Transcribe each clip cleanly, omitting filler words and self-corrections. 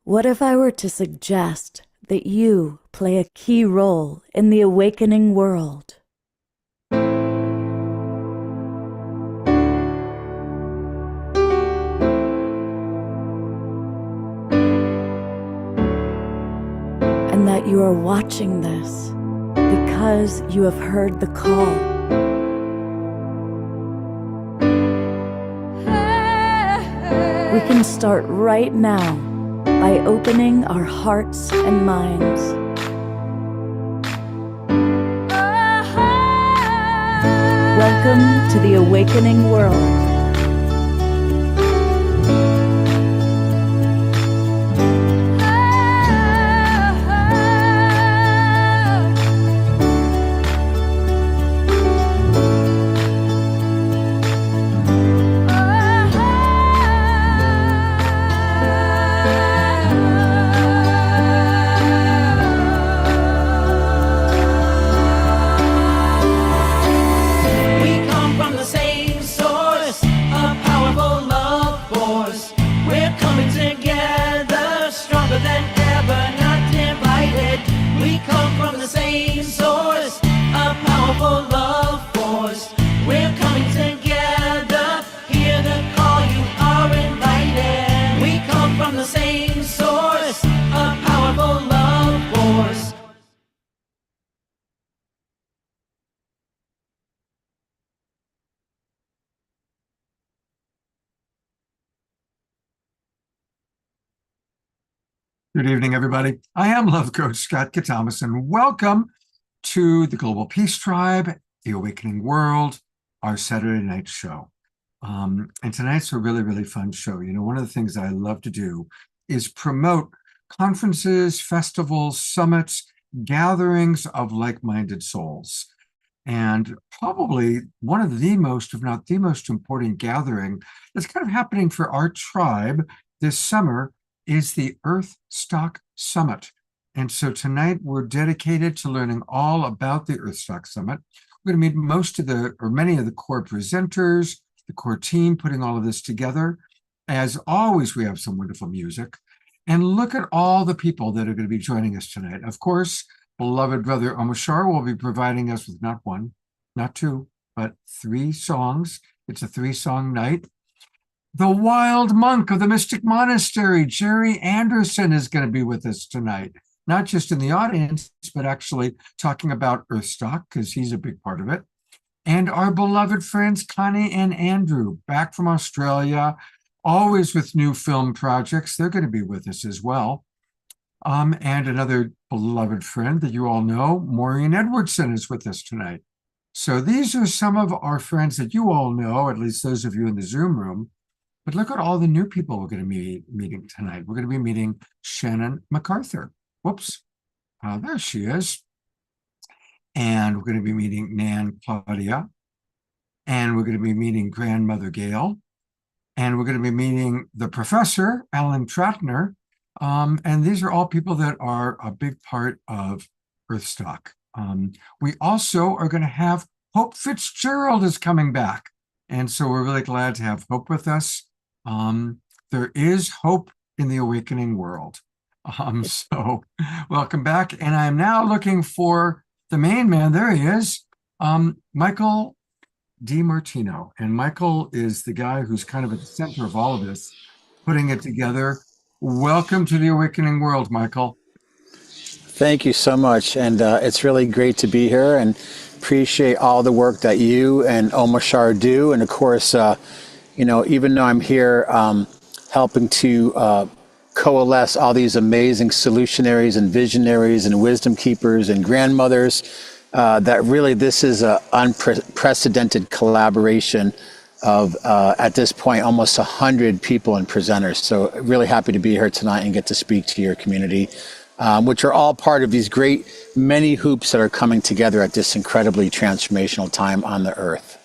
What if I were to suggest that you play a key role in the awakening world? And that you are watching this because you have heard the call. We can start right now by opening our hearts and minds. Welcome to the awakening world. Good evening, everybody. I am Love Coach Scott Katamas, and welcome to the Global Peace Tribe, the Awakening World, our Saturday night show. And tonight's a really, really fun show. You know, one of the things I love to do is promote conferences, festivals, summits, gatherings of like-minded souls. And probably one of the most, if not the most important gathering that's kind of happening for our tribe this summer is the EARTHSTOCK Summit. And so tonight we're dedicated to learning all about the EARTHSTOCK Summit. We're going to meet many of the core presenters, the core team putting all of this together. As always, we have some wonderful music. And look at all the people that are going to be joining us tonight. Of course, beloved brother Omashar will be providing us with not one, not two, but 3 songs. It's a 3-song night. The wild monk of the Mystic Monastery, Jerry Anderson, is going to be with us tonight, not just in the audience, but actually talking about EARTHSTOCK, because he's a big part of it. And our beloved friends, Connie and Andrew, back from Australia, always with new film projects. They're going to be with us as well. And another beloved friend that you all know, Maureen Edwardson, is with us tonight. So these are some of our friends that you all know, at least those of you in the Zoom room. But look at all the new people we're going to be meeting tonight. We're going to be meeting Shannon MacArthur. Whoops. There she is. And we're going to be meeting Nan Claudia. And we're going to be meeting Grandmother Gail. And we're going to be meeting the professor, Alan Tratner. And these are all people that are a big part of EARTHSTOCK. We also are going to have Hope Fitzgerald is coming back. And so we're really glad to have Hope with us. There is hope in the awakening world. So welcome back. And I'm now looking for the main man. There he is, Michael DiMartino. And Michael is the guy who's kind of at the center of all of this, putting it together. Welcome to the awakening world, Michael. Thank you so much. And it's really great to be here and appreciate all the work that you and Omashar do. And of course, you know, even though I'm here helping to coalesce all these amazing solutionaries and visionaries and wisdom keepers and grandmothers, that really this is an unprecedented collaboration of, at this point, almost 100 people and presenters. So really happy to be here tonight and get to speak to your community, which are all part of these great many hoops that are coming together at this incredibly transformational time on the earth.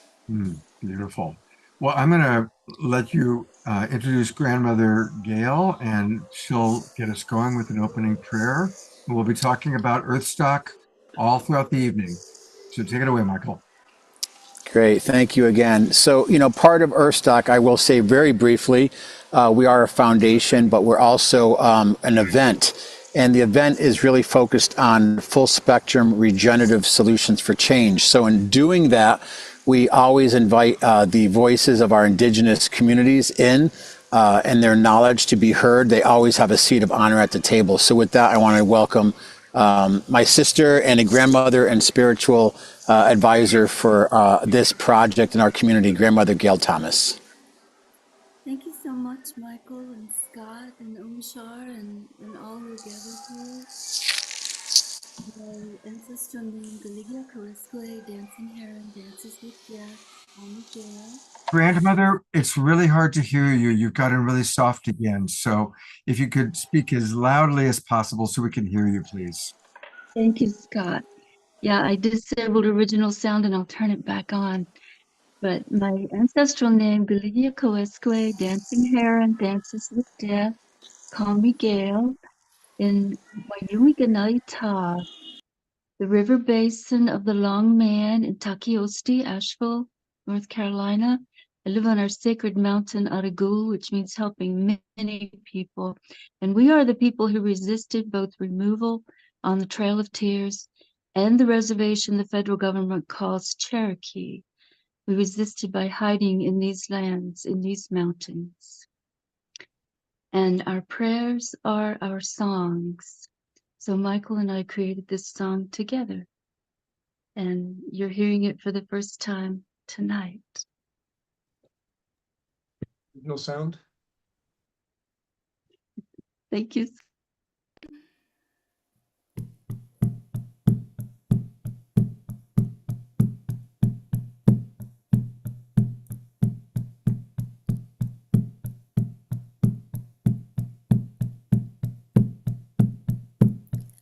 Beautiful. Well, I'm going to let you introduce Grandmother Gail, and she'll get us going with an opening prayer. And we'll be talking about EARTHSTOCK all throughout the evening. So take it away, Michael. Great. Thank you again. So, part of EARTHSTOCK, I will say very briefly, we are a foundation, but we're also an event. And the event is really focused on full spectrum regenerative solutions for change. So in doing that, we always invite the voices of our indigenous communities in and their knowledge to be heard. They always have a seat of honor at the table. So with that, I want to welcome my sister and a grandmother and spiritual advisor for this project in our community, Grandmother Gail Thomas. Thank you so much, Michael and Scott and Umshar and all who are gathered here. My ancestral name, Galigia Kariskwe, Dancing Heron, Dances with Death, Miguel. Grandmother, it's really hard to hear you. You've gotten really soft again. So if you could speak as loudly as possible so we can hear you, please. Thank you, Scott. Yeah, I disabled original sound and I'll turn it back on. But my ancestral name, Galigia Kariskwe, Dancing Heron, Dances with Death, call me Gail, in Wayumiganita, the river basin of the Long Man in Takiosti, Asheville, North Carolina. I live on our sacred mountain, Aragul, which means helping many people. And we are the people who resisted both removal on the Trail of Tears and the reservation the federal government calls Cherokee. We resisted by hiding in these lands, in these mountains. And our prayers are our songs. So Michael and I created this song together. And you're hearing it for the first time tonight. No sound? Thank you.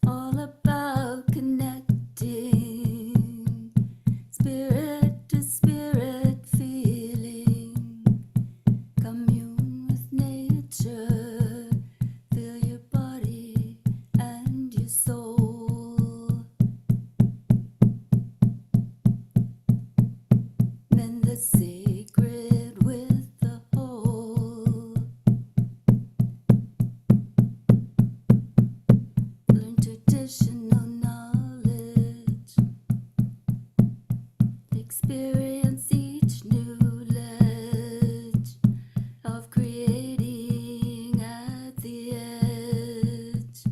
All about connecting, spirit to spirit feeling, commune with nature, feel your body and your soul. Mend the sacred with the whole. Learn traditional knowledge. Experience each new ledge of creating at the edge.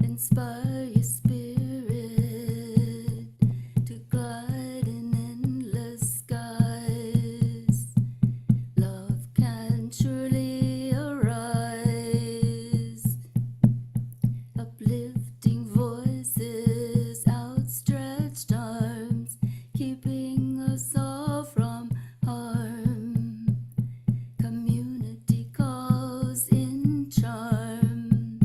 Inspire your spirit to glide in endless skies. Love can surely arise. Uplifting voices, outstretched arms, keeping us all from harm. Community calls in charm.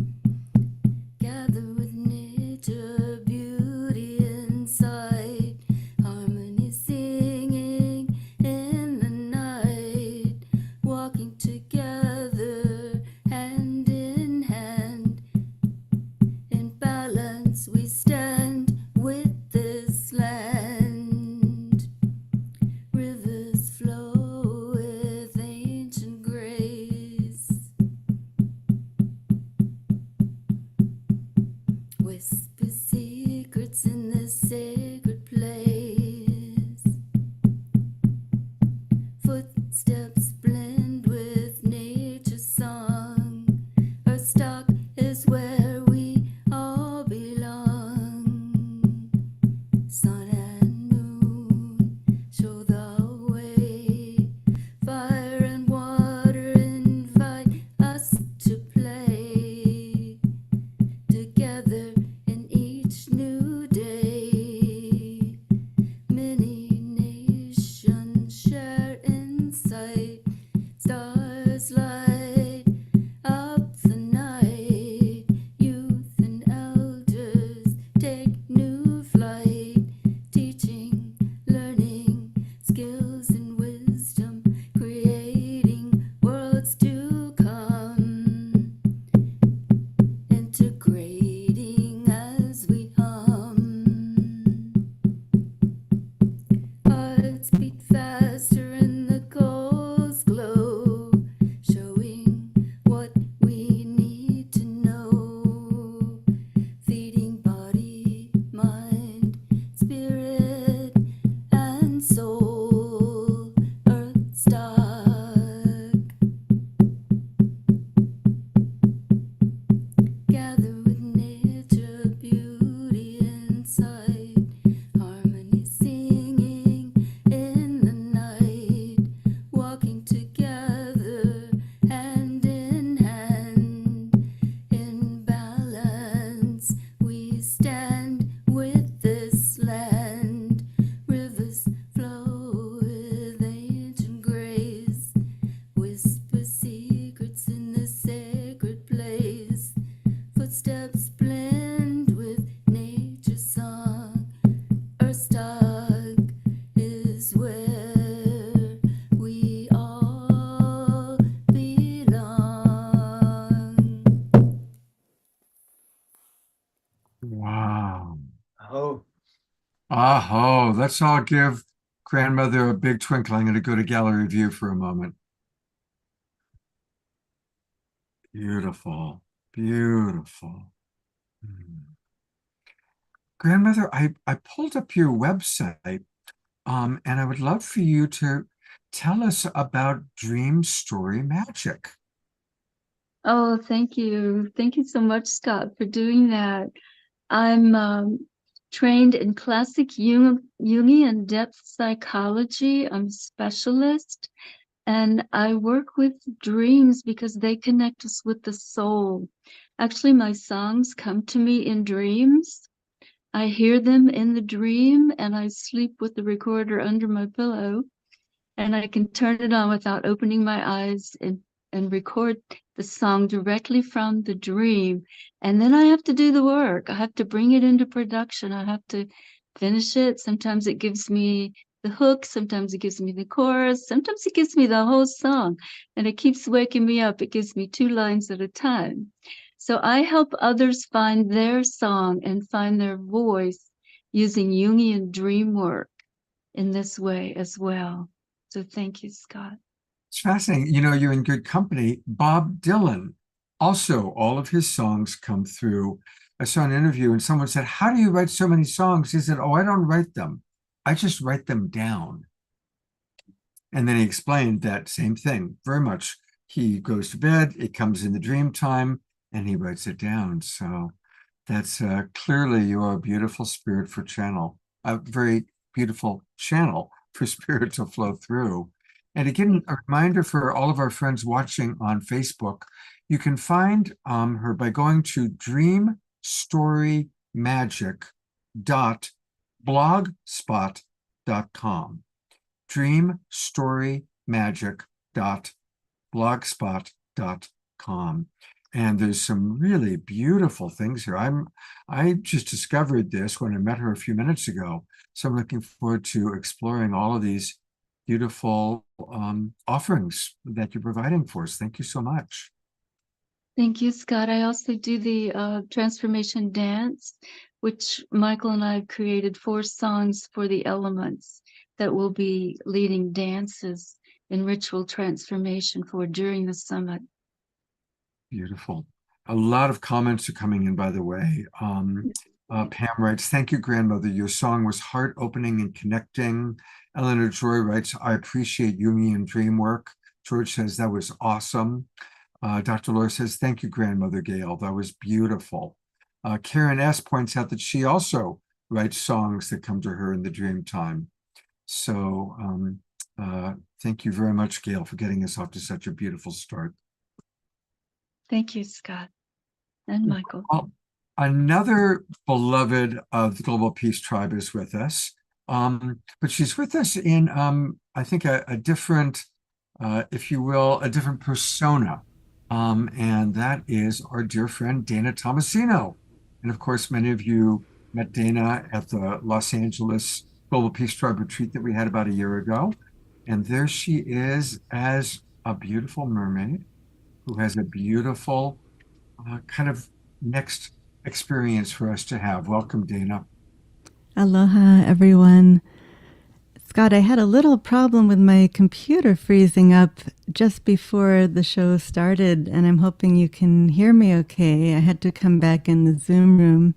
Gather with nature, beauty inside. Harmony singing in the night. Walking together, hand in hand. In balance we stand with this land. Rivers flow with ancient grace. Whisper secrets in this sacred place. Footsteps blend with nature's song. EARTHSTOCK is where we all belong. Sun and moon show the way. Fire and water invite us to play. Together in each new day. Many nations share insight. Stars light up the night. Youth and elders take new flight. Teaching, learning, skills and wisdom. Creating worlds to come. Integrating as we hum. Let's all give grandmother a big twinkle. I'm going to go to gallery view for a moment. Beautiful, beautiful. Grandmother, I pulled up your website, and I would love for you to tell us about Dream Story Magic. Oh, thank you. Thank you so much, Scott, for doing that. I'm trained in classic Jungian depth psychology. I'm a specialist, and I work with dreams because they connect us with the soul. Actually, my songs come to me in dreams. I hear them in the dream, and I sleep with the recorder under my pillow, and I can turn it on without opening my eyes and record the song directly from the dream. And then I have to do the work. I have to bring it into production. I have to finish it. Sometimes it gives me the hook. Sometimes it gives me the chorus. Sometimes it gives me the whole song. And it keeps waking me up. It gives me 2 lines at a time. So I help others find their song and find their voice using Jungian dream work in this way as well. So thank you, Scott. It's fascinating. You know, you're in good company. Bob Dylan, also, all of his songs come through. I saw an interview and someone said, "How do you write so many songs?" He said, "Oh, I don't write them. I just write them down." And then he explained that same thing very much. He goes to bed, it comes in the dream time, and he writes it down. So that's clearly your beautiful spirit for channel, a very beautiful channel for spirit to flow through. And again, a reminder for all of our friends watching on Facebook, you can find her by going to dreamstorymagic.blogspot.com. dreamstorymagic.blogspot.com. And there's some really beautiful things here. I just discovered this when I met her a few minutes ago. So I'm looking forward to exploring all of these beautiful offerings that you're providing for us. Thank you so much. Thank you, Scott. I also do the transformation dance, which Michael and I have created 4 songs for the elements that will be leading dances in ritual transformation for during the summit. Beautiful. A lot of comments are coming in, by the way. Pam writes, "Thank you, grandmother. Your song was heart-opening and connecting." Eleanor Joy writes, "I appreciate Jungian dream work." George says, "That was awesome." Dr. Laura says, "Thank you, grandmother Gail. That was beautiful." Karen S. points out that she also writes songs that come to her in the dream time. So thank you very much, Gail, for getting us off to such a beautiful start. Thank you, Scott and Michael. Well, another beloved of the Global Peace Tribe is with us, but she's with us in, I think, a different, if you will, a different persona, and that is our dear friend Dana Tomasino. And of course, many of you met Dana at the Los Angeles Global Peace Tribe retreat that we had about a year ago. And there she is as a beautiful mermaid who has a beautiful kind of next experience for us to have. Welcome, Dana. Aloha, everyone. Scott, I had a little problem with my computer freezing up just before the show started, and I'm hoping you can hear me okay. I had to come back in the Zoom room.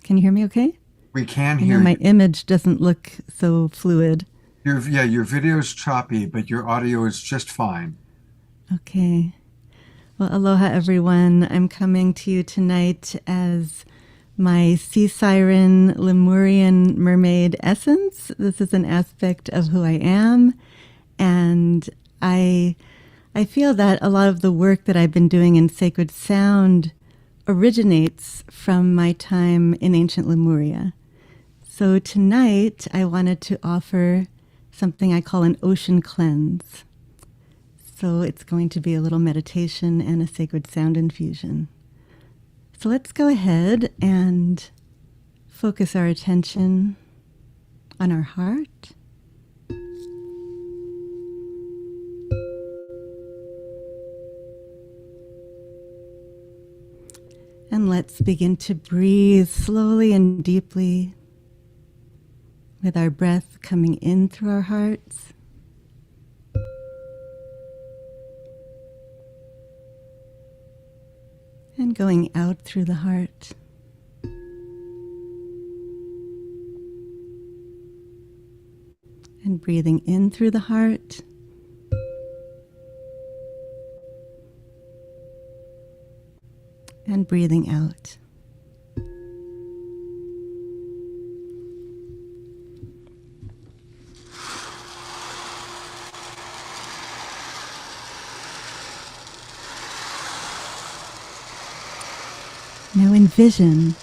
Can you hear me okay? We can I know hear my you. image doesn't look so fluid. Your video is choppy, but your audio is just fine. Okay. Well, aloha, everyone. I'm coming to you tonight as my sea siren Lemurian mermaid essence. This is an aspect of who I am. And I feel that a lot of the work that I've been doing in sacred sound originates from my time in ancient Lemuria. So tonight I wanted to offer something I call an ocean cleanse. So it's going to be a little meditation and a sacred sound infusion. So let's go ahead and focus our attention on our heart. And let's begin to breathe slowly and deeply with our breath coming in through our hearts and going out through the heart. And breathing in through the heart and breathing out. Now envision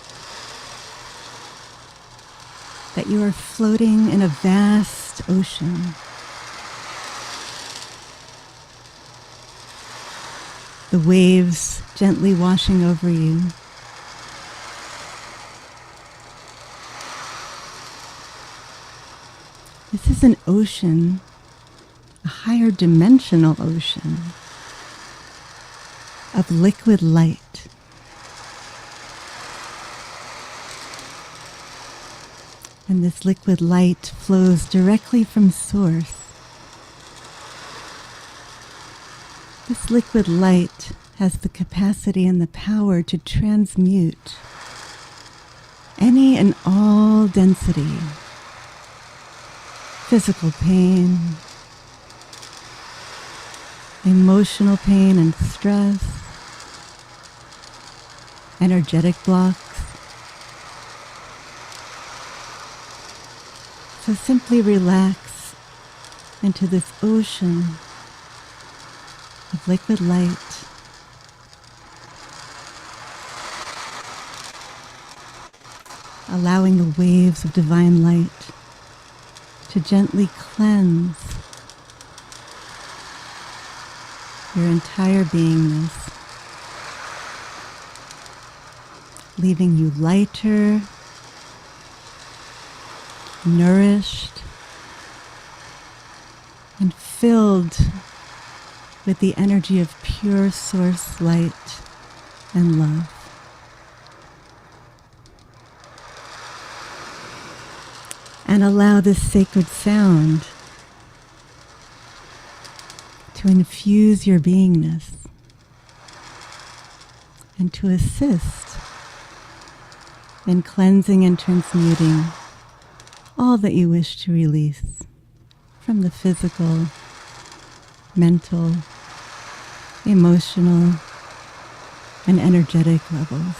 that you are floating in a vast ocean. The waves gently washing over you. This is an ocean, a higher dimensional ocean of liquid light. And this liquid light flows directly from source. This liquid light has the capacity and the power to transmute any and all density, physical pain, emotional pain and stress, energetic blocks. So simply relax into this ocean of liquid light. Allowing the waves of divine light to gently cleanse your entire beingness, leaving you lighter, nourished, and filled with the energy of pure source light and love. And allow this sacred sound to infuse your beingness and to assist in cleansing and transmuting all that you wish to release from the physical, mental, emotional, and energetic levels.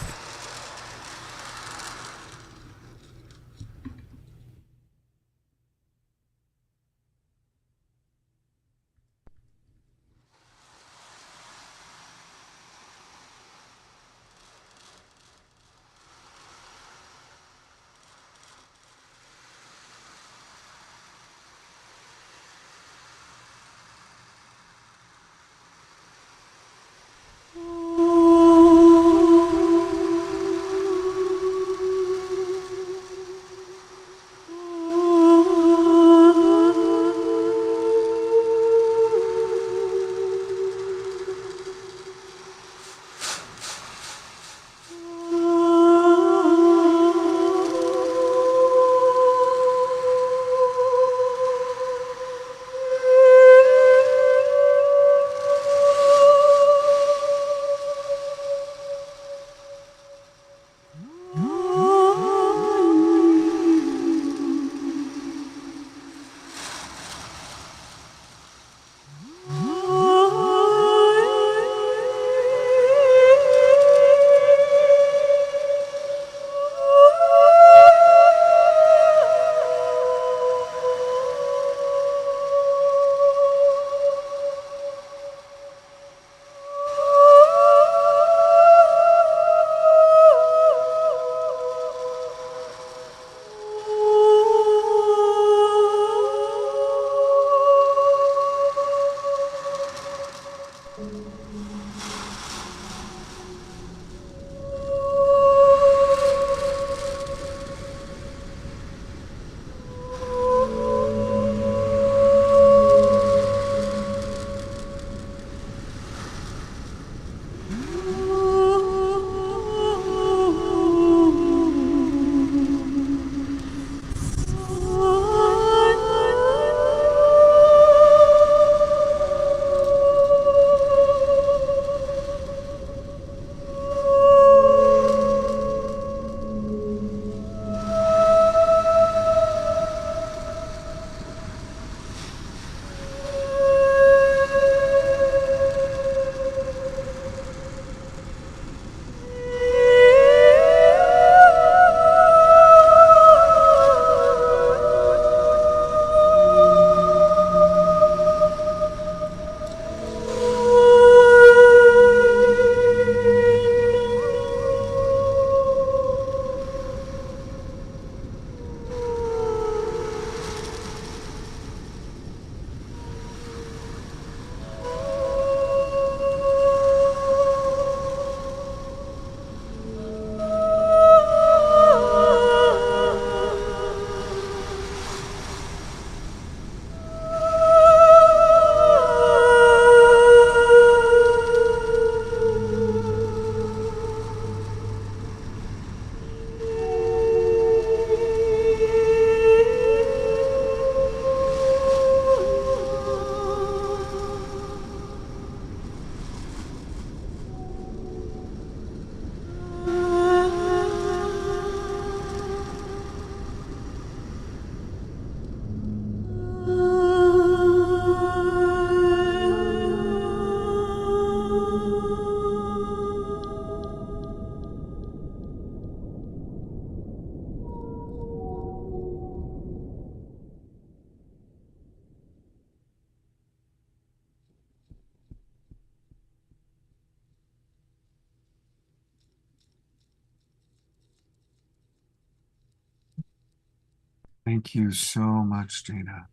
Thank you so much, Dana.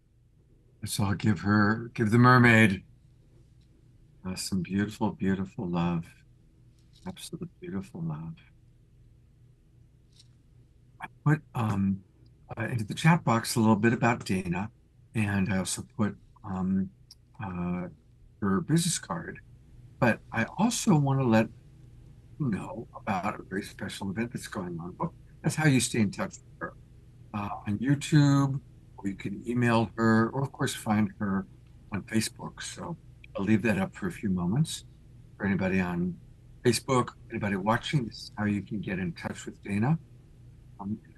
Let's all give the mermaid some beautiful, beautiful love. Absolute beautiful love. I put into the chat box a little bit about Dana, and I also put uh, her business card. But I also want to let you know about a very special event that's going on. Well, that's how you stay in touch with her on YouTube, or you can email her, or of course find her on Facebook. So I'll leave that up for a few moments for anybody on Facebook, anybody watching. This is how you can get in touch with Dana,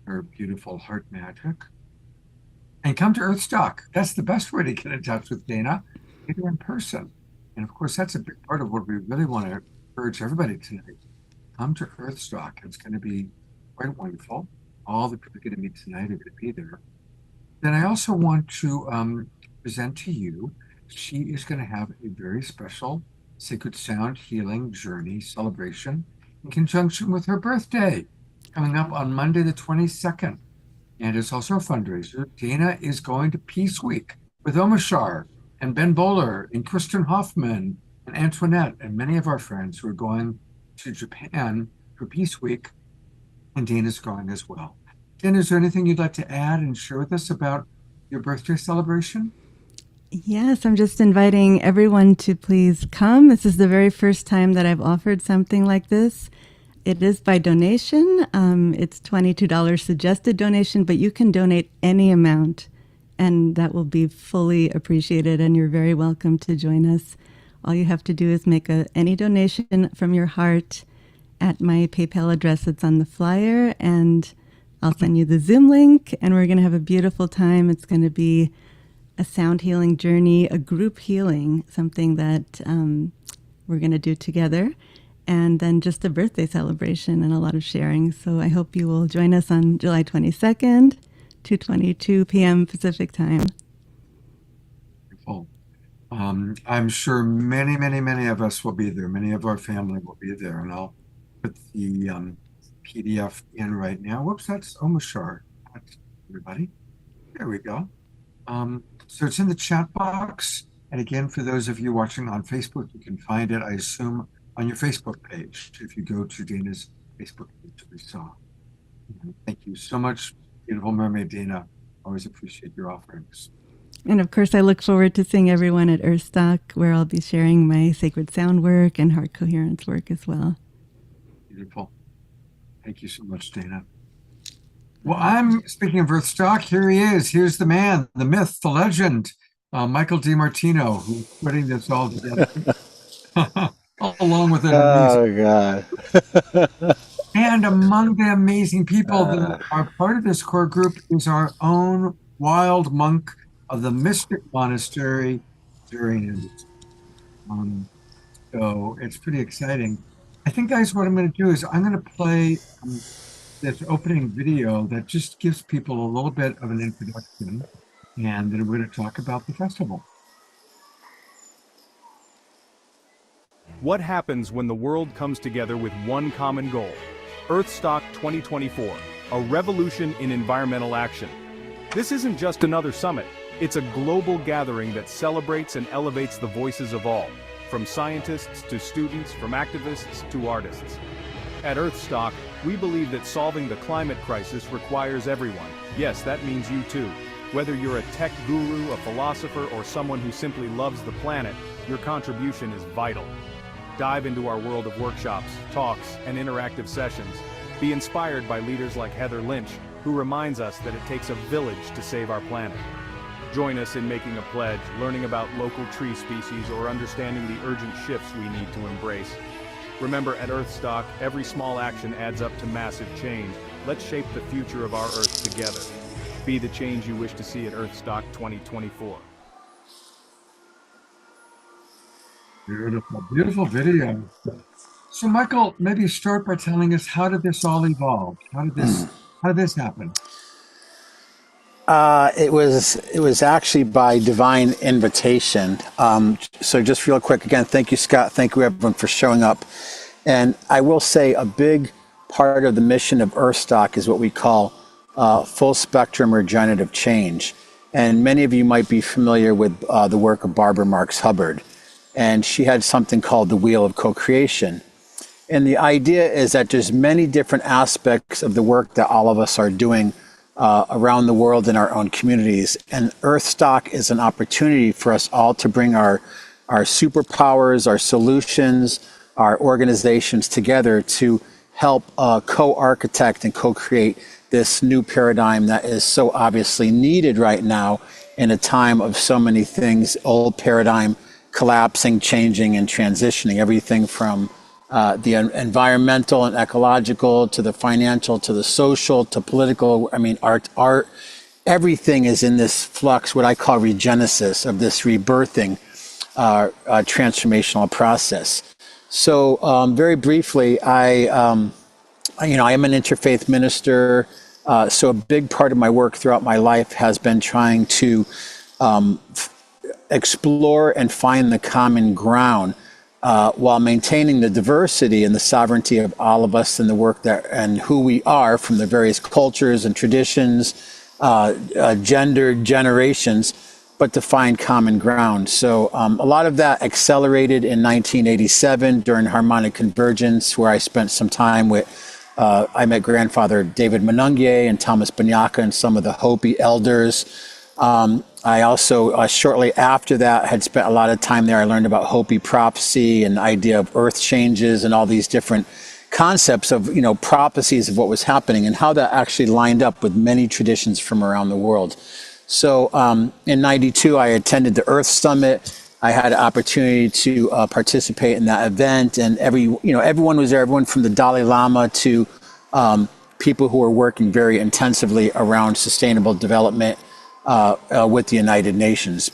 her beautiful heart magic, and come to EARTHSTOCK. That's the best way to get in touch with Dana, either in person. And of course, that's a big part of what we really want to urge everybody tonight. Come to EARTHSTOCK. It's going to be quite wonderful. All the people going to meet tonight are going to be there. Then I also want to present to you, she is going to have a very special Sacred Sound Healing Journey celebration in conjunction with her birthday coming up on Monday, the 22nd. And it's also a fundraiser. Dana is going to Peace Week with Omashar and Ben Bowler and Kristen Hoffman and Antoinette and many of our friends who are going to Japan for Peace Week. And Dana's going as well. Dana, is there anything you'd like to add and share with us about your birthday celebration? Yes, I'm just inviting everyone to please come. This is the very first time that I've offered something like this. It is by donation. It's $22 suggested donation, but you can donate any amount, and that will be fully appreciated, and you're very welcome to join us. All you have to do is make any donation from your heart at my PayPal address that's on the flyer, and I'll send you the Zoom link, and we're going to have a beautiful time. It's going to be a sound healing journey, a group healing, something that we're going to do together, and then just a birthday celebration and a lot of sharing. So I hope you will join us on July 22nd, 2:22 p.m. Pacific time. Wonderful. I'm sure many, many, many of us will be there. Many of our family will be there, and I'll put the PDF in right now. Whoops, that's Omashar. Everybody. There we go. So it's in the chat box. And again, for those of you watching on Facebook, you can find it, I assume, on your Facebook page. If you go to Dana's Facebook page, we saw. Thank you so much, beautiful mermaid Dana. Always appreciate your offerings. And of course, I look forward to seeing everyone at EARTHSTOCK, where I'll be sharing my sacred sound work and heart coherence work as well. Beautiful. Thank you so much, Dana. Well, I'm speaking of EARTHSTOCK. Here he is. Here's the man, the myth, the legend, Michael DiMartino, who's putting this all together, along with an amazing. Oh, God. And among the amazing people that are part of this core group is our own wild monk of the Mystic Monastery, Durian. So it's pretty exciting. I think, guys, what I'm going to do is I'm going to play this opening video that just gives people a little bit of an introduction, and then we're going to talk about the festival. What happens when the world comes together with one common goal? EARTHSTOCK 2024, a revolution in environmental action. This isn't just another summit, it's a global gathering that celebrates and elevates the voices of all, from scientists to students, from activists to artists. At EARTHSTOCK, we believe that solving the climate crisis requires everyone. Yes, that means you too. Whether you're a tech guru, a philosopher, or someone who simply loves the planet, your contribution is vital. Dive into our world of workshops, talks, and interactive sessions. Be inspired by leaders like Heather Lynch, who reminds us that it takes a village to save our planet. Join us in making a pledge, learning about local tree species, or understanding the urgent shifts we need to embrace. Remember, at EARTHSTOCK, every small action adds up to massive change. Let's shape the future of our Earth together. Be the change you wish to see at EARTHSTOCK 2024. Beautiful, beautiful video. So, Michael, maybe start by telling us, how did this all evolve? How did this happen? It was actually by divine invitation. So just real quick, again, thank you, Scott. Thank you, everyone, for showing up. And I will say a big part of the mission of EARTHSTOCK is what we call full spectrum regenerative change. And many of you might be familiar with the work of Barbara Marx Hubbard. And she had something called the Wheel of Co-Creation. And the idea is that there's many different aspects of the work that all of us are doing around the world in our own communities. And EARTHSTOCK is an opportunity for us all to bring our superpowers, our solutions, our organizations together to help co-architect and co-create this new paradigm that is so obviously needed right now in a time of so many things, old paradigm collapsing, changing, and transitioning, everything from the environmental and ecological to the financial to the social to political. I mean, art, everything is in this flux, what I call regenesis, of this rebirthing transformational process. So very briefly, I am an interfaith minister. So a big part of my work throughout my life has been trying to explore and find the common ground while maintaining the diversity and the sovereignty of all of us in the work that and who we are from the various cultures and traditions, gender, generations, but to find common ground. So a lot of that accelerated in 1987 during Harmonic Convergence, where I spent some time with, I met grandfather David Menungie and Thomas Banyaka and some of the Hopi elders. I also, shortly after that, had spent a lot of time there. I learned about Hopi prophecy and the idea of earth changes and all these different concepts of, prophecies of what was happening and how that actually lined up with many traditions from around the world. So in '92, I attended the Earth Summit. I had an opportunity to participate in that event, and everyone was there. Everyone from the Dalai Lama to people who were working very intensively around sustainable development with the United Nations.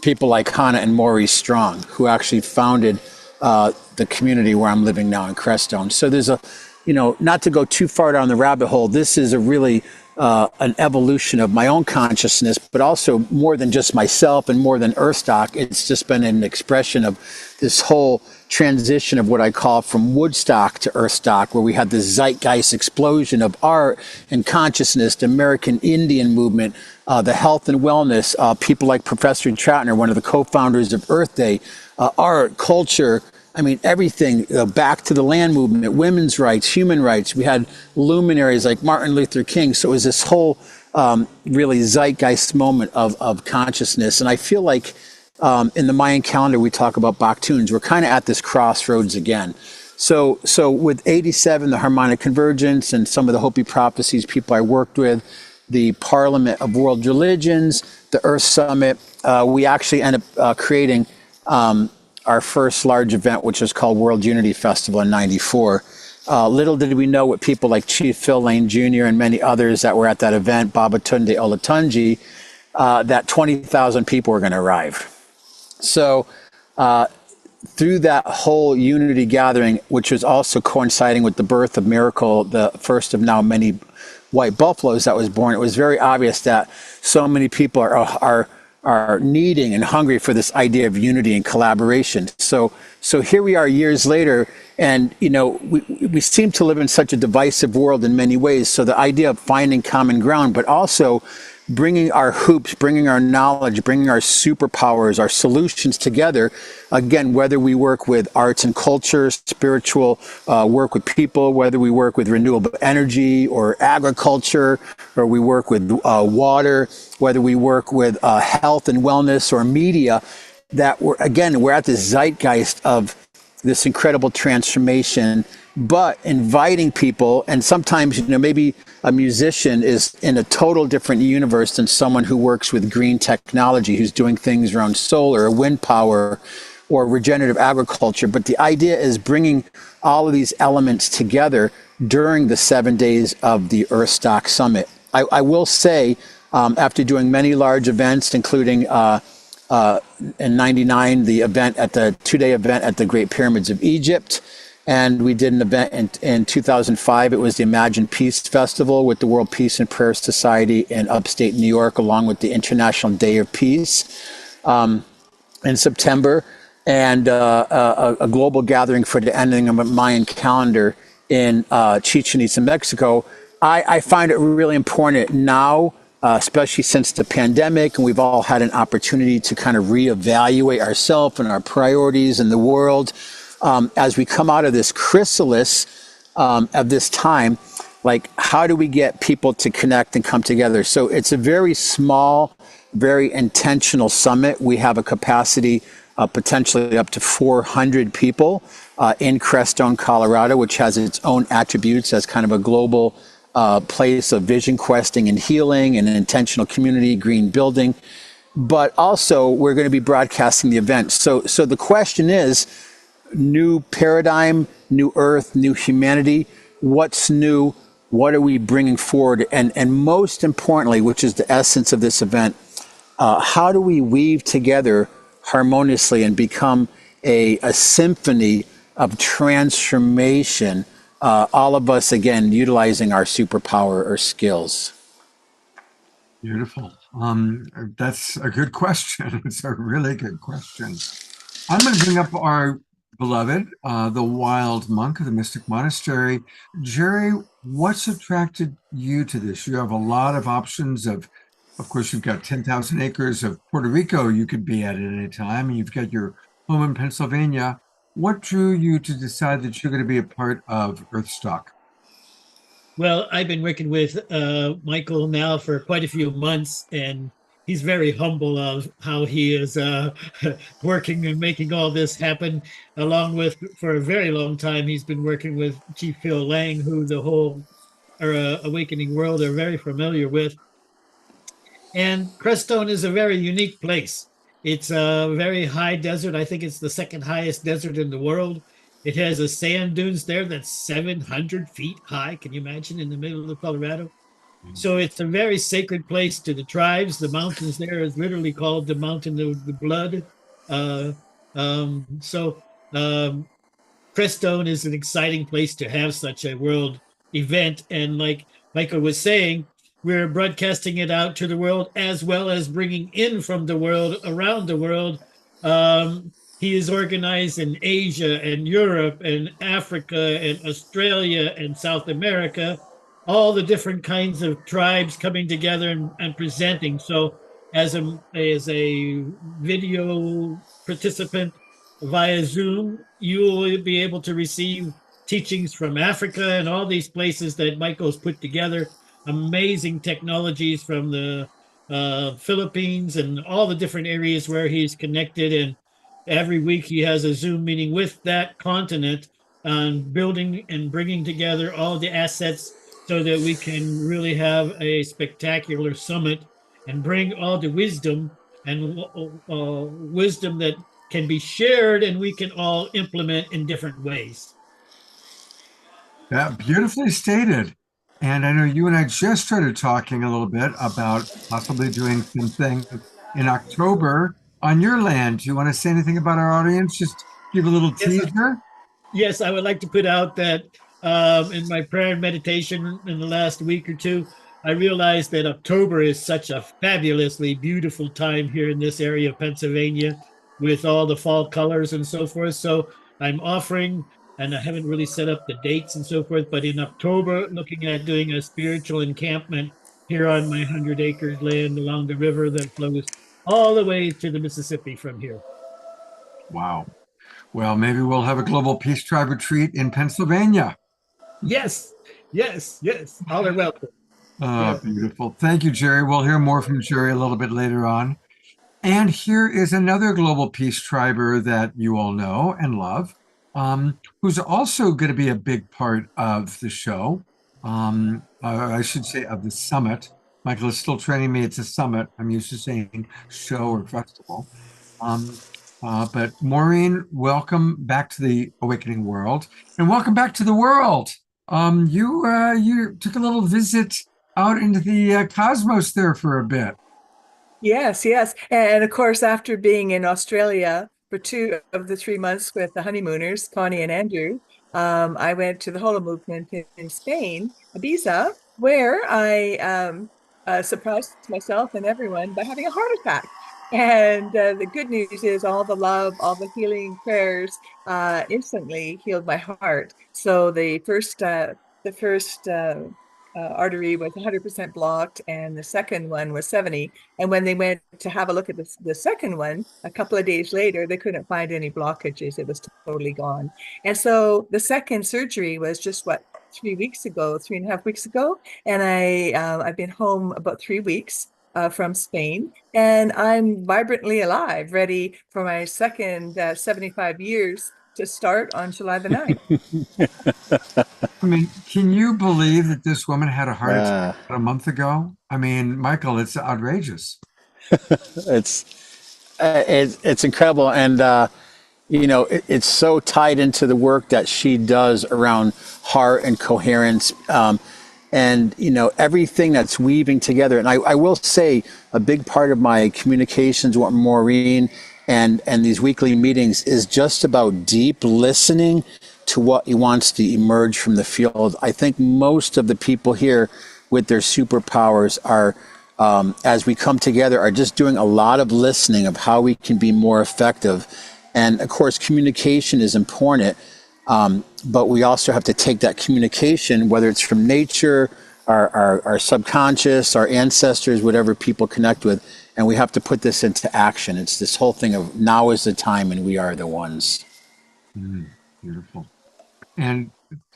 People like Hannah and Maurice Strong, who actually founded the community where I'm living now in Crestone. So there's not to go too far down the rabbit hole, this is a really an evolution of my own consciousness, but also more than just myself and more than EARTHSTOCK. It's just been an expression of this whole transition of what I call from Woodstock to EARTHSTOCK, where we had this zeitgeist explosion of art and consciousness, the American Indian movement, the health and wellness, people like Professor Troutner, one of the co-founders of Earth Day, art, culture, I mean, everything, back to the land movement, women's rights, human rights. We had luminaries like Martin Luther King. So it was this whole really zeitgeist moment of consciousness. And I feel like in the Mayan calendar, we talk about Baktuns. We're kind of at this crossroads again. So with 87, the Harmonic Convergence and some of the Hopi prophecies, people I worked with, the Parliament of World Religions, the Earth Summit, we actually ended up creating our first large event, which was called World Unity Festival in '94. Little did we know with people like Chief Phil Lane Jr. and many others that were at that event, Babatunde Olatunji, that 20,000 people were going to arrive. So through that whole unity gathering, which was also coinciding with the birth of Miracle, the first of now many white buffaloes that was born, it was very obvious that so many people are needing and hungry for this idea of unity and collaboration. So here we are years later, and we seem to live in such a divisive world in many ways. So the idea of finding common ground, but also bringing our hoops, bringing our knowledge, bringing our superpowers, our solutions together. Again, whether we work with arts and culture, spiritual work with people, whether we work with renewable energy or agriculture, or we work with water, whether we work with health and wellness or media, that we're at this zeitgeist of this incredible transformation, but inviting people, and sometimes, maybe a musician is in a total different universe than someone who works with green technology, who's doing things around solar or wind power or regenerative agriculture. But the idea is bringing all of these elements together during the 7 days of the EARTHSTOCK Summit. I will say, after doing many large events, including in '99, the event at the 2-day event at the Great Pyramids of Egypt, and we did an event in 2005. It was the Imagine Peace Festival with the World Peace and Prayer Society in upstate New York, along with the International Day of Peace in September, and a global gathering for the ending of a Mayan calendar in Chichen Itza, Mexico. I find it really important now, especially since the pandemic, and we've all had an opportunity to kind of reevaluate ourselves and our priorities in the world as we come out of this chrysalis of this time. Like, how do we get people to connect and come together? So it's a very small, very intentional summit. We have a capacity potentially up to 400 people in Crestone, Colorado, which has its own attributes as kind of a global place of vision questing and healing and an intentional community, green building. But also, we're going to be broadcasting the event. So the question is, new paradigm, new earth, new humanity. What's new? What are we bringing forward? And most importantly, which is the essence of this event, how do we weave together harmoniously and become a symphony of transformation, all of us, again, utilizing our superpower or skills? Beautiful. That's a good question. It's a really good question. I'm going to bring up our beloved, the wild monk of the Mystic Monastery. Jerry, what's attracted you to this? You have a lot of options of course, you've got 10,000 acres of Puerto Rico you could be at any time, and you've got your home in Pennsylvania. What drew you to decide that you're going to be a part of EARTHSTOCK? Well, I've been working with Michael now for quite a few months, and he's very humble of how he is working and making all this happen. Along with, for a very long time, he's been working with Chief Phil Lang, who the whole Awakening World are very familiar with. And Crestone is a very unique place. It's a very high desert. I think it's the second highest desert in the world. It has a sand dunes there that's 700 feet high. Can you imagine, in the middle of Colorado? So it's a very sacred place to the tribes. The mountains there is literally called the Mountain of the Blood. Uh, so Crestone is an exciting place to have such a world event. And like Michael was saying, we're broadcasting it out to the world as well as bringing in from the world, around the world. He is organized in Asia and Europe and Africa and Australia and South America, all the different kinds of tribes coming together and presenting. So as a video participant via Zoom, you will be able to receive teachings from Africa and all these places that Michael's put together. Amazing technologies from the Philippines and all the different areas where he's connected. And every week he has a Zoom meeting with that continent on building and bringing together all the assets so that we can really have a spectacular summit and bring all the wisdom and wisdom that can be shared and we can all implement in different ways. Yeah, beautifully stated. And I know you and I just started talking a little bit about possibly doing something in October on your land. Do you want to say anything about our audience? Just give a little Yes, teaser. yes, I would like to put out that in my prayer and meditation in the last week or two, I realized that October is such a fabulously beautiful time here in this area of Pennsylvania with all the fall colors and so forth. So I'm offering, and I haven't really set up the dates and so forth, but in October, looking at doing a spiritual encampment here on my 100 acres land along the river that flows all the way to the Mississippi from here. Wow. Well, maybe we'll have a Global Peace Tribe retreat in Pennsylvania. Yes, yes, yes. All are welcome. Oh, Yeah. beautiful. Thank you, Jerry. We'll hear more from Jerry a little bit later on. And here is another Global Peace Triber that you all know and love, who's also going to be a big part of the show. I should say of the summit. Michael is still training me. It's a summit. I'm used to saying show or festival. But Maureen, welcome back to the Awakening World, and welcome back to the world. You took a little visit out into the cosmos there for a bit. Yes, yes. And of course, after being in Australia for 2 of the 3 months with the honeymooners, Connie and Andrew, I went to the Holo movement in Spain, Ibiza, where I surprised myself and everyone by having a heart attack. And the good news is all the love, all the healing prayers instantly healed my heart. So the first artery was 100% blocked, and the second one was 70. And when they went to have a look at the second one, a couple of days later, they couldn't find any blockages. It was totally gone. And so the second surgery was just 3 weeks ago, 3.5 weeks ago. And I've been home about 3 weeks from Spain, and I'm vibrantly alive, ready for my second 75 years to start on July the 9th. I mean, can you believe that this woman had a heart attack Uh, a month ago? I mean, Michael, it's outrageous. it's incredible, and it's so tied into the work that she does around heart and coherence, and everything that's weaving together. And I will say a big part of my communications with Maureen and these weekly meetings is just about deep listening to what he wants to emerge from the field. I think most of the people here with their superpowers are, as we come together, are just doing a lot of listening of how we can be more effective. And of course, communication is important, but we also have to take that communication, whether it's from nature, our subconscious, our ancestors, whatever people connect with, and we have to put this into action. It's this whole thing of now is the time and we are the ones. Beautiful. And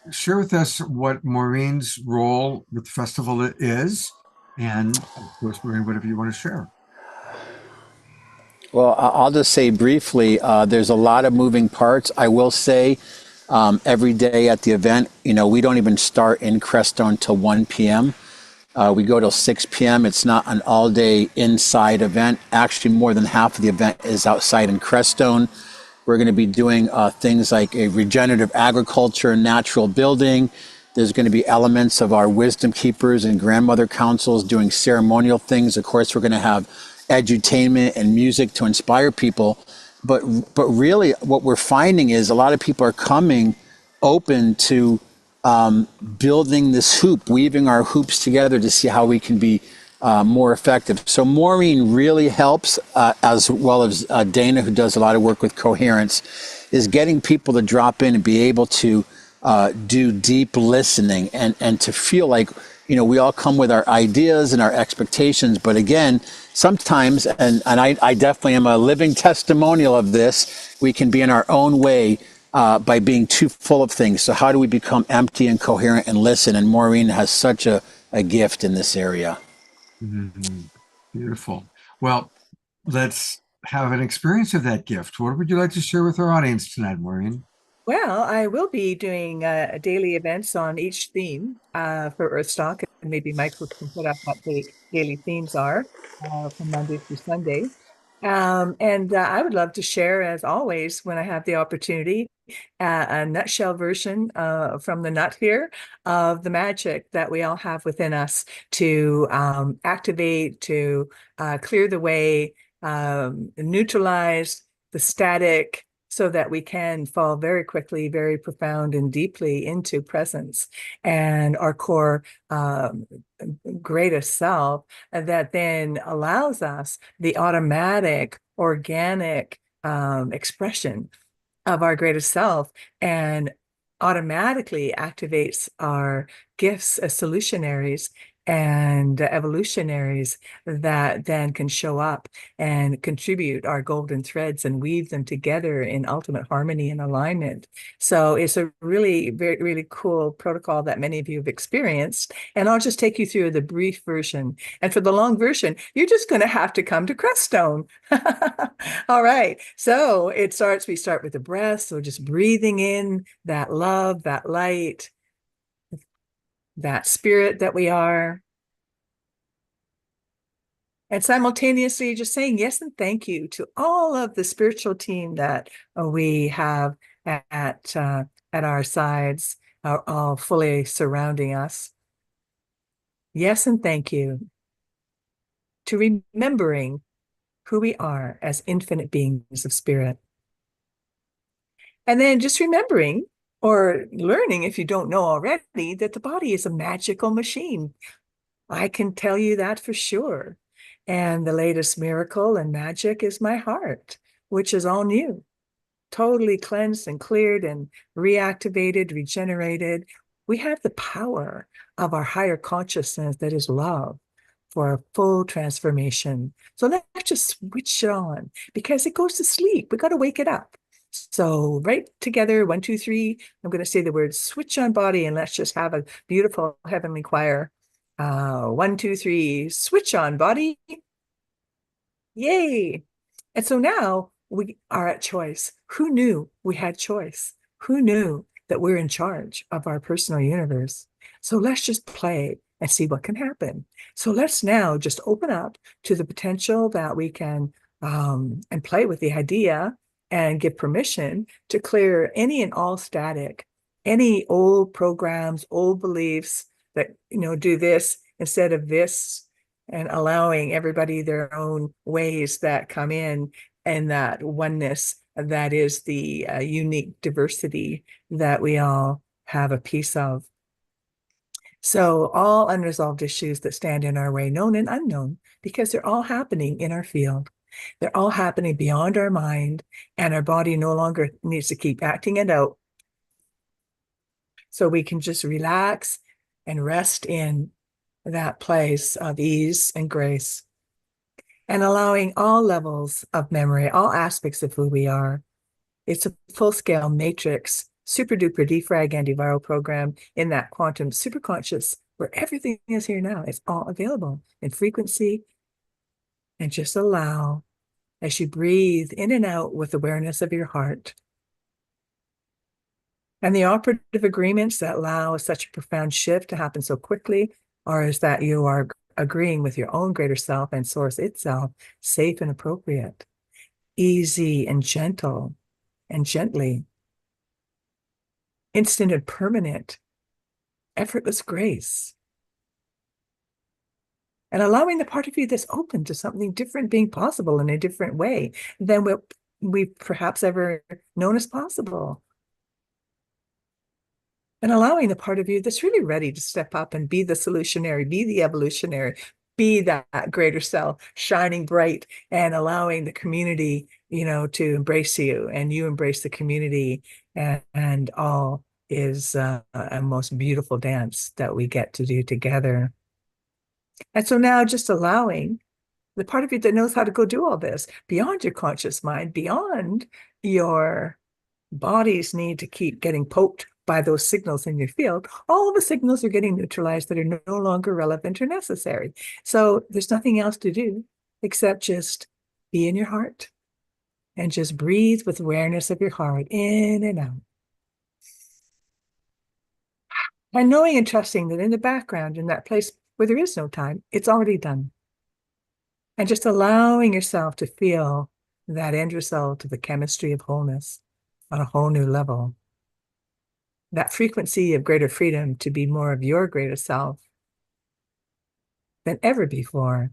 share with us what Maureen's role with the festival is. And of course, Maureen, whatever you want to share. Well, I'll just say briefly, there's a lot of moving parts. I will say every day at the event, we don't even start in Crestone till 1 p.m. We go till 6 p.m. It's not an all-day inside event. Actually, more than half of the event is outside in Crestone. We're going to be doing things like a regenerative agriculture, natural building. There's going to be elements of our wisdom keepers and grandmother councils doing ceremonial things. Of course, we're going to have edutainment and music to inspire people. But really what we're finding is a lot of people are coming open to building this hoop, weaving our hoops together to see how we can be more effective. So Maureen really helps, as well as Dana, who does a lot of work with coherence, is getting people to drop in and be able to do deep listening and to feel like, we all come with our ideas and our expectations. But again, sometimes, and I definitely am a living testimonial of this, we can be in our own way by being too full of things. So how do we become empty and coherent and listen? And Maureen has such a gift in this area. Mm-hmm. Beautiful. Well, let's have an experience of that gift. What would you like to share with our audience tonight, Maureen? Well, I will be doing daily events on each theme for EARTHSTOCK, and maybe Michael can put up what the daily themes are from Monday through Sunday. And I would love to share, as always, when I have the opportunity, a nutshell version from the nut here of the magic that we all have within us to activate, to clear the way, neutralize the static, so that we can fall very quickly, very profound and deeply into presence and our core greatest self, that then allows us the automatic, organic expression of our greatest self and automatically activates our gifts as solutionaries and evolutionaries that then can show up and contribute our golden threads and weave them together in ultimate harmony and alignment. So it's a really, very, really cool protocol that many of you have experienced. And I'll just take you through the brief version. And for the long version, you're just going to have to come to Crestone. All right. So we start with the breath. So just breathing in that love, that light, that spirit that we are, and simultaneously just saying yes and thank you to all of the spiritual team that we have at our sides, all fully surrounding us. Yes and thank you to remembering who we are as infinite beings of spirit. And then just remembering or learning, if you don't know already, that the body is a magical machine. I can tell you that for sure. And the latest miracle and magic is my heart, which is all new, totally cleansed and cleared and reactivated, regenerated We have the power of our higher consciousness that is love for a full transformation. So let's just switch it on because it goes to sleep. We got to wake it up. So right together, 1, 2, 3, I'm going to say the word switch on body and let's just have a beautiful heavenly choir. 1, 2, 3, switch on body. Yay. And so now we are at choice. Who knew we had choice? Who knew that we're in charge of our personal universe? So let's just play and see what can happen. So let's now just open up to the potential that we can and play with the idea and give permission to clear any and all static, any old programs, old beliefs that, do this instead of this, and allowing everybody their own ways that come in and that oneness that is the unique diversity that we all have a piece of. So all unresolved issues that stand in our way, known and unknown, because they're all happening in our field. They're all happening beyond our mind, and our body no longer needs to keep acting it out. So we can just relax and rest in that place of ease and grace, and allowing all levels of memory, all aspects of who we are. It's a full-scale matrix, super duper defrag antiviral program in that quantum superconscious where everything is here now. It's all available in frequency. And just allow, as you breathe in and out with awareness of your heart, and the operative agreements that allow such a profound shift to happen so quickly are is that you are agreeing with your own greater self and source itself, safe and appropriate, easy and gentle and gently, instant and permanent, effortless grace. And allowing the part of you that's open to something different being possible in a different way than what we've perhaps ever known as possible. And allowing the part of you that's really ready to step up and be the solutionary, be the evolutionary, be that greater self, shining bright, and allowing the community, to embrace you, and you embrace the community, and all is a most beautiful dance that we get to do together. And so now just allowing the part of you that knows how to go do all this beyond your conscious mind, beyond your body's need to keep getting poked by those signals in your field, all the signals are getting neutralized that are no longer relevant or necessary. So there's nothing else to do except just be in your heart and just breathe with awareness of your heart in and out. And knowing and trusting that in the background, in that place where there is no time, it's already done. And just allowing yourself to feel that end result of the chemistry of wholeness on a whole new level. That frequency of greater freedom to be more of your greater self than ever before.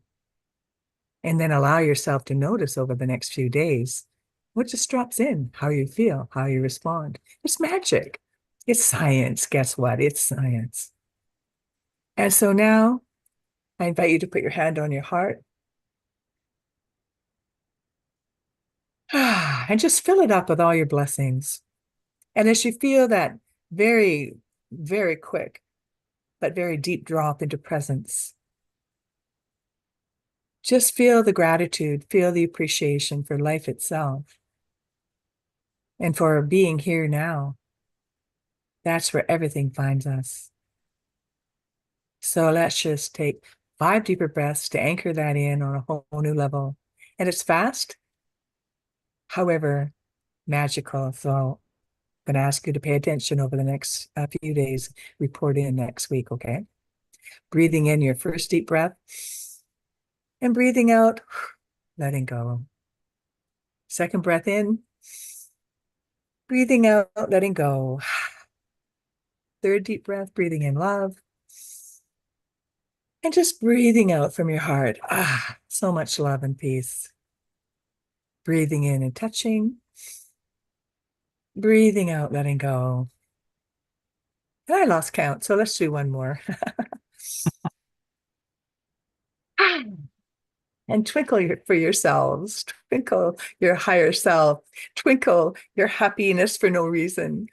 And then allow yourself to notice over the next few days what just drops in, how you feel, how you respond. It's magic. It's science. Guess what? It's science. And so now I invite you to put your hand on your heart and just fill it up with all your blessings. And as you feel that very, very quick, but very deep drop into presence, just feel the gratitude, feel the appreciation for life itself and for being here now. That's where everything finds us. So let's just take 5 deeper breaths to anchor that in on a whole new level. And it's fast, however, magical. So I'm going to ask you to pay attention over the next few days, report in next week, okay? Breathing in your first deep breath and breathing out, letting go. Second breath in, breathing out, letting go. Third deep breath, breathing in love. And just breathing out from your heart. So much love and peace. Breathing in and touching. Breathing out, letting go. And I lost count, so let's do one more. And twinkle for yourselves. Twinkle your higher self. Twinkle your happiness for no reason.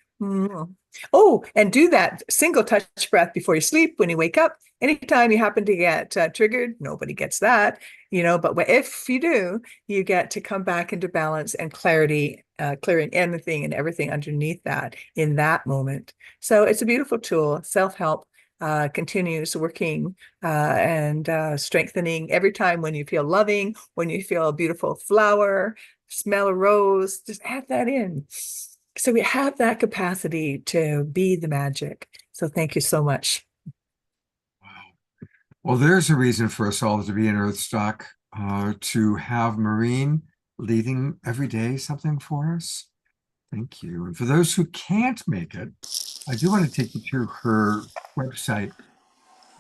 Oh, and do that single touch breath before you sleep, when you wake up. Anytime you happen to get triggered, nobody gets that, but if you do, you get to come back into balance and clarity, clearing anything and everything underneath that in that moment. So it's a beautiful tool. Self-help continues working and strengthening every time when you feel loving, when you feel a beautiful flower, smell a rose, just add that in. So we have that capacity to be the magic. So thank you so much. Wow. Well, there's a reason for us all to be in Earthstock, to have Maureen leading every day something for us. Thank you. And for those who can't make it, I do want to take you to her website.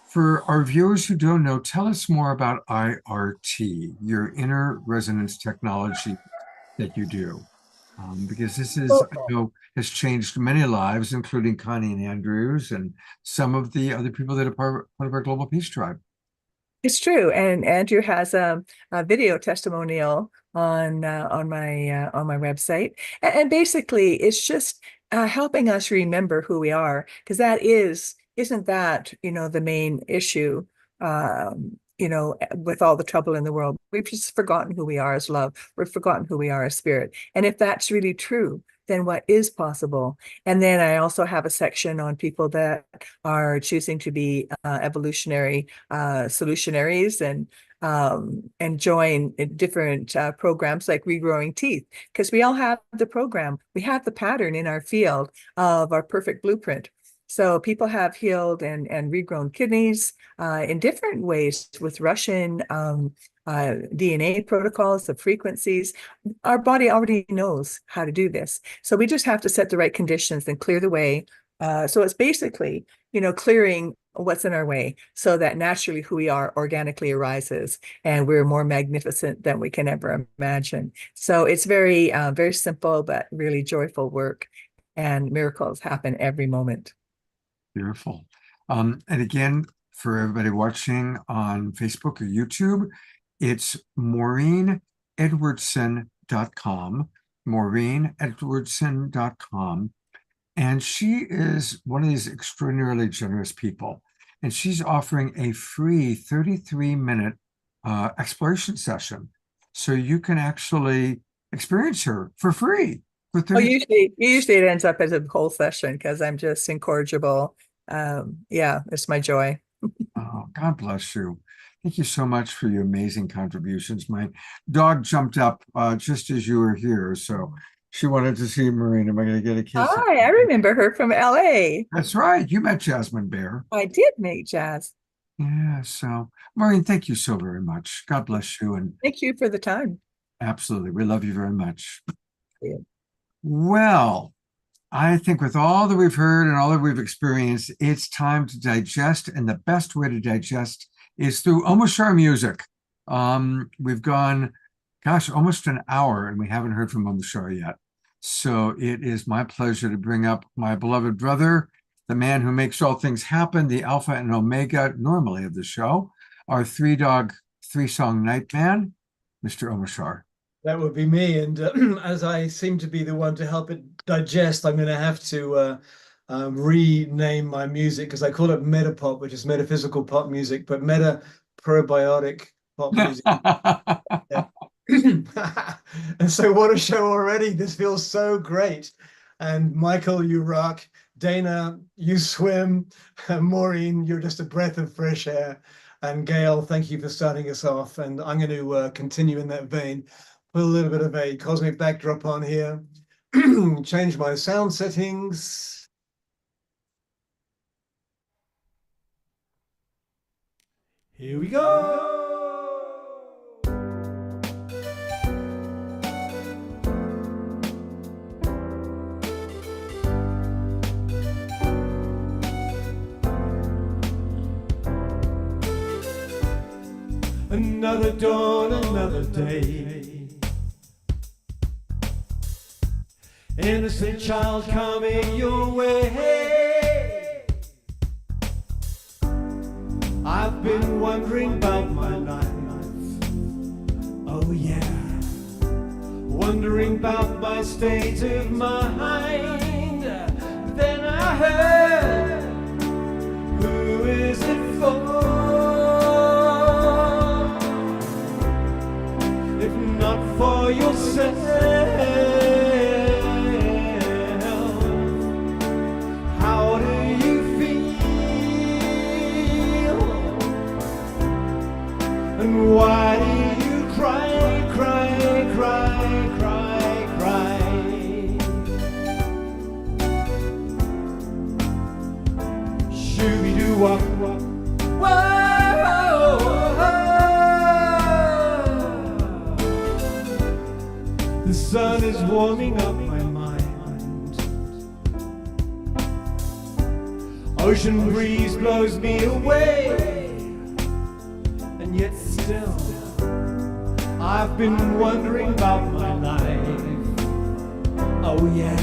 For our viewers who don't know, tell us more about IRT, your inner resonance technology that you do. Because this is, I know, has changed many lives, including Connie and Andrews and some of the other people that are part of our Global Peace Tribe. It's true, and Andrew has a video testimonial on my website, and basically it's just helping us remember who we are, because isn't that the main issue? With all the trouble in the world, we've just forgotten who we are as love. We've forgotten who we are as spirit, and if that's really true, then what is possible? And then I also have a section on people that are choosing to be evolutionary solutionaries and join different programs like regrowing teeth, because we all have the program. We have the pattern in our field of our perfect blueprint. So people have healed and regrown kidneys in different ways with Russian DNA protocols of frequencies. Our body already knows how to do this. So we just have to set the right conditions and clear the way. So it's basically, clearing what's in our way so that naturally who we are organically arises and we're more magnificent than we can ever imagine. So it's very, very simple, but really joyful work, and miracles happen every moment. Beautiful. And again, for everybody watching on Facebook or YouTube, it's MaureenEdwardson.com, MaureenEdwardson.com. And she is one of these extraordinarily generous people. And she's offering a free 33-minute exploration session. So you can actually experience her for free. Well, usually it ends up as a whole session because I'm just incorrigible. Yeah, it's my joy. Oh, God bless you. Thank you so much for your amazing contributions. My dog jumped up just as you were here, so she wanted to see Maureen. Am I going to get a kiss? Hi, I remember her from LA. That's right. You met Jasmine Bear. I did meet Jazz. Yeah, so Maureen, thank you so very much. God bless you. And thank you for the time. Absolutely. We love you very much. Yeah. Well, I think with all that we've heard and all that we've experienced, it's time to digest. And the best way to digest is through Omashar music. We've gone, gosh, almost an hour and we haven't heard from Omashar yet. So it is my pleasure to bring up my beloved brother, the man who makes all things happen, the alpha and omega normally of the show, our three-song night man, Mr. Omashar. That would be me. And as I seem to be the one to help it digest, I'm going to have to rename my music, because I call it Metapop, which is metaphysical pop music, but meta probiotic pop music. And so what a show already. This feels so great. And Michael, you rock. Dana, you swim. Maureen, you're just a breath of fresh air. And Gail, thank you for starting us off. And I'm going to continue in that vein. Put a little bit of a cosmic backdrop on here. Change my sound settings. Here we go. Another dawn, another day. Innocent child coming your way. I've been wondering about my life. Oh yeah. Wondering about my state of mind. Then I yourself. How do you feel? And why do you cry, cry, cry, cry, cry? Shooby-doo-wop, whoa. The sun is warming up my mind. Ocean breeze blows me away. And yet still I've been wondering about my life. Oh yeah,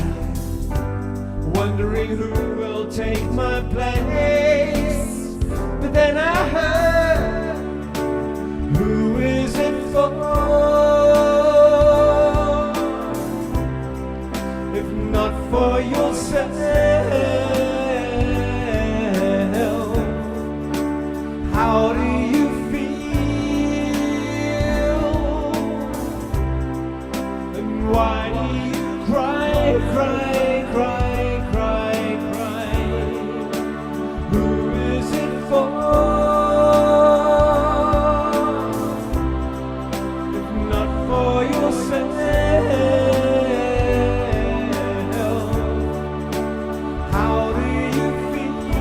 wondering who will take my place. But then I heard, who is it for? If not for yourself, how do you feel? And why do you cry, cry, cry, cry, cry? Who is it for? If not for yourself, how do you feel?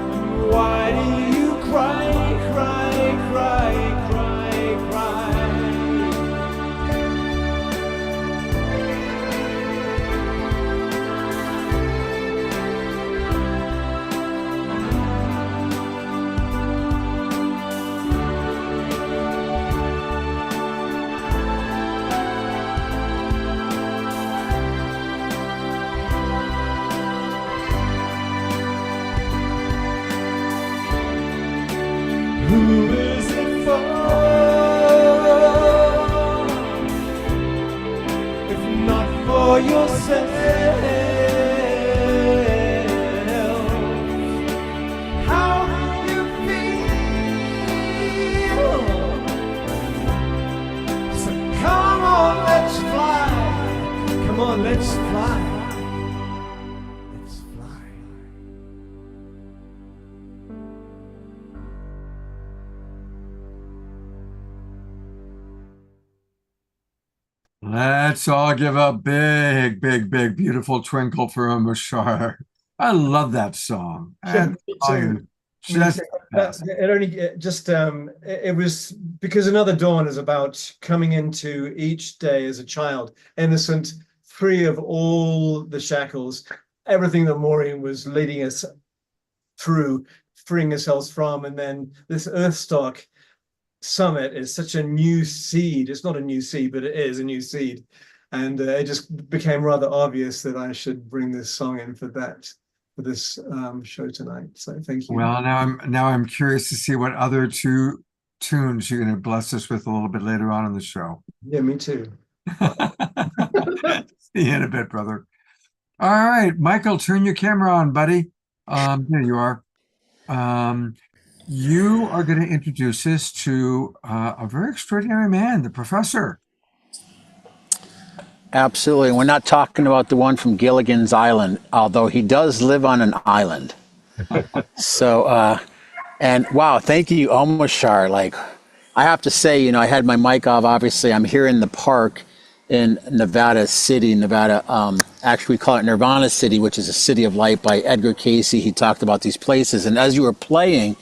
And why do you cry, cry, cry, cry, cry? Who is it for? If not for yourself, how do you feel? So come on, let's fly. Come on, let's fly. Let's fly. Let's all give a big, big, big, beautiful twinkle for Mashar. I love that song. And just it only it was because Another Dawn is about coming into each day as a child, innocent, free of all the shackles, everything that Maureen was leading us through, freeing ourselves from, and then this EARTHSTOCK summit is such a new seed. It's not a new seed, but it is a new seed, and it just became rather obvious that I should bring this song in for this show tonight. So thank you. well, now I'm curious to see what other two tunes you're going to bless us with a little bit later on in the show. Yeah, me too. See you in a bit, brother. All right, Michael, turn your camera on, buddy. There you are. You are going to introduce us to a very extraordinary man, the professor. Absolutely. We're not talking about the one from Gilligan's Island, although he does live on an island. So, and wow, thank you, Omashar. Like, I have to say, I had my mic off. Obviously, I'm here in the park in Nevada City, Nevada. Actually, we call it Nirvana City, which is a city of light by Edgar Cayce. He talked about these places. And as you were playing,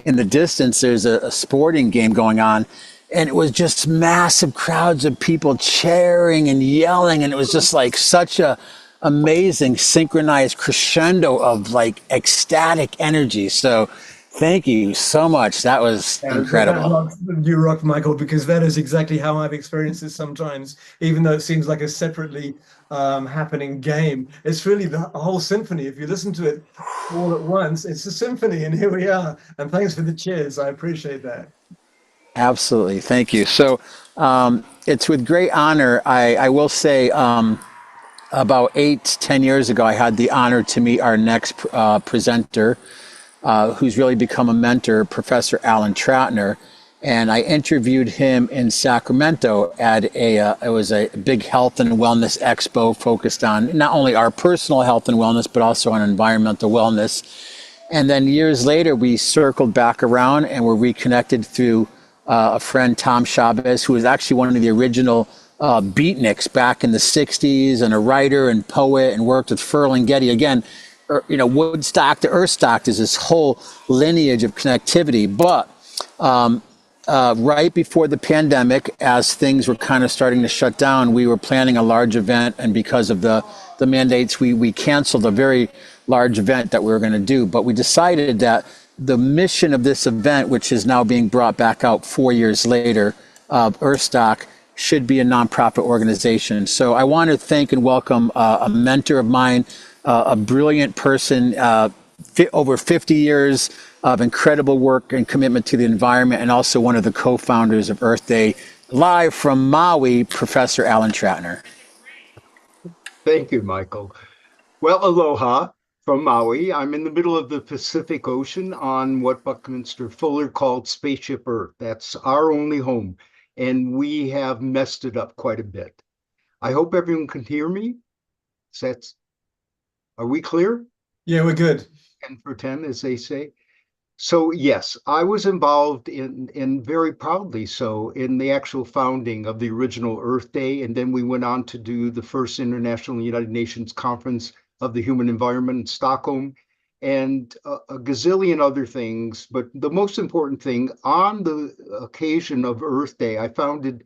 in the distance, there's a sporting game going on. And it was just massive crowds of people cheering and yelling. And it was just like such a amazing synchronized crescendo of like ecstatic energy. So thank you so much. That was incredible. You rock, Michael, because that is exactly how I've experienced it sometimes, even though it seems like a separately happening game. It's really the whole symphony. If you listen to it all at once, it's a symphony, and here we are. And thanks for the cheers. I appreciate that. Absolutely. Thank you. So it's with great honor. I will say about 8-10 years ago, I had the honor to meet our next presenter, who's really become a mentor, Professor Alan Troutner. And I interviewed him in Sacramento at it was a big health and wellness expo focused on not only our personal health and wellness, but also on environmental wellness. And then years later, we circled back around and were reconnected through a friend, Tom Chavez, who was actually one of the original beatniks back in the 60s, and a writer and poet, and worked with Ferlinghetti. Again, Woodstock to Earthstock is this whole lineage of connectivity. But right before the pandemic, as things were kind of starting to shut down, we were planning a large event, and because of the mandates, we canceled a very large event that we were going to do. But we decided that the mission of this event, which is now being brought back out 4 years later, EARTHSTOCK, should be a nonprofit organization. So I want to thank and welcome a mentor of mine, a brilliant person, over 50 years of incredible work and commitment to the environment, and also one of the co-founders of Earth Day, live from Maui, Professor Alan Tratner. Thank you, Michael. Well, aloha from Maui. I'm in the middle of the Pacific Ocean on what Buckminster Fuller called Spaceship Earth. That's our only home, and we have messed it up quite a bit. I hope everyone can hear me. Are we clear? Yeah, we're good. 10 for 10, as they say. So yes, I was involved in very proudly so, in the actual founding of the original Earth Day. And then we went on to do the first International United Nations Conference of the Human Environment in Stockholm, and a gazillion other things. But the most important thing, on the occasion of Earth Day, I founded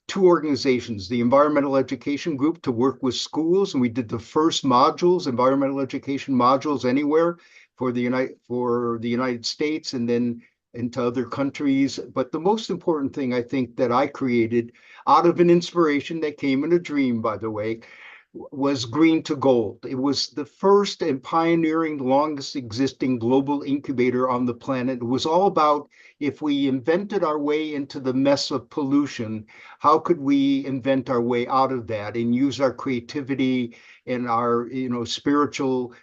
two organizations, the Environmental Education Group, to work with schools, and we did the first modules, environmental education modules anywhere, for the United States and then into other countries. But the most important thing I think that I created out of an inspiration that came in a dream, by the way, was Green to Gold. It was the first and pioneering, longest existing global incubator on the planet. It was all about, if we invented our way into the mess of pollution, how could we invent our way out of that and use our creativity and our spiritual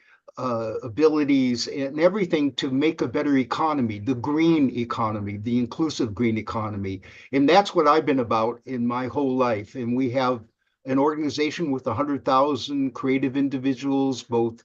abilities and everything to make a better economy, the green economy, the inclusive green economy. And that's what I've been about in my whole life. And we have an organization with 100,000 creative individuals, both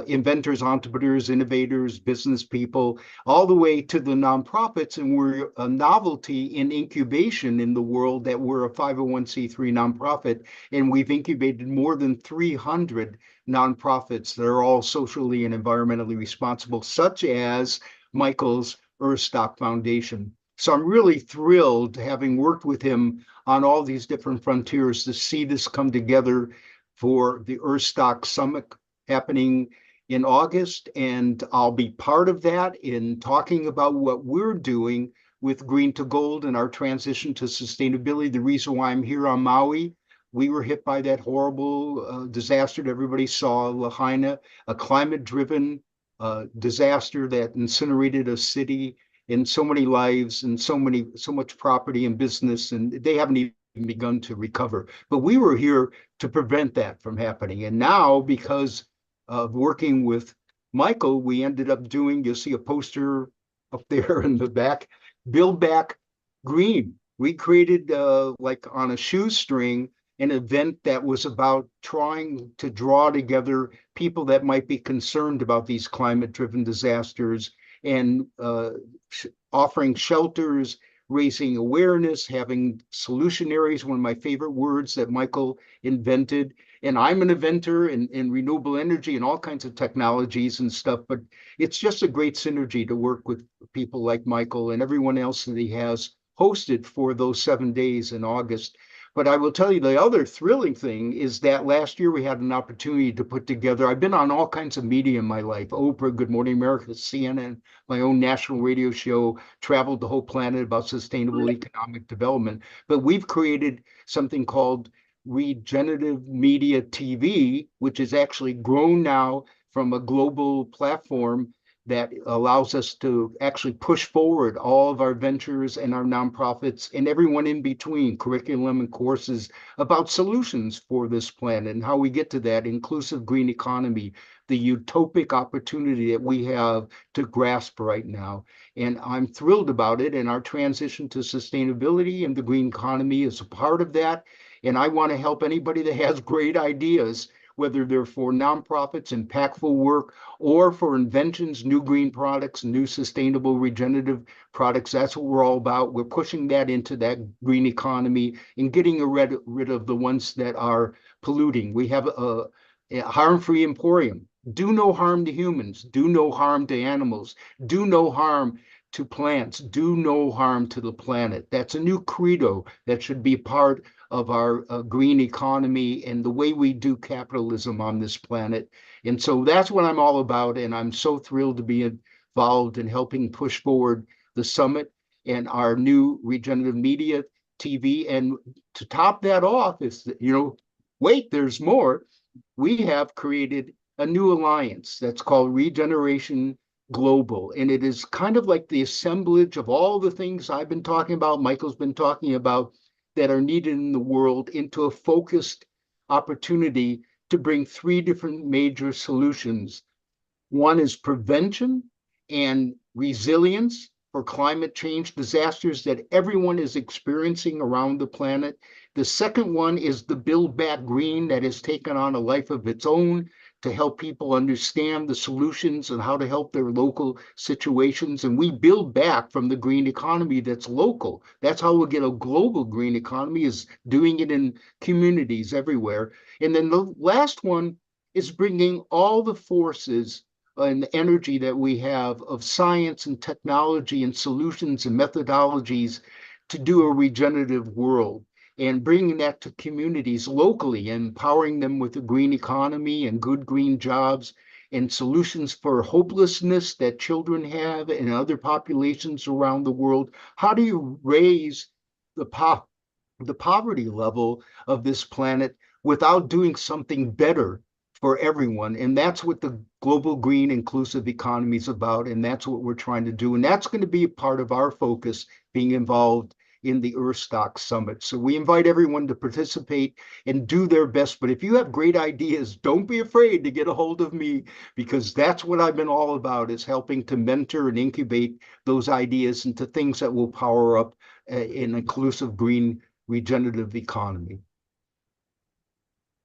inventors, entrepreneurs, innovators, business people, all the way to the nonprofits. And we're a novelty in incubation in the world, that we're a 501c3 nonprofit. And we've incubated more than 300 nonprofits that are all socially and environmentally responsible, such as Michael's EARTHSTOCK Foundation. So I'm really thrilled, having worked with him on all these different frontiers, to see this come together for the EARTHSTOCK Summit happening in August. And I'll be part of that in talking about what we're doing with Green to Gold and our transition to sustainability. The reason why I'm here on Maui, we were hit by that horrible disaster that everybody saw, Lahaina, a climate-driven disaster that incinerated a city and so many lives and so much property and business, and they haven't even begun to recover. But we were here to prevent that from happening. And now, because of working with Michael, we ended up doing, you'll see a poster up there in the back, Build Back Green. We created, like on a shoestring, an event that was about trying to draw together people that might be concerned about these climate-driven disasters, and offering shelters, raising awareness, having solutionaries, one of my favorite words that Michael invented. And I'm an inventor in renewable energy and all kinds of technologies and stuff, but it's just a great synergy to work with people like Michael and everyone else that he has hosted for those 7 days in August. But I will tell you, the other thrilling thing is that last year we had an opportunity to put together, I've been on all kinds of media in my life, Oprah, Good Morning America, CNN, my own national radio show, traveled the whole planet about sustainable economic development. But we've created something called Regenerative Media TV, which has actually grown now from a global platform that allows us to actually push forward all of our ventures and our nonprofits and everyone in between, curriculum and courses about solutions for this planet and how we get to that inclusive green economy, the utopic opportunity that we have to grasp right now. And I'm thrilled about it. And our transition to sustainability and the green economy is a part of that. And I want to help anybody that has great ideas, whether they're for nonprofits, impactful work, or for inventions, new green products, new sustainable regenerative products. That's what we're all about. We're pushing that into that green economy and getting rid of the ones that are polluting. We have a harm-free emporium. Do no harm to humans. Do no harm to animals. Do no harm to plants. Do no harm to the planet. That's a new credo that should be part of our green economy and the way we do capitalism on this planet. And so that's what I'm all about. And I'm so thrilled to be involved in helping push forward the summit and our new regenerative media TV. And to top that off is, wait, there's more. We have created a new alliance that's called Regeneration Global. And it is kind of like the assemblage of all the things I've been talking about, Michael's been talking about, that are needed in the world into a focused opportunity to bring three different major solutions. One is prevention and resilience for climate change disasters that everyone is experiencing around the planet. The second one is the Build Back Green that has taken on a life of its own to help people understand the solutions and how to help their local situations. And we build back from the green economy that's local. That's how we'll get a global green economy, is doing it in communities everywhere. And then the last one is bringing all the forces and the energy that we have of science and technology and solutions and methodologies to do a regenerative world, and bringing that to communities locally, empowering them with a green economy and good green jobs and solutions for hopelessness that children have and other populations around the world. How do you raise the poverty level of this planet without doing something better for everyone? And that's what the global green inclusive economy is about. And that's what we're trying to do. And that's going to be a part of our focus, being involved in the EARTHSTOCK Summit. So we invite everyone to participate and do their best. But if you have great ideas, don't be afraid to get a hold of me, because that's what I've been all about, is helping to mentor and incubate those ideas into things that will power up an inclusive green regenerative economy.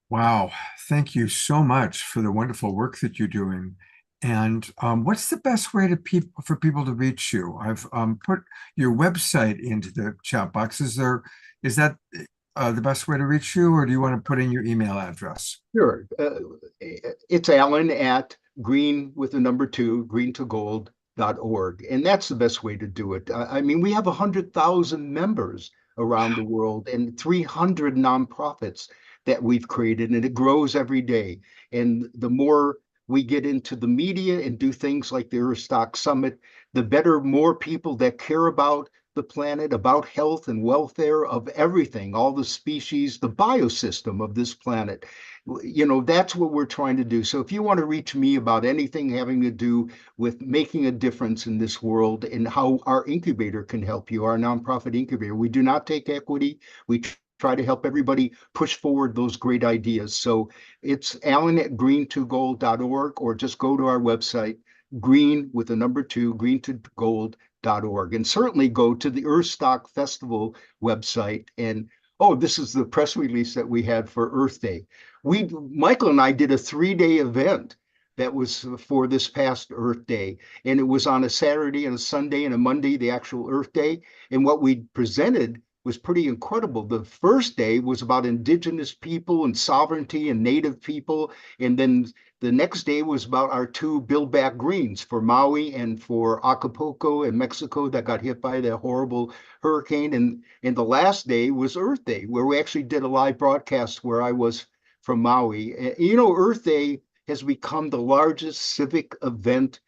Wow. Thank you so much for the wonderful work that you're doing. And what's the best way for people to reach you? I've put your website into the chat box. Is that the best way to reach you, or do you want to put in your email address? Sure. It's Alan at greentogold.org. And that's the best way to do it. I mean, we have 100,000 members around the world and 300 nonprofits that we've created, and it grows every day. And the more we get into the media and do things like the EARTHSTOCK Summit, the better more people that care about the planet, about health and welfare of everything, all the species, the biosystem of this planet. That's what we're trying to do. So if you want to reach me about anything having to do with making a difference in this world and how our incubator can help you, our nonprofit incubator, we do not take equity. We try to help everybody push forward those great ideas. So it's alan@green2gold.org, or just go to our website, green2gold.org. And certainly go to the EARTHSTOCK Festival website. And this is the press release that we had for Earth Day. Michael and I did a 3-day event that was for this past Earth Day. And it was on a Saturday and a Sunday and a Monday, the actual Earth Day. And what we presented was pretty incredible. The first day was about indigenous people and sovereignty and native people. And then the next day was about our 2 Build Back Greens for Maui and for Acapulco in Mexico that got hit by that horrible hurricane. And the last day was Earth Day, where we actually did a live broadcast where I was from Maui. Earth Day has become the largest civic event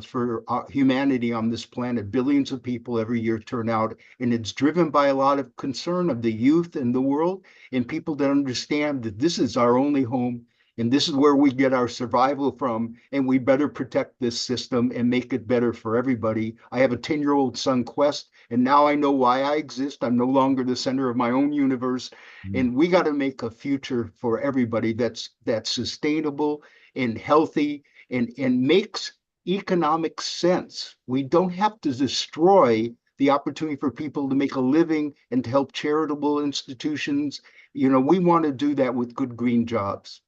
for humanity on this planet. Billions of people every year turn out, and it's driven by a lot of concern of the youth in the world and people that understand that this is our only home And this is where we get our survival from, and we better protect this system and make it better for everybody. I have a 10-year-old son, Quest, and now I know why I exist. I'm no longer the center of my own universe. And we got to make a future for everybody that's sustainable and healthy and makes economic sense. We don't have to destroy the opportunity for people to make a living and to help charitable institutions. We want to do that with good green jobs.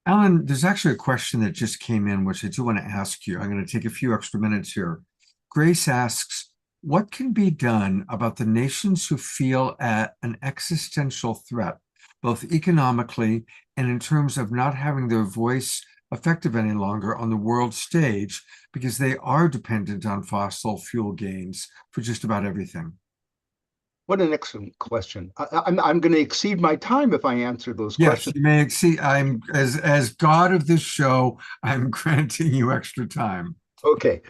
Alan, there's actually a question that just came in, which I do want to ask you. I'm going to take a few extra minutes here. Grace asks, what can be done about the nations who feel at an existential threat, both economically and in terms of not having their voice effective any longer on the world stage because they are dependent on fossil fuel gains for just about everything? What an excellent question. I'm going to exceed my time if I answer those Yes, questions. you may exceed. I'm as God of this show, I'm granting you extra time. Okay.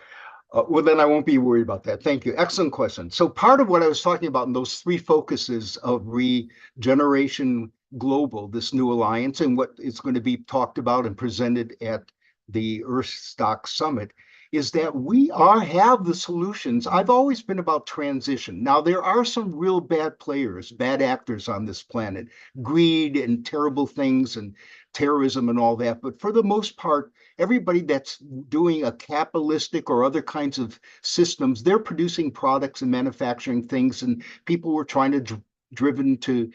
Well, then I won't be worried about that. Thank you. Excellent question. So part of what I was talking about in those three focuses of Regeneration Global, this new alliance, and what is going to be talked about and presented at the EARTHSTOCK Summit, is that we have the solutions. I've always been about transition. Now, there are some real bad players, bad actors on this planet, greed and terrible things and terrorism and all that. But for the most part, everybody that's doing a capitalistic or other kinds of systems, they're producing products and manufacturing things, and people were trying to driven to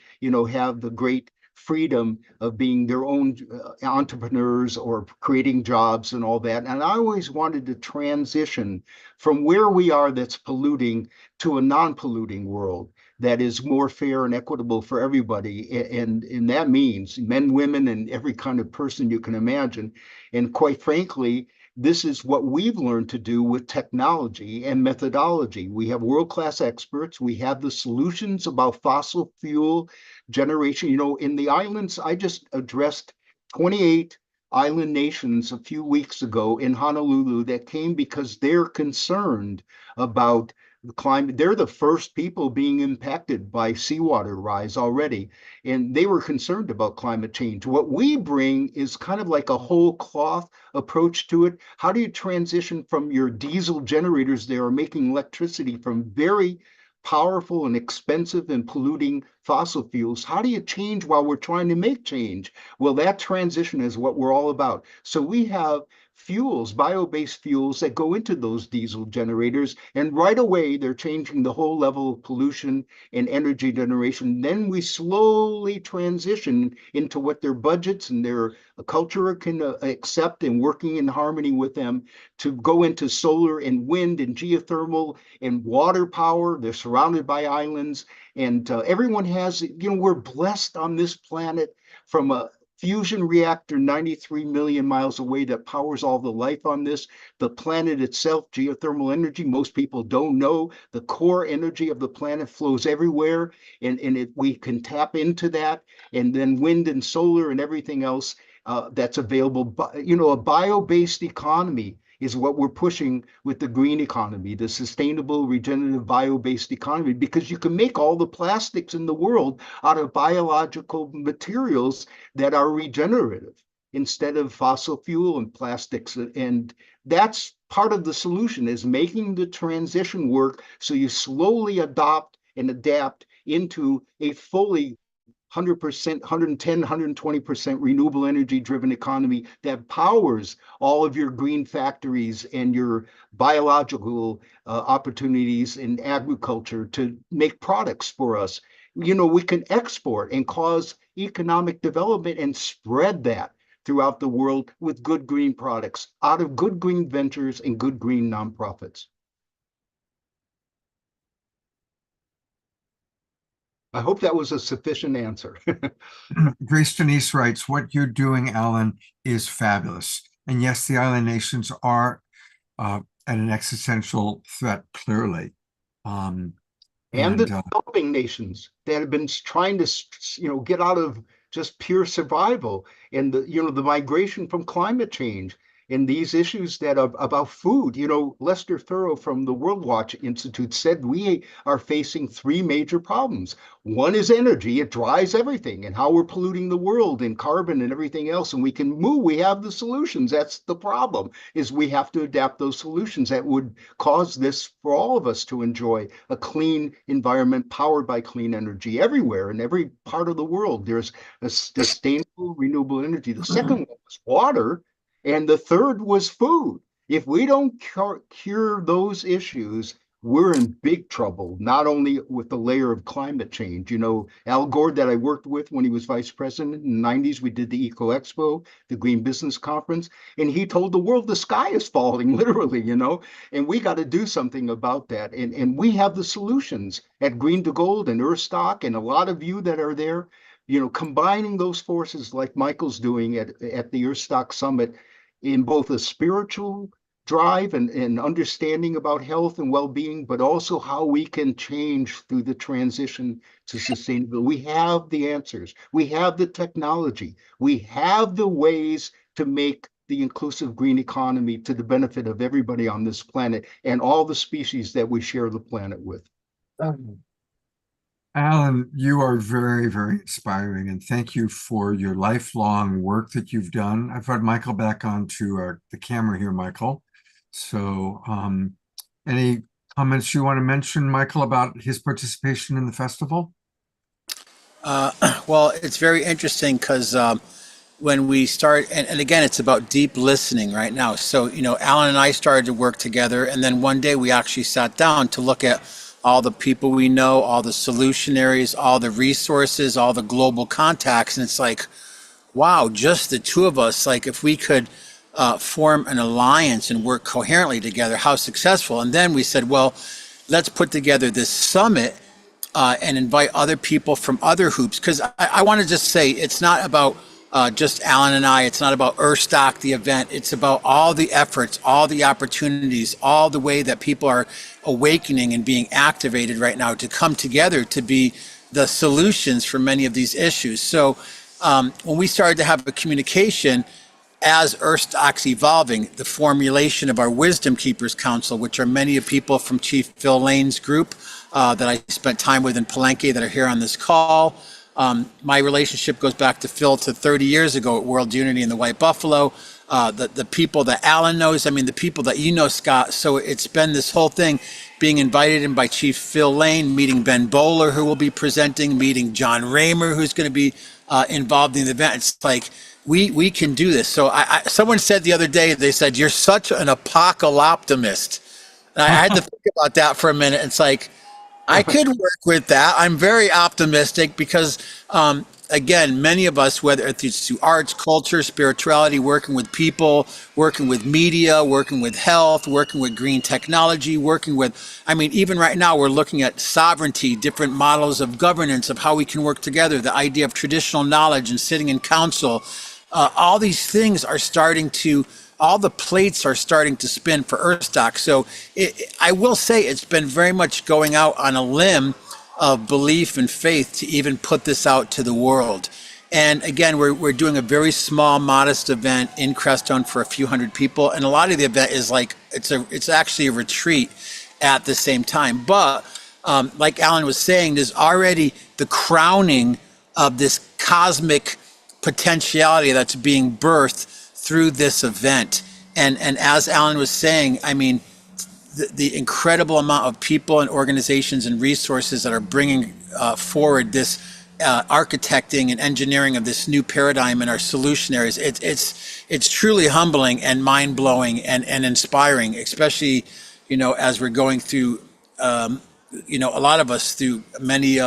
have the great freedom of being their own entrepreneurs or creating jobs and all that. And I always wanted to transition from where we are that's polluting to a non-polluting world that is more fair and equitable for everybody. And that means men, women, and every kind of person you can imagine. And quite frankly, this is what we've learned to do with technology and methodology. We have world-class experts. We have the solutions about fossil fuel generation. In the islands, I just addressed 28 island nations a few weeks ago in Honolulu that came because they're concerned about the climate. They're the first people being impacted by seawater rise already, and they were concerned about climate change. What we bring is kind of like a whole cloth approach to it. How do you transition from your diesel generators that are making electricity from very powerful and expensive and polluting fossil fuels? How do you change while we're trying to make change? Well, that transition is what we're all about. So we have fuels, bio-based fuels that go into those diesel generators, and right away they're changing the whole level of pollution and energy generation. Then we slowly transition into what their budgets and their culture can accept, and working in harmony with them to go into solar and wind and geothermal and water power. They're surrounded by islands, and everyone has, we're blessed on this planet from a fusion reactor 93 million miles away that powers all the life on this. The planet itself, geothermal energy, most people don't know. The core energy of the planet flows everywhere, and we can tap into that. And then wind and solar and everything else that's available. A bio-based economy is what we're pushing with the green economy, the sustainable, regenerative, bio-based economy, because you can make all the plastics in the world out of biological materials that are regenerative instead of fossil fuel and plastics. And that's part of the solution, is making the transition work so you slowly adopt and adapt into a fully 100%, 110, 120% renewable energy driven economy that powers all of your green factories and your biological opportunities in agriculture to make products for us. We can export and cause economic development and spread that throughout the world with good green products out of good green ventures and good green nonprofits. I hope that was a sufficient answer. Grace Denise writes, what you're doing, Alan, is fabulous. And yes, the island nations are at an existential threat, clearly. And the developing nations that have been trying to, get out of just pure survival, and the migration from climate change. and these issues that are about food. You know, Lester Thurrow from the World Watch Institute said we are facing three major problems. One is energy. It drives everything, and how we're polluting the world and carbon and everything else. And we can move. We have the solutions. That's the problem, is we have to adapt those solutions that would cause this for all of us to enjoy a clean environment powered by clean energy everywhere in every part of the world. There's a sustainable renewable energy. The second one was water, and the third was food. If we don't cure those issues, we're in big trouble, not only with the layer of climate change. You know, Al Gore, that I worked with when he was vice president in the 90s, we did the Eco Expo, the Green Business Conference, and he told the world the sky is falling, literally, you know, and we got to do something about that. And we have the solutions at Green to Gold and EARTHSTOCK, and a lot of you that are there, you know, combining those forces like Michael's doing at the EARTHSTOCK Summit in both a spiritual drive and understanding about health and well-being, but also how we can change through the transition to sustainability. We have the answers. We have the technology. We have the ways to make the inclusive green economy to the benefit of everybody on this planet and all the species that we share the planet with. Alan, you are very, very inspiring, and thank you for your lifelong work that you've done. I've brought Michael back onto the camera here, Michael. So any comments you want to mention, Michael, about his participation in the festival? Well, it's very interesting because when we start, and again, it's about deep listening right now. So, you know, Alan and I started to work together, and then one day we actually sat down to look at all the people we know, all the solutionaries, all the resources, all the global contacts. And it's like, wow, just the two of us, like if we could form an alliance and work coherently together, how successful. And then we said, well, let's put together this summit and invite other people from other hoops. Because I want to just say, it's not about just Alan and I, it's not about EARTHSTOCK, the event. It's about all the efforts, all the opportunities, all the way that people are awakening and being activated right now to come together to be the solutions for many of these issues. So when we started to have a communication, as EARTHSTOCK's evolving, the formulation of our Wisdom Keepers Council, which are many of people from Chief Phil Lane's group that I spent time with in Palenque that are here on this call. My relationship goes back to Phil to 30 years ago at World Unity in the White Buffalo. The people that Alan knows, I mean, the people that you know, Scott. So it's been this whole thing, being invited in by Chief Phil Lane, meeting Ben Bowler, who will be presenting, meeting John Raymer, who's going to be involved in the event. It's like, we can do this. So someone said the other day, they said, you're such an apocalyptimist. And I had to think about that for a minute. It's like, I could work with that. I'm very optimistic because, again, many of us, whether it's through arts, culture, spirituality, working with people, working with media, working with health, working with green technology, working with, I mean, even right now, we're looking at sovereignty, different models of governance, of how we can work together, the idea of traditional knowledge and sitting in council. All these things are starting to, all the plates are starting to spin for EARTHSTOCK. So I will say it's been very much going out on a limb of belief and faith to even put this out to the world. And again, we're doing a very small, modest event in Crestone for a few hundred people. And a lot of the event is like, it's actually a retreat at the same time. But like Alan was saying, there's already the crowning of this cosmic potentiality that's being birthed through this event. And as Alan was saying, I mean, the incredible amount of people and organizations and resources that are bringing forward this architecting and engineering of this new paradigm in our solutionaries, it's truly humbling and mind-blowing and inspiring, especially, you know, as we're going through, you know, a lot of us through many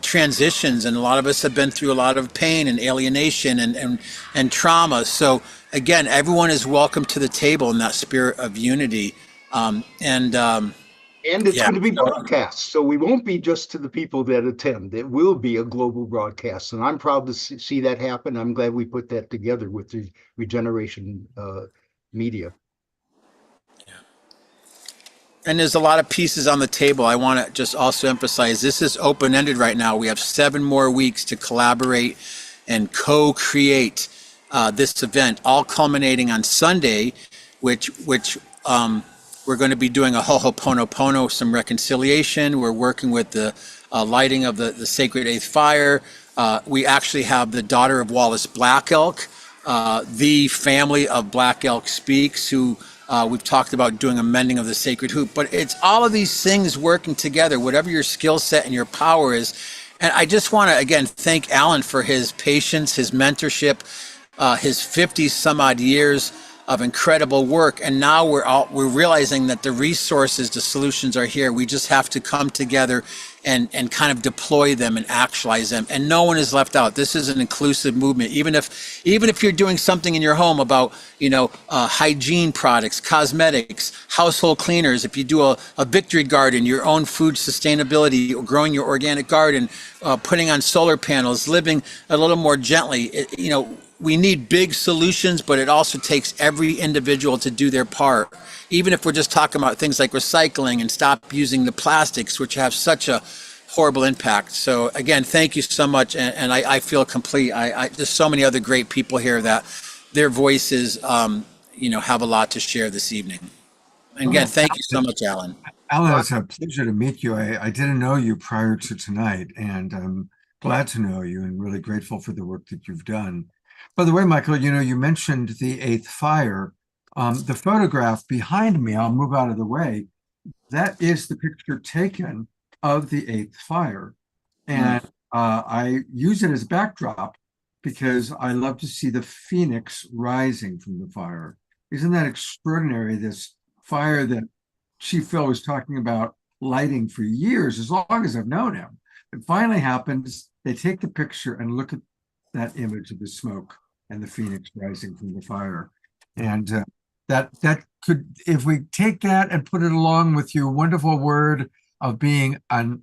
transitions, and a lot of us have been through a lot of pain and alienation and trauma. So again, everyone is welcome to the table in that spirit of unity. And it's going to be broadcast, so we won't be just to the people that attend. It will be a global broadcast, and I'm proud to see that happen. I'm glad we put that together with the Regeneration Media. And there's a lot of pieces on the table. I want to just also emphasize, this is open-ended right now. We have 7 more weeks to collaborate and co-create this event, all culminating on Sunday, which we're going to be doing a Ho'oponopono, some reconciliation. We're working with the lighting of the sacred eighth fire. We actually have the daughter of Wallace Black Elk, the family of Black Elk Speaks, who we've talked about doing a mending of the sacred hoop. But it's all of these things working together, whatever your skill set and your power is. And I just want to, again, thank Alan for his patience, his mentorship, his 50 some odd years of incredible work. And now we're realizing that the resources, the solutions are here. We just have to come together and kind of deploy them and actualize them. And no one is left out. This is an inclusive movement. Even if you're doing something in your home about, hygiene products, cosmetics, household cleaners, if you do a victory garden, your own food sustainability, growing your organic garden, putting on solar panels, living a little more gently, we need big solutions, but it also takes every individual to do their part. Even if we're just talking about things like recycling and stop using the plastics, which have such a horrible impact. So again, thank you so much. And I feel complete. There's so many other great people here that their voices, have a lot to share this evening. And again, thank you so much, Alan. Alan, it's a pleasure to meet you. I didn't know you prior to tonight, and I'm glad to know you and really grateful for the work that you've done. By the way, Michael, you mentioned the eighth fire. The photograph behind me, I'll move out of the way, that is the picture taken of the eighth fire. And I use it as backdrop because I love to see the phoenix rising from the fire. Isn't that extraordinary? This fire that Chief Phil was talking about lighting for years, as long as I've known him. It finally happens. They take the picture and look at that image of the smoke and the phoenix rising from the fire. And that could, if we take that and put it along with your wonderful word of being an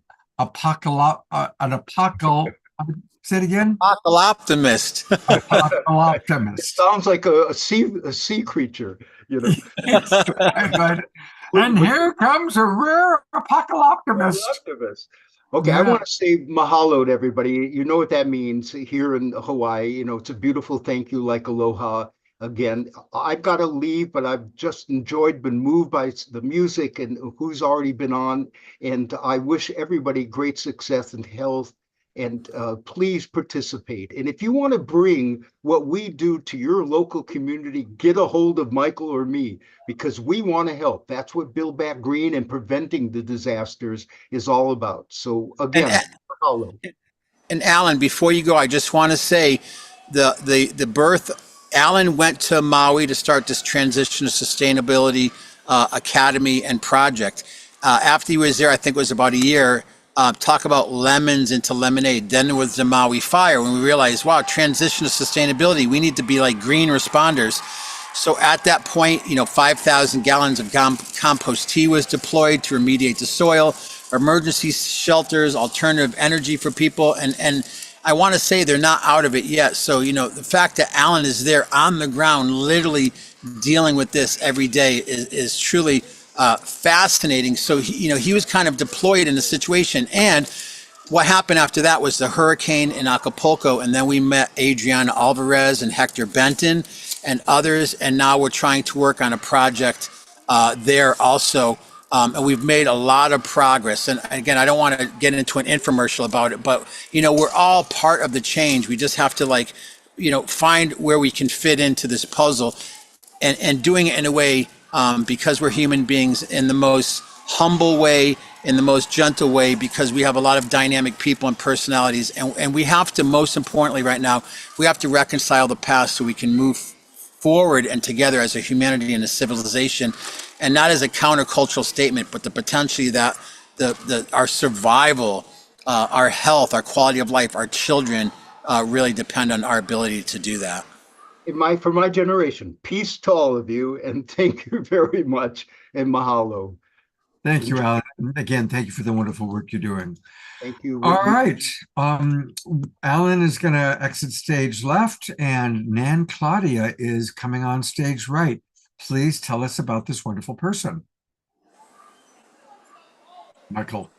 say it again? Apocalyptimist. Apocalyptimist. Sounds like a sea creature, Yes, right. And here comes a rare apocalyptimist. Okay, Yeah. I want to say mahalo to everybody. You know what that means here in Hawaii. It's a beautiful thank you, like aloha. Again, I've got to leave, but I've just been moved by the music and who's already been on. And I wish everybody great success and health. And please participate. And if you want to bring what we do to your local community, get a hold of Michael or me, because we want to help. That's what Build Back Green and preventing the disasters is all about. So again, and Alan, before you go, I just want to say the birth, Alan went to Maui to start this transition to sustainability academy and project. After he was there, I think it was about a year, talk about lemons into lemonade. Then there was the Maui fire when we realized, wow, transition to sustainability. We need to be like green responders. So at that point, 5,000 gallons of compost tea was deployed to remediate the soil, emergency shelters, alternative energy for people. And I want to say they're not out of it yet. So, the fact that Alan is there on the ground, literally dealing with this every day is truly fascinating. So, he was kind of deployed in the situation. And what happened after that was the hurricane in Acapulco. And then we met Adriana Alvarez and Hector Benton and others. And now we're trying to work on a project there also. And we've made a lot of progress. And again, I don't want to get into an infomercial about it, but, we're all part of the change. We just have to find where we can fit into this puzzle and doing it in a way, because we're human beings, in the most humble way, in the most gentle way, because we have a lot of dynamic people and personalities. And we have to, most importantly right now, we have to reconcile the past so we can move forward and together as a humanity and a civilization, and not as a countercultural statement, but the potentially that our survival, our health, our quality of life, our children really depend on our ability to do that. For my generation, peace to all of you, and thank you very much, and mahalo. Thank you, Alan. Again, thank you for the wonderful work you're doing. Thank you. All right. Alan is going to exit stage left, and Nan Claudia is coming on stage right. Please tell us about this wonderful person. Michael.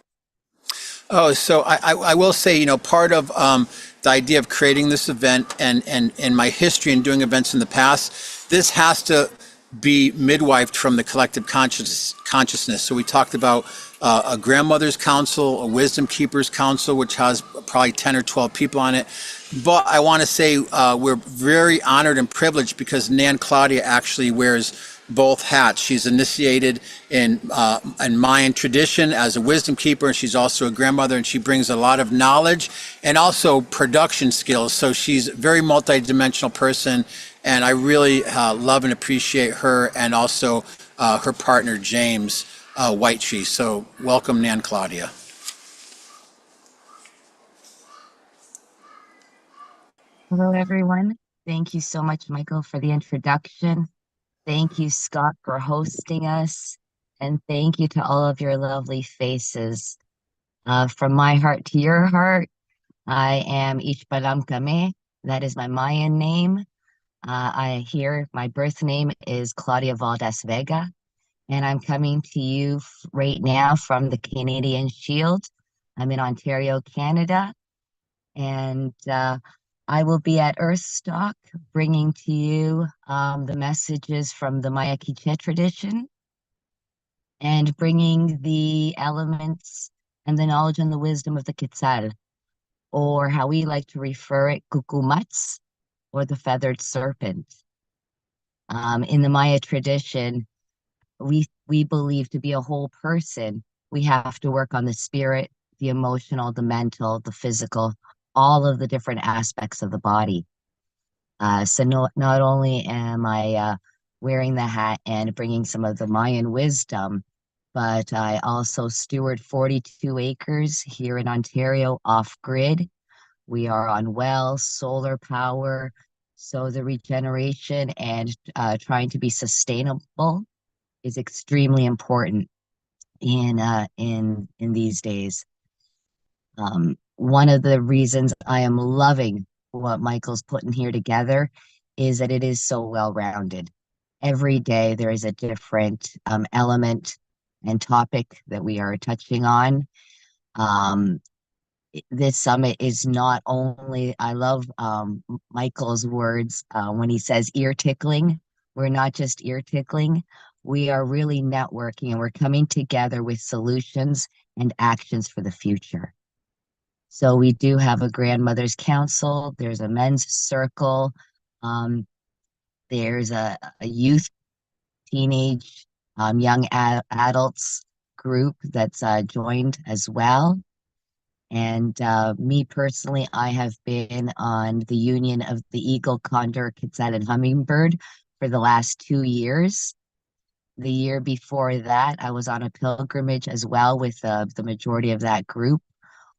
Oh, so I will say, part of the idea of creating this event and my history in doing events in the past, this has to be midwifed from the collective consciousness. So we talked about a grandmother's council, a wisdom keepers council, which has probably 10 or 12 people on it. But I want to say we're very honored and privileged because Nan Claudia actually wears both hats. She's initiated in Mayan tradition as a wisdom keeper, and she's also a grandmother, and she brings a lot of knowledge and also production skills. So she's a very multidimensional person, and I really love and appreciate her, and also her partner James Whitetree. So welcome, Nan Claudia. Hello, everyone. Thank you so much, Michael, for the introduction. Thank you, Scott, for hosting us. And thank you to all of your lovely faces. From my heart to your heart, I am Ishpalam Kame. That is my Mayan name. My birth name is Claudia Valdez Vega. And I'm coming to you right now from the Canadian Shield. I'm in Ontario, Canada. And I will be at EARTHSTOCK bringing to you the messages from the Maya Quiche tradition and bringing the elements and the knowledge and the wisdom of the Quetzal, or how we like to refer it, Cucumats, or the feathered serpent. In the Maya tradition, we believe to be a whole person, we have to work on the spirit, the emotional, the mental, the physical, all of the different aspects of the body. So not only am I wearing the hat and bringing some of the Mayan wisdom, but I also steward 42 acres here in Ontario off grid. We are on wells, solar power, so the regeneration and trying to be sustainable is extremely important in these days. One of the reasons I am loving what Michael's putting here together is that it is so well-rounded. Every day there is a different element and topic that we are touching on. This summit is not only, I love Michael's words when he says ear tickling. We're not just ear tickling. We are really networking, and we're coming together with solutions and actions for the future. So we do have a grandmother's council. There's a men's circle. There's a youth, teenage, young adults group that's joined as well. And me personally, I have been on the Union of the Eagle, Condor, Quetzal, and Hummingbird for the last 2 years. The year before that, I was on a pilgrimage as well with the majority of that group,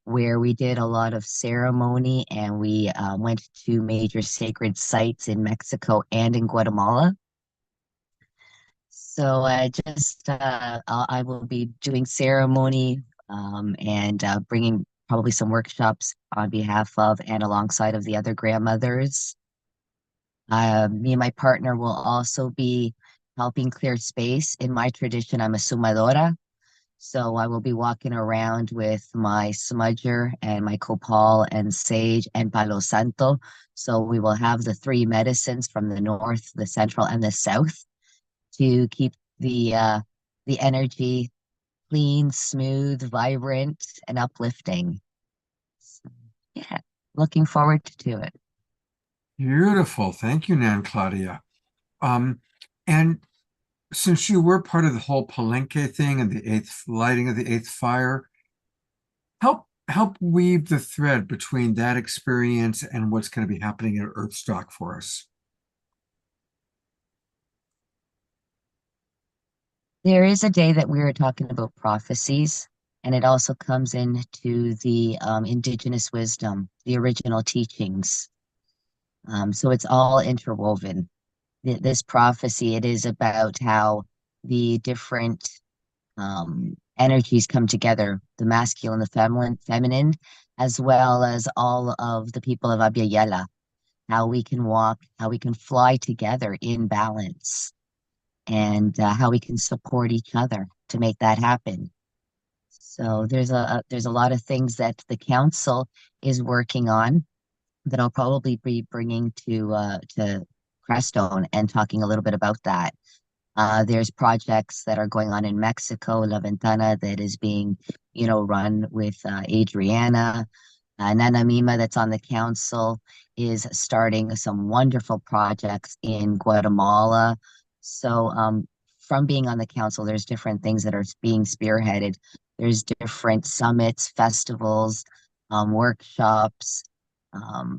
where we did a lot of ceremony, and we went to major sacred sites in Mexico and in Guatemala. So I will be doing ceremony and bringing probably some workshops on behalf of and alongside of the other grandmothers. Me and my partner will also be helping clear space. In my tradition, I'm a sumadora. So I will be walking around with my smudger and my copal and sage and palo santo. So we will have the 3 medicines from the north, the central, and the south to keep the energy clean, smooth, vibrant, and uplifting. So, yeah, looking forward to it. Beautiful. Thank you, Nan Claudia. And since you were part of the whole Palenque thing and the lighting of the 8th fire, help weave the thread between that experience and what's going to be happening at EARTHSTOCK for us. There is a day that we were talking about prophecies, and it also comes into the indigenous wisdom, the original teachings. So it's all interwoven. This prophecy, it is about how the different energies come together, the masculine, the feminine, as well as all of the people of Abya, how we can walk, how we can fly together in balance, and how we can support each other to make that happen. So there's a lot of things that the council is working on that I'll probably be bringing to Crestone and talking a little bit about that. There's projects that are going on in Mexico, La Ventana, that is being, run with Adriana. Nana Mima, that's on the council, is starting some wonderful projects in Guatemala. So, from being on the council, there's different things that are being spearheaded. There's different summits, festivals, workshops,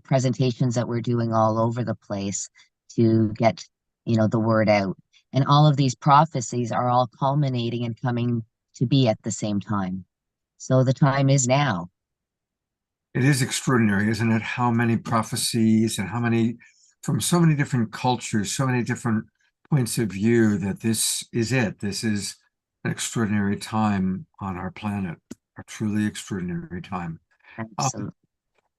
presentations that we're doing all over the place to get, the word out. And all of these prophecies are all culminating and coming to be at the same time. So the time is now. It is extraordinary, isn't it? How many prophecies and how many, from so many different cultures, so many different points of view, that this is it. This is an extraordinary time on our planet, a truly extraordinary time. Absolutely.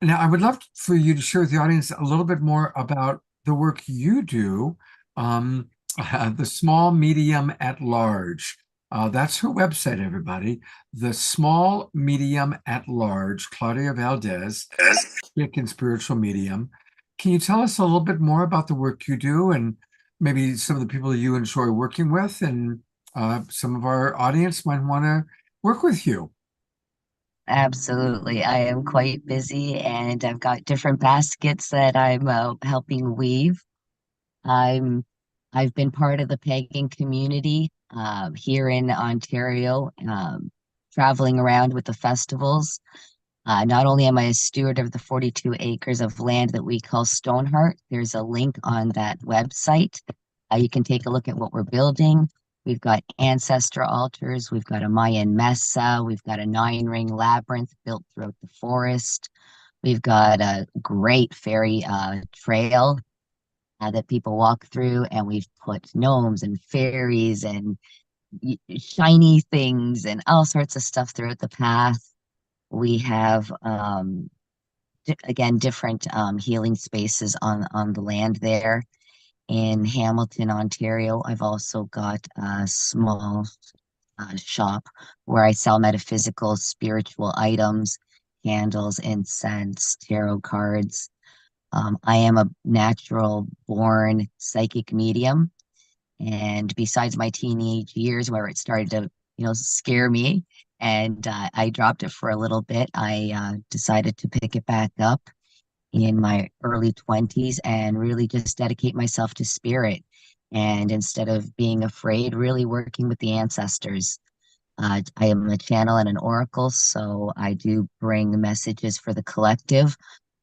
Now, I would love for you to share with the audience a little bit more about the work you do, the Small Medium at Large. That's her website, everybody. The Small Medium at Large, Claudia Valdez, Psychic and Spiritual Medium. Can you tell us a little bit more about the work you do and maybe some of the people you enjoy working with, and some of our audience might want to work with you? Absolutely. I am quite busy and I've got different baskets that I'm helping weave. I've been part of the pagan community here in Ontario, traveling around with the festivals. Not only am I a steward of the 42 acres of land that we call Stoneheart, there's a link on that website. You can take a look at what we're building. We've got ancestor altars, we've got a Mayan mesa, we've got a 9-ring labyrinth built throughout the forest. We've got a great fairy trail that people walk through, and we've put gnomes and fairies and shiny things and all sorts of stuff throughout the path. We have again different healing spaces on the land there. In Hamilton, Ontario, I've also got a small shop where I sell metaphysical, spiritual items, candles, incense, tarot cards. I am a natural born psychic medium. And besides my teenage years where it started to, scare me, and I dropped it for a little bit, I decided to pick it back up in my early 20s and really just dedicate myself to spirit. And instead of being afraid, really working with the ancestors. I am a channel and an oracle, so I do bring messages for the collective,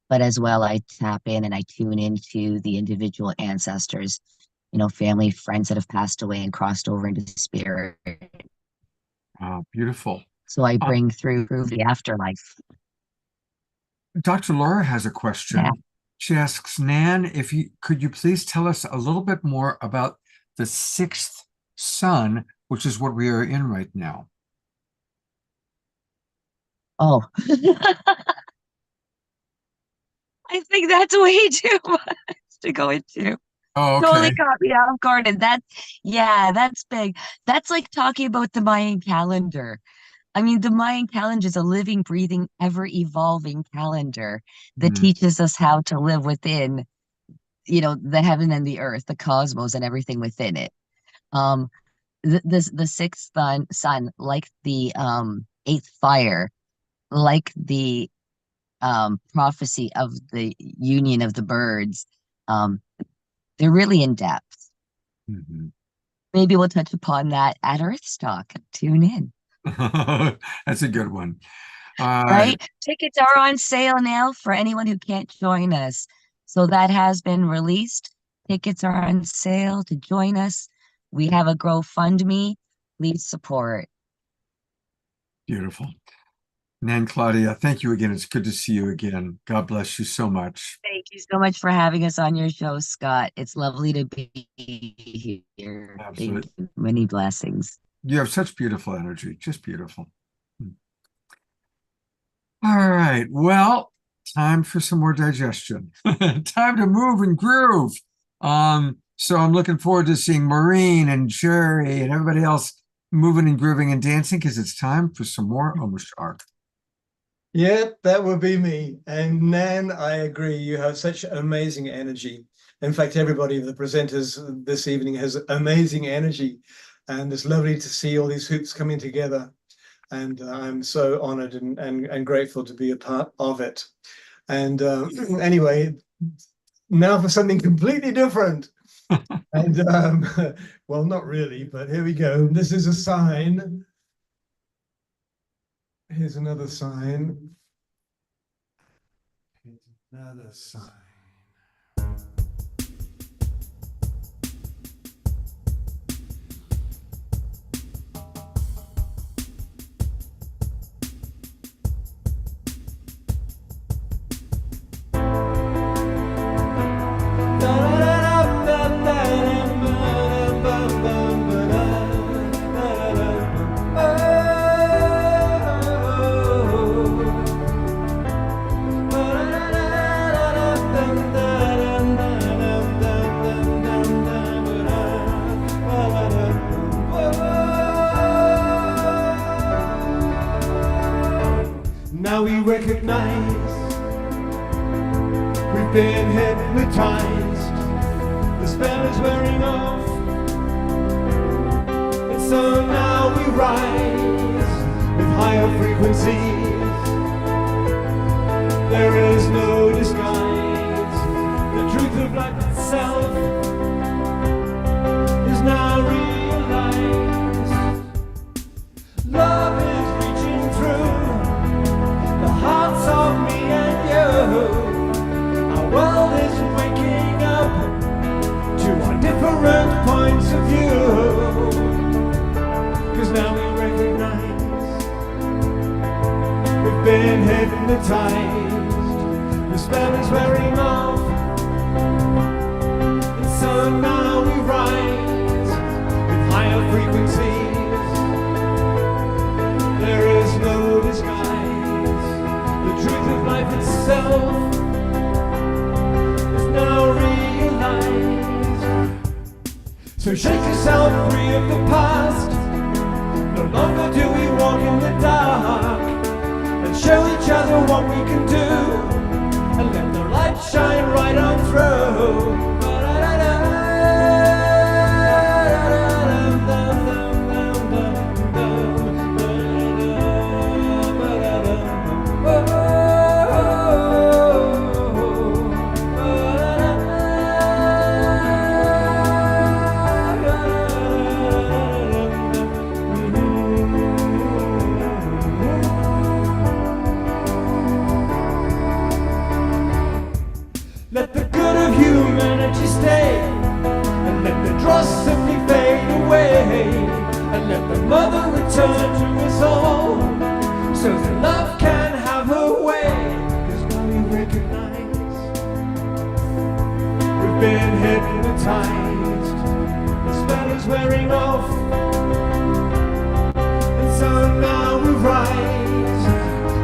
but as well, I tap in and I tune into the individual ancestors, family, friends that have passed away and crossed over into spirit. Oh, beautiful. So I bring through the afterlife. Dr. Laura has a question. Yeah. She asks, Nan, could you please tell us a little bit more about the 6th sun, which is what we are in right now? Oh, I think that's way too much to go into. Oh, okay. Totally caught me off guard. And that's big. That's like talking about the Mayan calendar. I mean, the Mayan calendar is a living, breathing, ever evolving calendar that teaches us how to live within, the heaven and the earth, the cosmos and everything within it. The 6th sun, like the 8th fire, like the prophecy of the union of the birds, they're really in depth. Mm-hmm. Maybe we'll touch upon that at EARTHSTOCK. Tune in. That's a good one. Right? Tickets are on sale now for anyone who can't join us. So that has been released. Tickets are on sale to join us. We have a GoFundMe. Please support. Beautiful. Nan, Claudia, thank you again. It's good to see you again. God bless you so much. Thank you so much for having us on your show, Scott. It's lovely to be here. Absolutely. Thank you. Many blessings. You have such beautiful energy, just beautiful. All right, well, time for some more digestion. Time to move and groove. So I'm looking forward to seeing Maureen and Jerry and everybody else moving and grooving and dancing because it's time for some more Omashar. Yep, that would be me. And Nan, I agree. You have such amazing energy. In fact, everybody of the presenters this evening has amazing energy. And it's lovely to see all these hoops coming together. And I'm so honored and grateful to be a part of it. And anyway, now for something completely different. And well, not really, but here we go. This is a sign. Here's another sign. Here's another sign. Now we recognize we've been hypnotized. The spell is wearing off, and so now we rise with higher frequencies. There is no disguise. The truth of life itself is now realized. Love is reaching through the hearts of me and you. Our world is waking up to our different points of view. 'Cause now we recognize we've been hypnotized. The spell is wearing off, and so now we rise with higher frequencies. There is no disguise. The truth of life itself is now realized. So shake yourself free of the past. No longer do we walk in the dark. And show each other what we can do, and let the light shine right on through. Let the good of humanity stay, and let the dross simply fade away, and let the mother return to us all, so that love can have her way. 'Cause now we recognize we've been hypnotized. The spell is wearing off, and so now we rise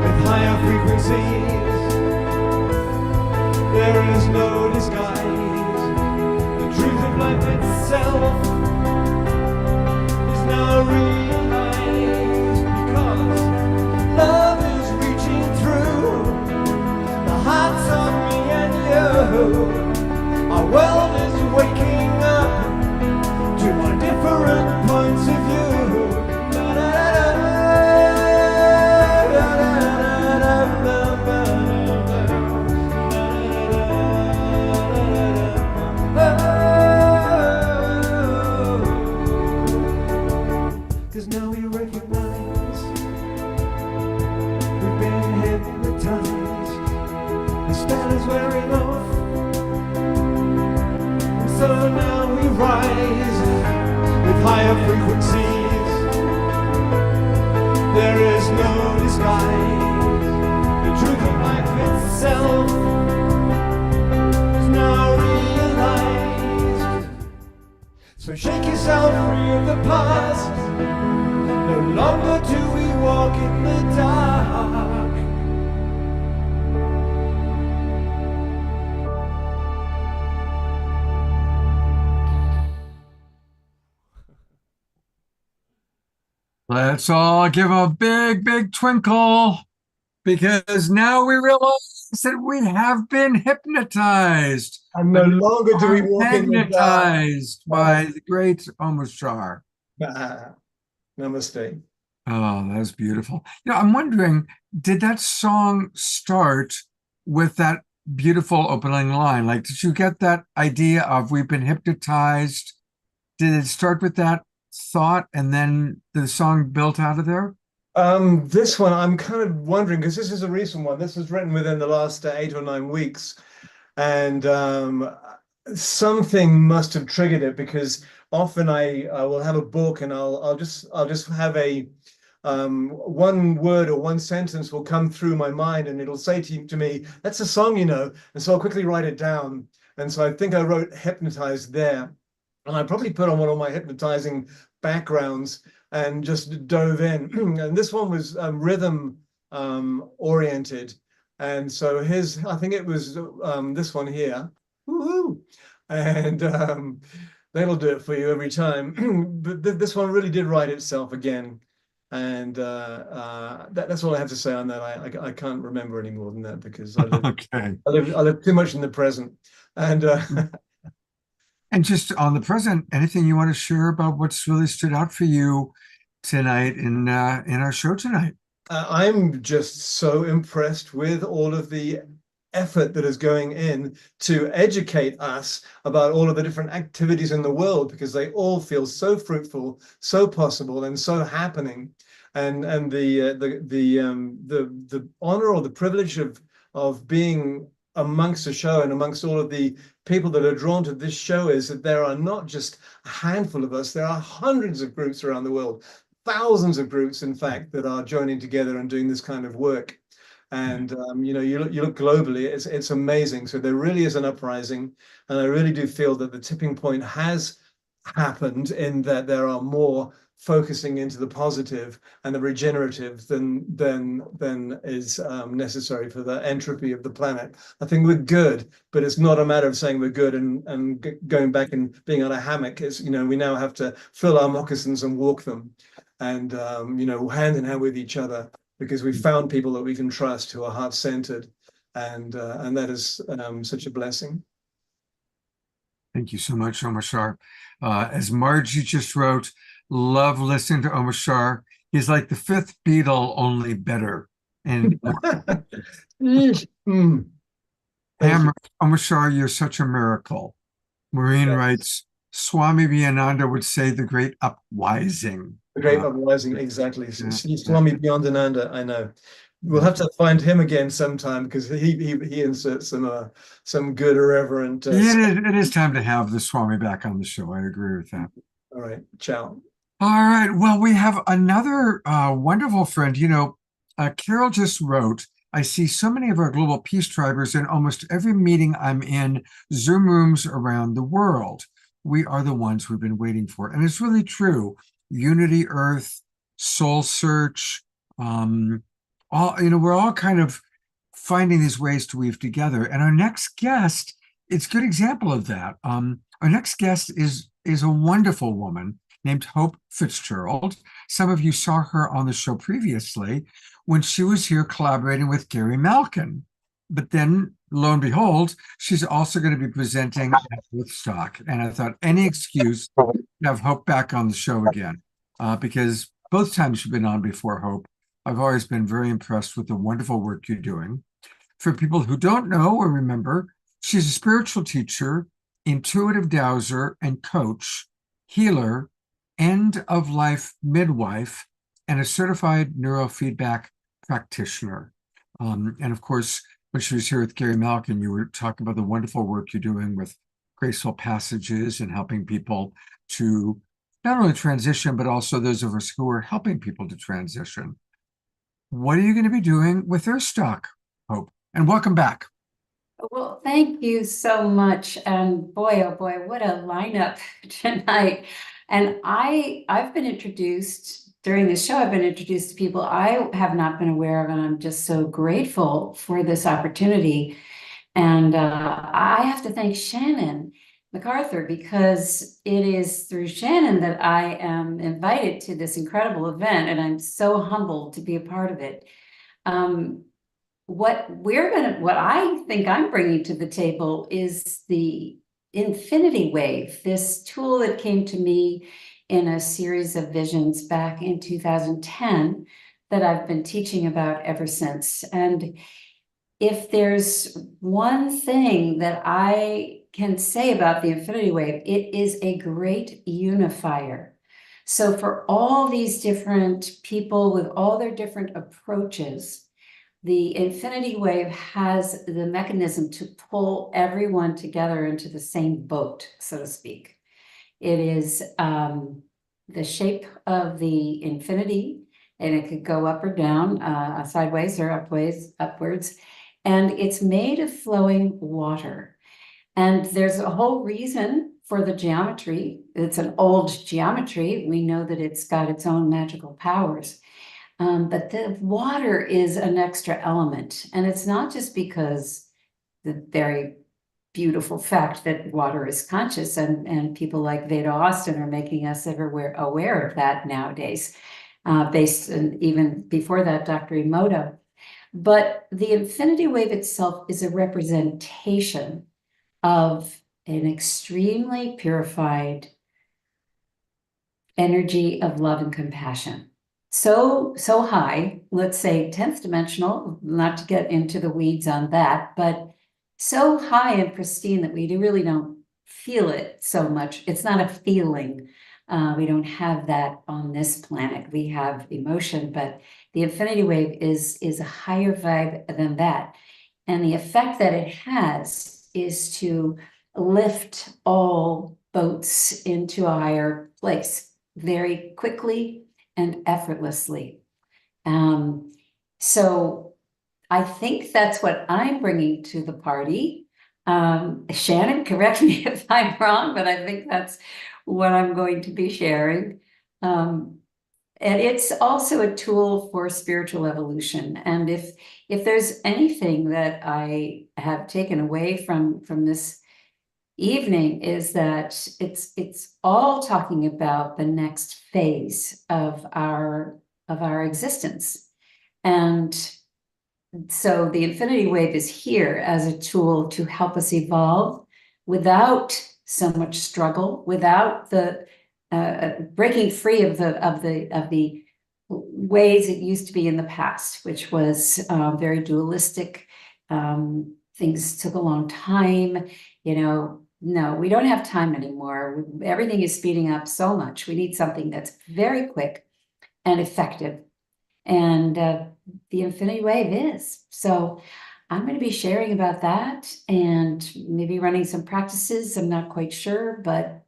with higher frequencies. There is no disguise. The truth of life itself is now realized. Because love is reaching through the hearts of me and you. Our world is waking up to our different points of view. Now we recognize we've been hypnotized. The spell is wearing off, and so now we rise with higher frequencies. There is no disguise. The truth of life itself is now realized. So shake yourself free of the past. No longer do we walk in the dark. Let's all give a big, big twinkle because now we realize that we have been hypnotized, And no but longer do we are walk in the dark. magnetized by the great Omoshar. Namaste. Oh, that's beautiful. I'm wondering, did that song start with that beautiful opening line? Like, did you get that idea of we've been hypnotized? Did it start with that thought and then the song built out of there? This one I'm kind of wondering because this is a recent one. This was written within the last 8 or 9 weeks, and something must have triggered it because often I will have a book and I'll just have a one word or one sentence will come through my mind and it'll say to me, "That's a song, you know," and so I'll quickly write it down. And so I think I wrote "hypnotized" there, and I probably put on one of my hypnotizing backgrounds and just dove in. And this one was rhythm oriented. And so I think it was this one here. Woohoo! And that'll do it for you every time. But this one really did write itself again. And that's all I have to say on that. I can't remember any more than that because Okay. I live too much in the present. And And just on the present, anything you want to share about what's really stood out for you tonight in our show tonight? I'm just so impressed with all of the effort that is going in to educate us about all of the different activities in the world because they all feel so fruitful, so possible, and so happening. And the honor or the privilege of being amongst the show and amongst all of the people that are drawn to this show is that there are not just a handful of us, there are hundreds of groups around the world, thousands of groups, in fact, that are joining together and doing this kind of work. And you look globally, it's amazing. So there really is an uprising, and I really do feel that the tipping point has happened in that there are more focusing into the positive and the regenerative than is necessary for the entropy of the planet. I think we're good, but it's not a matter of saying we're good and going back and being on a hammock. It's we now have to fill our moccasins and walk them, and hand in hand with each other, because we found people that we can trust who are heart-centered, and that is such a blessing. Thank you so much, Omashar. As Margie just wrote, love listening to Omashar. He's like the fifth Beatle, only better. And Omashar, you're such a miracle. Maureen writes, Swami Vivekananda would say the great uprising. The great uprising, exactly. Swami Vivekananda, I know. We'll have to find him again sometime because he inserts some good irreverent. It is time to have the Swami back on the show. I agree with that. All right, ciao. All right. Well, we have another wonderful friend. Carol just wrote, I see so many of our global peace tribers in almost every meeting I'm in, Zoom rooms around the world. We are the ones we've been waiting for. And it's really true. Unity Earth, Soul Search, we're all kind of finding these ways to weave together. And our next guest, it's a good example of that. Our next guest is a wonderful woman named Hope Fitzgerald. Some of you saw her on the show previously when she was here collaborating with Gary Malkin. But then, lo and behold, she's also going to be presenting at EARTHSTOCK. And I thought any excuse to have Hope back on the show again, because both times you've been on before, Hope, I've always been very impressed with the wonderful work you're doing. For people who don't know or remember, she's a spiritual teacher, intuitive dowser and coach, healer, end-of-life midwife, and a certified neurofeedback practitioner. And of course, when she was here with Gary Malkin, you were talking about the wonderful work you're doing with graceful passages and helping people to not only transition, but also those of us who are helping people to transition. What are you going to be doing with EARTHSTOCK, Hope? And welcome back. Well, thank you so much. And boy, oh boy, what a lineup tonight. And I've been introduced during the show, I've been introduced to people I have not been aware of, and I'm just so grateful for this opportunity. And I have to thank Shannon MacArthur, because it is through Shannon that I am invited to this incredible event, and I'm so humbled to be a part of it. What I think I'm bringing to the table is the infinity wave, this tool that came to me in a series of visions back in 2010 that I've been teaching about ever since. And if there's one thing that I can say about the infinity wave, it is a great unifier. So for all these different people with all their different approaches, the infinity wave has the mechanism to pull everyone together into the same boat, so to speak. It is the shape of the infinity, and it could go up or down, sideways or upwards. And it's made of flowing water. And there's a whole reason for the geometry. It's an old geometry. We know that it's got its own magical powers. But the water is an extra element. And it's not just because the very beautiful fact that water is conscious, and people like Veda Austin are making us everywhere aware of that nowadays, based on even before that, Dr. Emoto. But the infinity wave itself is a representation of an extremely purified energy of love and compassion. So high, let's say 10th dimensional, not to get into the weeds on that, but so high and pristine that we really don't feel it so much. It's not a feeling. We don't have that on this planet. We have emotion, but the infinity wave is a higher vibe than that. And the effect that it has is to lift all boats into a higher place very quickly and effortlessly. So I think that's what I'm bringing to the party. Shannon, correct me if I'm wrong, but I think that's what I'm going to be sharing. And it's also a tool for spiritual evolution. And if there's anything that I have taken away from this evening, is that it's all talking about the next phase of our existence. And so the infinity wave is here as a tool to help us evolve without so much struggle, without the breaking free of the ways it used to be in the past, which was very dualistic. Things took a long time, No, we don't have time anymore. Everything is speeding up so much. We need something that's very quick and effective. And the infinity wave is. So I'm going to be sharing about that and maybe running some practices. I'm not quite sure, but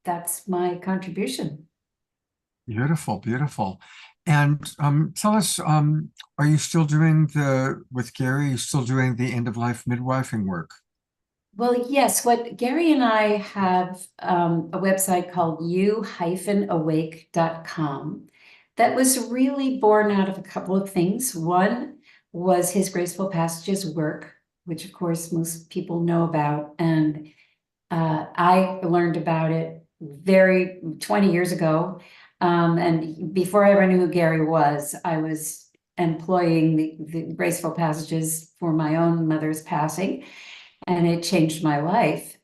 that's my contribution. Beautiful, beautiful. And tell us, are you still doing with Gary, are you still doing the end-of-life midwifing work? Well, yes, what Gary and I have a website called you-awake.com that was really born out of a couple of things. One was his Graceful Passages work, which of course most people know about. And I learned about it 20 years ago. And before I ever knew who Gary was, I was employing the Graceful Passages for my own mother's passing. And it changed my life.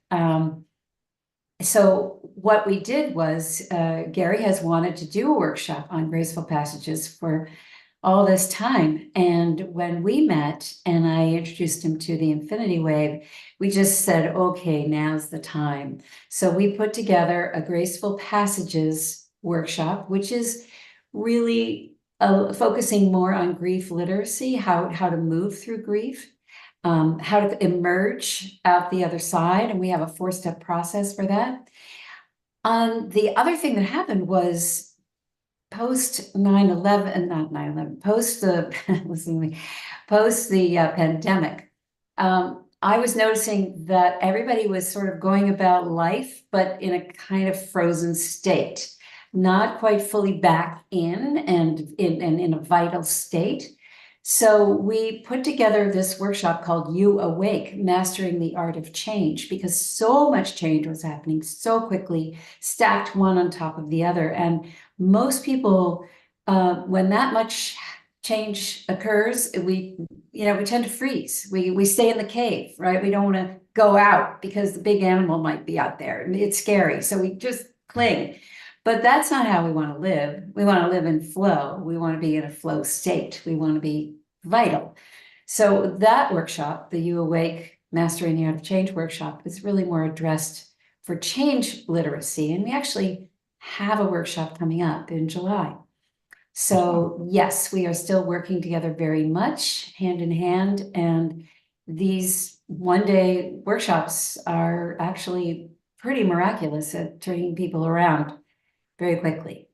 So what we did was, Gary has wanted to do a workshop on Graceful Passages for all this time. And when we met and I introduced him to the infinity wave, we just said, okay, now's the time. So we put together a Graceful Passages workshop, which is really focusing more on grief literacy, how to move through grief. How to emerge out the other side. And we have a 4-step process for that. The other thing that happened was post 9/11, not 9/11, post the pandemic. I was noticing that everybody was sort of going about life, but in a kind of frozen state, not quite fully back in and in a vital state. So we put together this workshop called You Awake, Mastering the Art of Change, because so much change was happening so quickly, stacked one on top of the other. And most people, when that much change occurs, we tend to freeze. We stay in the cave, right? We don't want to go out because the big animal might be out there. It's scary. So we just cling. But that's not how we want to live. We want to live in flow. We want to be in a flow state. We want to be vital. So that workshop, the You Awake Mastering the Art of Change workshop, is really more addressed for change literacy. And we actually have a workshop coming up in July. So yes, we are still working together very much hand in hand. And these one-day workshops are actually pretty miraculous at turning people around very quickly.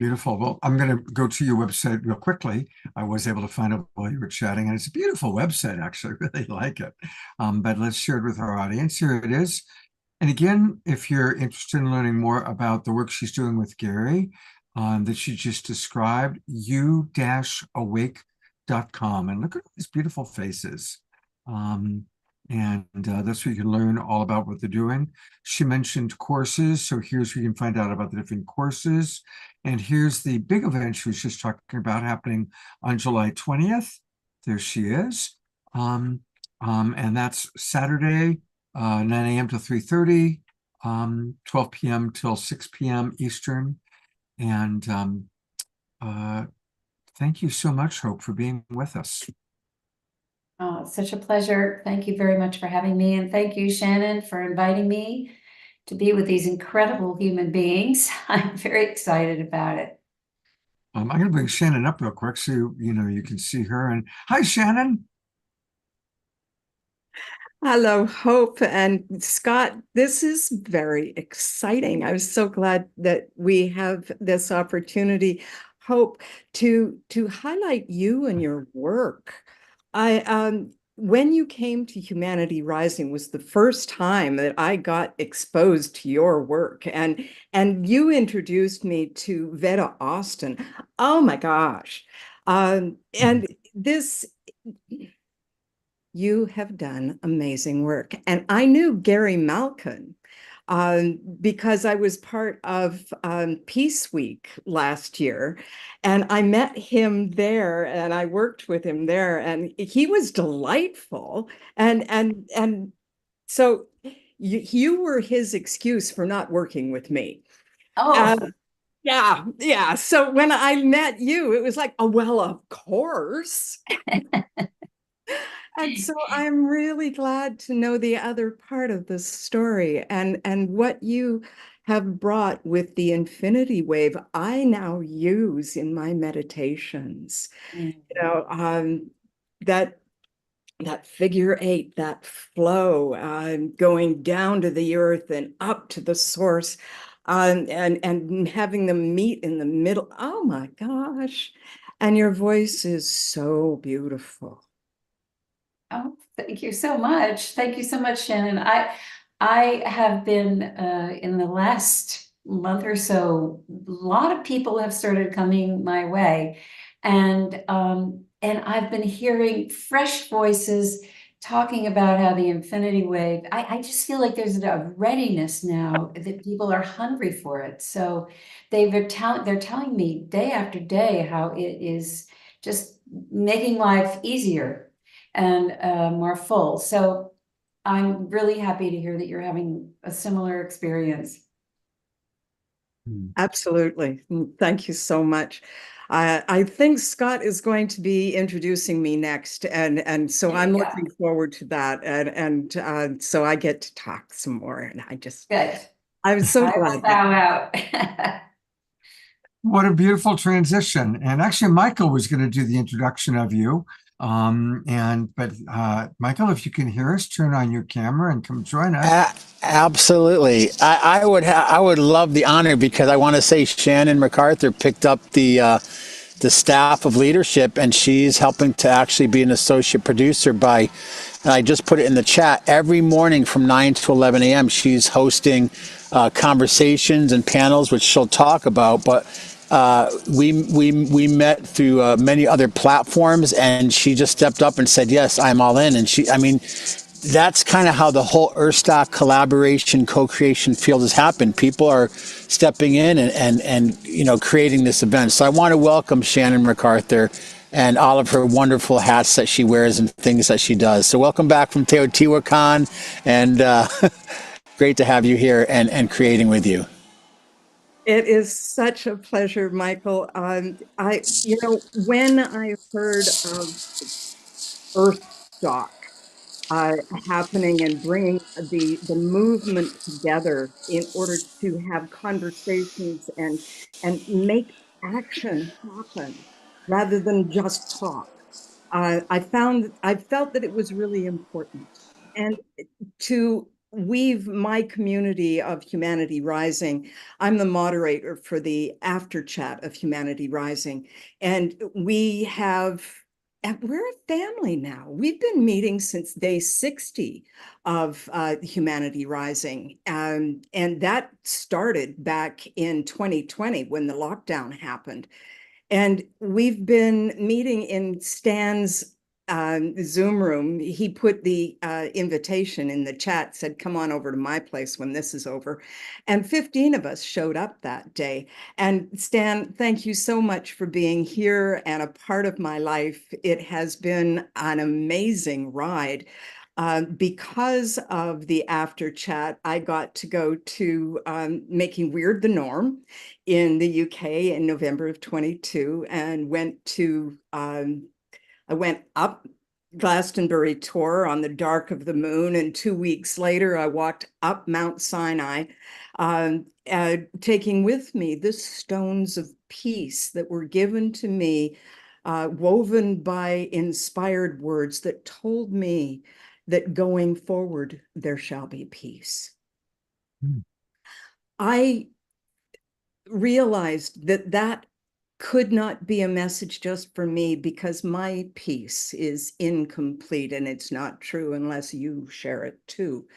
Beautiful. Well, I'm going to go to your website real quickly. I was able to find it while you were chatting, and it's a beautiful website, actually. I really like it. But let's share it with our audience. Here it is. And again, if you're interested in learning more about the work she's doing with Gary that she just described, you-awake.com. And look at these beautiful faces. That's where you can learn all about what they're doing. She mentioned courses, so here's where you can find out about the different courses. And here's the big event she was just talking about happening on July 20th. There she is. And that's Saturday, 9 a.m. to 3:30, 12 p.m. till 6 p.m. Eastern. And thank you so much, Hope, for being with us. Oh, it's such a pleasure. Thank you very much for having me. And thank you, Shannon, for inviting me to be with these incredible human beings. I'm very excited about it. I'm going to bring Shannon up real quick so you can see her. And hi, Shannon. Hello, Hope and Scott. This is very exciting. I'm so glad that we have this opportunity, Hope, to highlight you and your work. When you came to Humanity Rising was the first time that I got exposed to your work, and you introduced me to Veda Austin. Oh my gosh. And this, you have done amazing work. And I knew Gary Malkin because I was part of Peace Week last year, and I met him there, and I worked with him there, and he was delightful. And so you were his excuse for not working with me. Oh. Yeah. So when I met you, it was like, oh, well, of course. And so I'm really glad to know the other part of the story and what you have brought with the infinity wave. I now use in my meditations. That figure 8, that flow, going down to the earth and up to the source, and having them meet in the middle. Oh my gosh. And your voice is so beautiful. Oh, thank you so much. Thank you so much, Shannon. I have been in the last month or so, a lot of people have started coming my way, and I've been hearing fresh voices talking about how the infinity wave. I just feel like there's a readiness now that people are hungry for it. So they're telling me day after day how it is just making life easier and more full. So I'm really happy to hear that you're having a similar experience. Absolutely. Thank you so much. I think Scott is going to be introducing me next, and so I'm looking forward to that. And so I get to talk some more, and Good. I'm so I glad. will bow out. What a beautiful transition. And actually, Michael was going to do the introduction of you. But Michael, if you can hear us, turn on your camera and come join us. Absolutely. I would love the honor, because I want to say Shannon MacArthur picked up the staff of leadership, and she's helping to actually be an associate producer and I just put it in the chat, every morning from 9 to 11 a.m. she's hosting conversations and panels, which she'll talk about, but we met through many other platforms, and she just stepped up and said, "Yes, I'm all in." And I mean, that's kind of how the whole EARTHSTOCK collaboration, co-creation field has happened. People are stepping in and creating this event. So I want to welcome Shannon MacArthur and all of her wonderful hats that she wears and things that she does. So welcome back from Teotihuacan, and great to have you here and creating with you. It is such a pleasure, Michael. When I heard of EARTHSTOCK happening and bringing the movement together in order to have conversations and make action happen rather than just talk, I felt that it was really important. And to weave my community of Humanity Rising, I'm the moderator for the after chat of Humanity Rising. And we're a family now. We've been meeting since day 60 of Humanity Rising. And that started back in 2020 when the lockdown happened. And we've been meeting in Stan's Zoom room. He put the invitation in the chat, said, "Come on over to my place when this is over." And 15 of us showed up that day. And Stan, thank you so much for being here and a part of my life. It has been an amazing ride. Because of the after chat, I got to go to Making Weird the Norm in the UK in November of 22 and I went up Glastonbury Tor on the dark of the moon, and 2 weeks later I walked up Mount Sinai, taking with me the stones of peace that were given to me, woven by inspired words that told me that going forward there shall be peace. I realized that could not be a message just for me because my peace is incomplete and it's not true unless you share it too.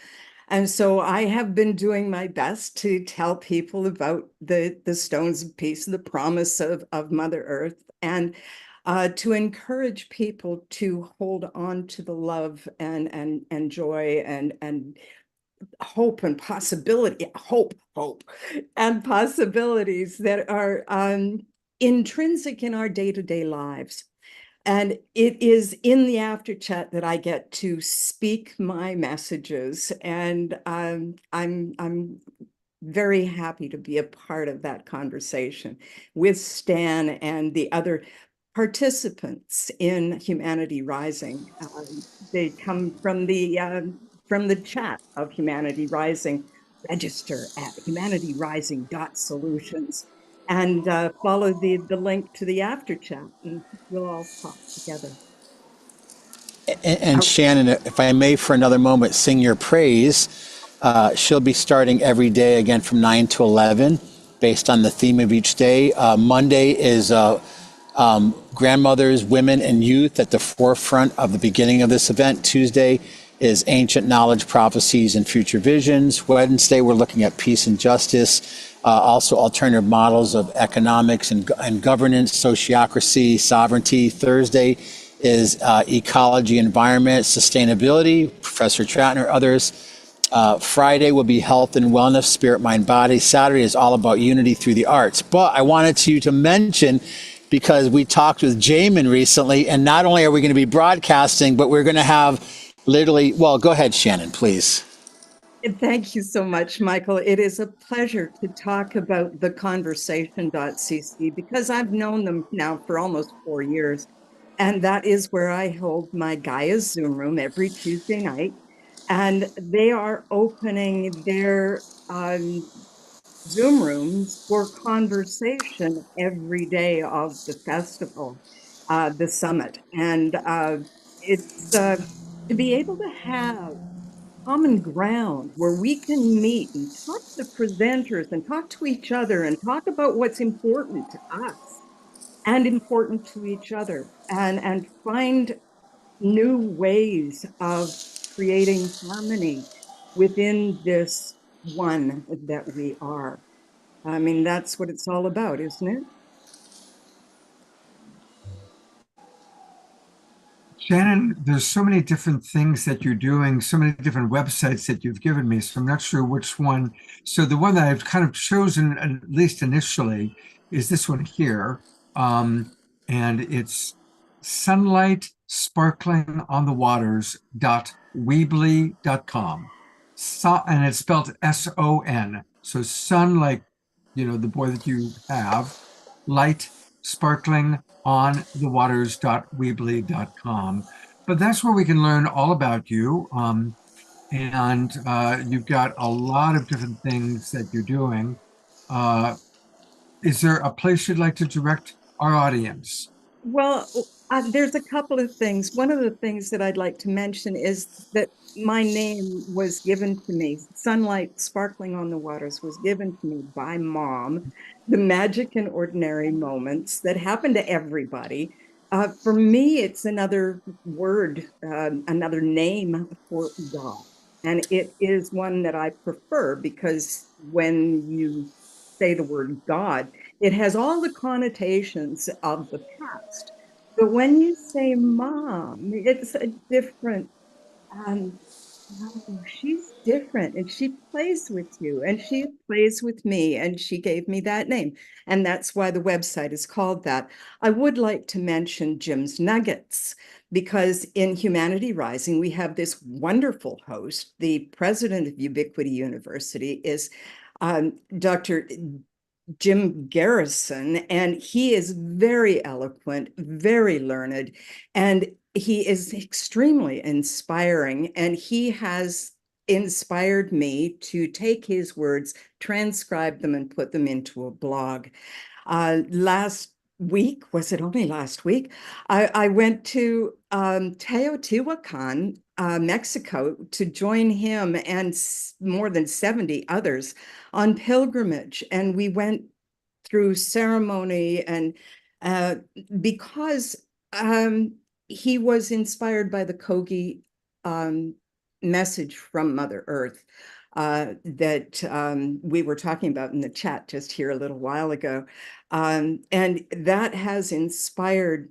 And so I have been doing my best to tell people about the stones of peace, the promise of Mother Earth, and to encourage people to hold on to the love and joy and hope and possibility, hope and possibilities that are intrinsic in our day-to-day lives. And it is in the after chat that I get to speak my messages, and I'm very happy to be a part of that conversation with Stan and the other participants in Humanity Rising. They come from the chat of Humanity Rising. Register at humanityrising.solutions and follow the link to the after chat, and we'll all talk together. And Shannon, if I may for another moment sing your praise, she'll be starting every day again from 9 to 11 based on the theme of each day. Monday is grandmothers, women, and youth at the forefront of the beginning of this event. Tuesday is ancient knowledge, prophecies, and future visions. Wednesday, we're looking at peace and justice, also alternative models of economics and governance, sociocracy, sovereignty. Thursday is ecology, environment, sustainability, Professor Tratner, others. Friday will be health and wellness, spirit, mind, body. Saturday is all about unity through the arts. But I wanted to mention, because we talked with Jamin recently, and not only are we going to be broadcasting, but we're going to have literally, well, go ahead, Shannon, please. Thank you so much, Michael. It is a pleasure to talk about the conversation.cc because I've known them now for almost 4 years. And that is where I hold my Gaia Zoom room every Tuesday night. And they are opening their Zoom rooms for conversation every day of the festival, the summit. And it's to be able to have common ground where we can meet and talk to the presenters and talk to each other and talk about what's important to us and important to each other, and find new ways of creating harmony within this one that we are. I mean, that's what it's all about, isn't it? Shannon, there's so many different things that you're doing, so many different websites that you've given me, so I'm not sure which one. So the one that I've kind of chosen, at least initially, is this one here. And it's sunlight sparkling on the waters.weebly.com. So, and it's spelled S-O-N. So sun, like, the boy that you have, light sparkling on the waters.weebly.com. But that's where we can learn all about you. And you've got a lot of different things that you're doing. Uh, is there a place you'd like to direct our audience? Well, there's a couple of things. One of the things that I'd like to mention is that my name was given to me. Sunlight Sparkling on the Waters was given to me by Mom. The magic and ordinary moments that happen to everybody. For me, it's another word, another name for God. And it is one that I prefer because when you say the word God, it has all the connotations of the past. But when you say mom, it's a different, um, oh, she's different and she plays with you and she plays with me and she gave me that name. And that's why the website is called that. I would like to mention Jim's Nuggets because in Humanity Rising, we have this wonderful host. The president of Ubiquity University is Dr. Jim Garrison, and he is very eloquent, very learned, and he is extremely inspiring. And he has inspired me to take his words, transcribe them, and put them into a blog. Last week, was it only last week? I went to Teotihuacan, Mexico, to join him and more than 70 others on pilgrimage. And we went through ceremony and because he was inspired by the Kogi message from Mother Earth that we were talking about in the chat just here a little while ago. And that has inspired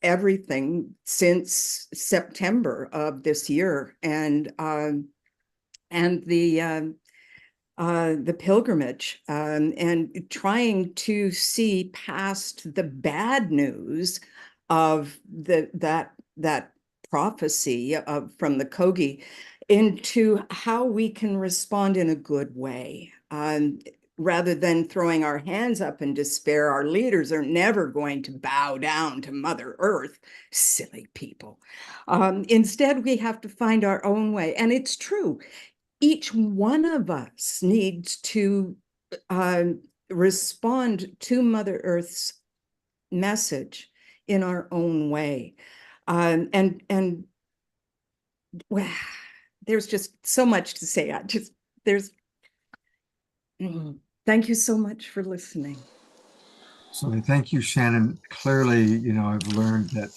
everything since September of this year. And the pilgrimage and trying to see past the bad news of that prophecy from the Kogi into how we can respond in a good way. Rather than throwing our hands up in despair, our leaders are never going to bow down to Mother Earth, silly people. Instead, we have to find our own way. And it's true. Each one of us needs to respond to Mother Earth's message in our own way. And well, there's just so much to say. Thank you so much for listening. So thank you, Shannon. Clearly, I've learned that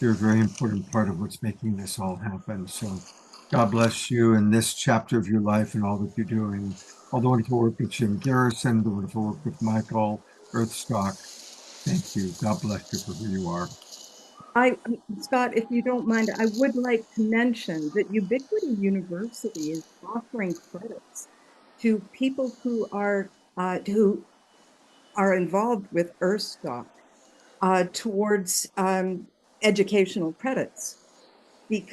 you're a very important part of what's making this all happen. So God bless you in this chapter of your life and all that you're doing. All the wonderful work with Jim Garrison, the wonderful work with Michael, EARTHSTOCK. Thank you. God bless you for who you are. Scott, if you don't mind, I would like to mention that Ubiquity University is offering credits to people who are involved with EARTHSTOCK towards educational credits. If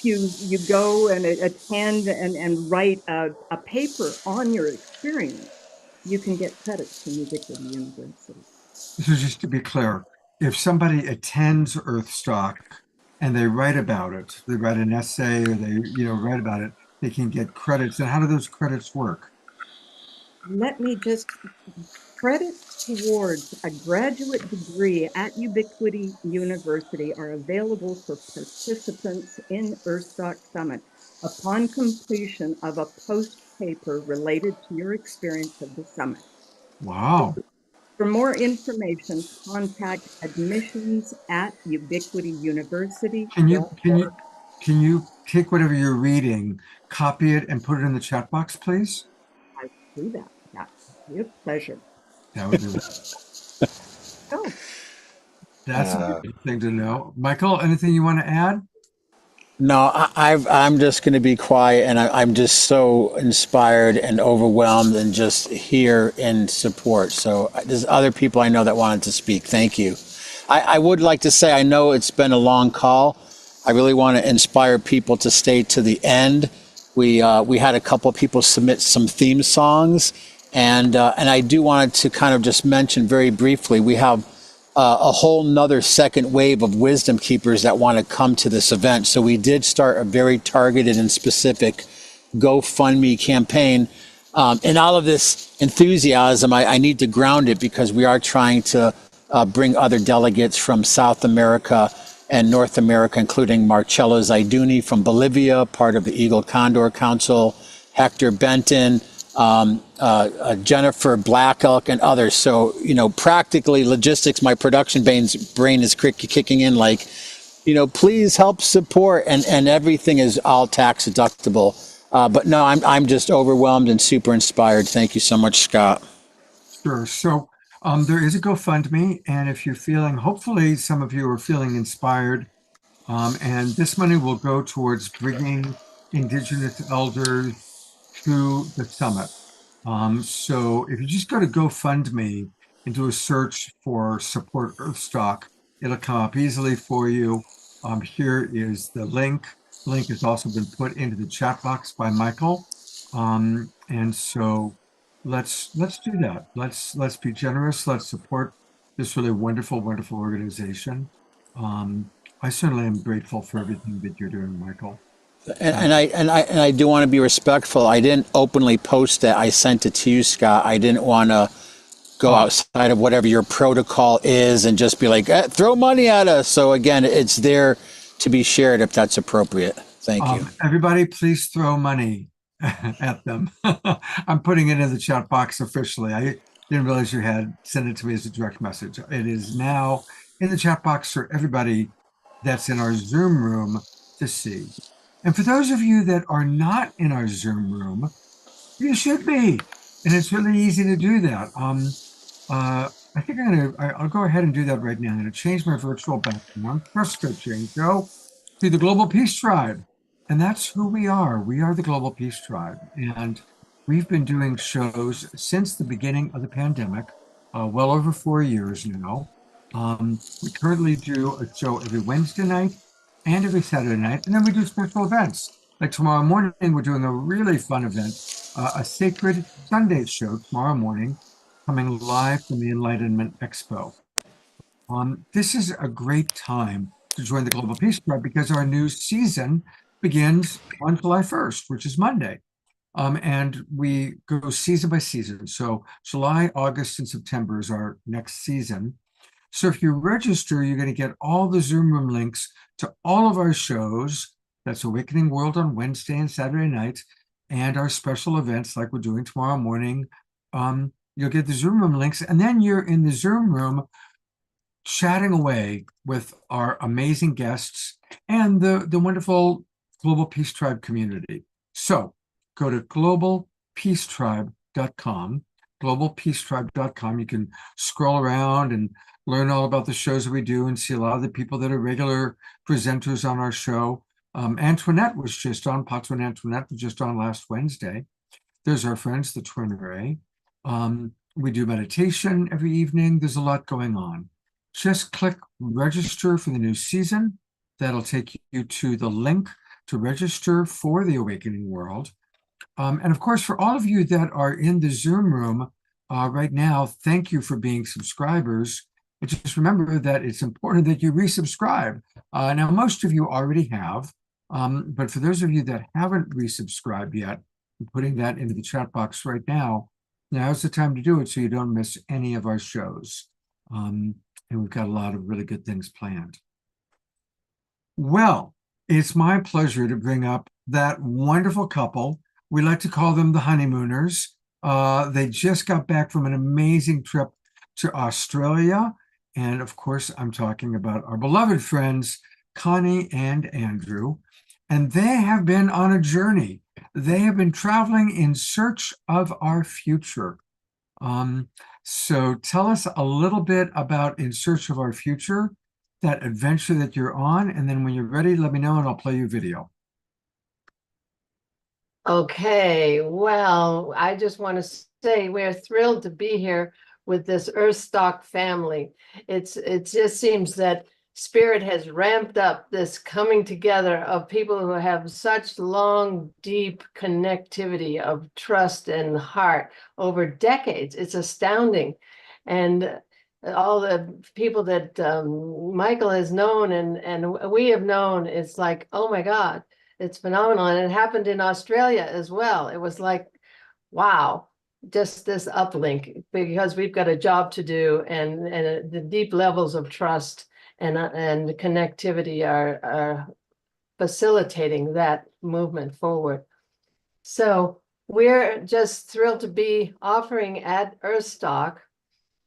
you go and attend and write a paper on your experience, you can get credits from Ubiquity University. So just to be clear, if somebody attends EARTHSTOCK and they write about it, they write an essay or they write about it, they can get credits. And how do those credits work? Let me just credits towards a graduate degree at Ubiquity University are available for participants in EARTHSTOCK Summit upon completion of a post paper related to your experience of the summit. Wow. For more information, contact admissions at Ubiquity University. Can you take whatever you're reading, copy it, and put it in the chat box, please? I will do that. That would be a pleasure. That would be Oh. That's a good thing to know. Michael, anything you want to add? No, I'm just going to be quiet, and I'm just so inspired and overwhelmed, and just here in support. So there's other people I know that wanted to speak. Thank you. I would like to say, I know it's been a long call. I really want to inspire people to stay to the end. We had a couple of people submit some theme songs, and I do want to kind of just mention very briefly, we have a whole nother second wave of wisdom keepers that want to come to this event. So we did start a very targeted and specific GoFundMe campaign. And all of this enthusiasm, I need to ground it, because we are trying to bring other delegates from South America and North America, including Marcello Zaiduni from Bolivia, part of the Eagle Condor Council, Hector Benton, Jennifer Black Elk, and others. So, practically logistics, my production brain is kicking in like, please help support, and everything is all tax deductible. But no, I'm just overwhelmed and super inspired. Thank you so much, Scott. Sure. So there is a GoFundMe, and if you're feeling, hopefully some of you are feeling inspired, and this money will go towards bringing Indigenous elders to the summit. So if you just go to GoFundMe and do a search for support Earthstock, it'll come up easily for you. Here is the link. The link has also been put into the chat box by Michael. And so let's do that. Let's be generous. Let's support this really wonderful, wonderful organization. I certainly am grateful for everything that you're doing, Michael. And I do want to be respectful. I didn't openly post that. I sent it to you, Scott. I didn't want to go outside of whatever your protocol is and just be like, throw money at us. So again, it's there to be shared if that's appropriate. Thank you. Everybody, please throw money at them. I'm putting it in the chat box officially. I didn't realize you had sent it to me as a direct message. It is now in the chat box for everybody that's in our Zoom room to see. And for those of you that are not in our Zoom room, you should be. And it's really easy to do that. I think I'll go ahead and do that right now. I'm going to change my virtual background. First, go to the Global Peace Tribe. And that's who we are. We are the Global Peace Tribe. And we've been doing shows since the beginning of the pandemic, well over 4 years now. We currently do a show every Wednesday night and every Saturday night. And then we do special events. Like tomorrow morning, we're doing a really fun event, a Sacred Sunday show tomorrow morning, coming live from the Enlightenment Expo. This is a great time to join the Global Peace Tribe, because our new season begins on July 1st, which is Monday. And we go season by season. So July, August, and September is our next season. So if you register, you're going to get all the Zoom room links to all of our shows. That's Awakening World on Wednesday and Saturday nights, and our special events like we're doing tomorrow morning. You'll get the Zoom room links, and then you're in the Zoom room chatting away with our amazing guests and the wonderful Global Peace Tribe community. So go to globalpeacetribe.com, globalpeacetribe.com. You can scroll around and learn all about the shows that we do and see a lot of the people that are regular presenters on our show. Antoinette was just on, Patron Antoinette was just on last Wednesday. There's our friends, the Twin Ray. We do meditation every evening. There's a lot going on. Just click register for the new season. That'll take you to the link to register for the Awakening World. And of course, for all of you that are in the Zoom room right now, thank you for being subscribers. But just remember that it's important that you resubscribe. Now, most of you already have, but for those of you that haven't resubscribed yet, I'm putting that into the chat box right now. Now's the time to do it so you don't miss any of our shows. And we've got a lot of really good things planned. Well, it's my pleasure to bring up that wonderful couple. We like to call them the honeymooners. They just got back from an amazing trip to Australia. And of course, I'm talking about our beloved friends, Connie and Andrew. And they have been on a journey. They have been traveling in search of our future. So tell us a little bit about In Search of Our Future, that adventure that you're on, and then when you're ready, let me know and I'll play you video. Okay, well, I just want to say we're thrilled to be here with this EARTHSTOCK family. It just seems that Spirit has ramped up this coming together of people who have such long, deep connectivity of trust and heart over decades. It's astounding. And all the people that Michael has known and we have known, it's like, oh my God, it's phenomenal. And it happened in Australia as well. It was like, wow, just this uplink, because we've got a job to do, and the deep levels of trust and connectivity are facilitating that movement forward. So we're just thrilled to be offering at EARTHSTOCK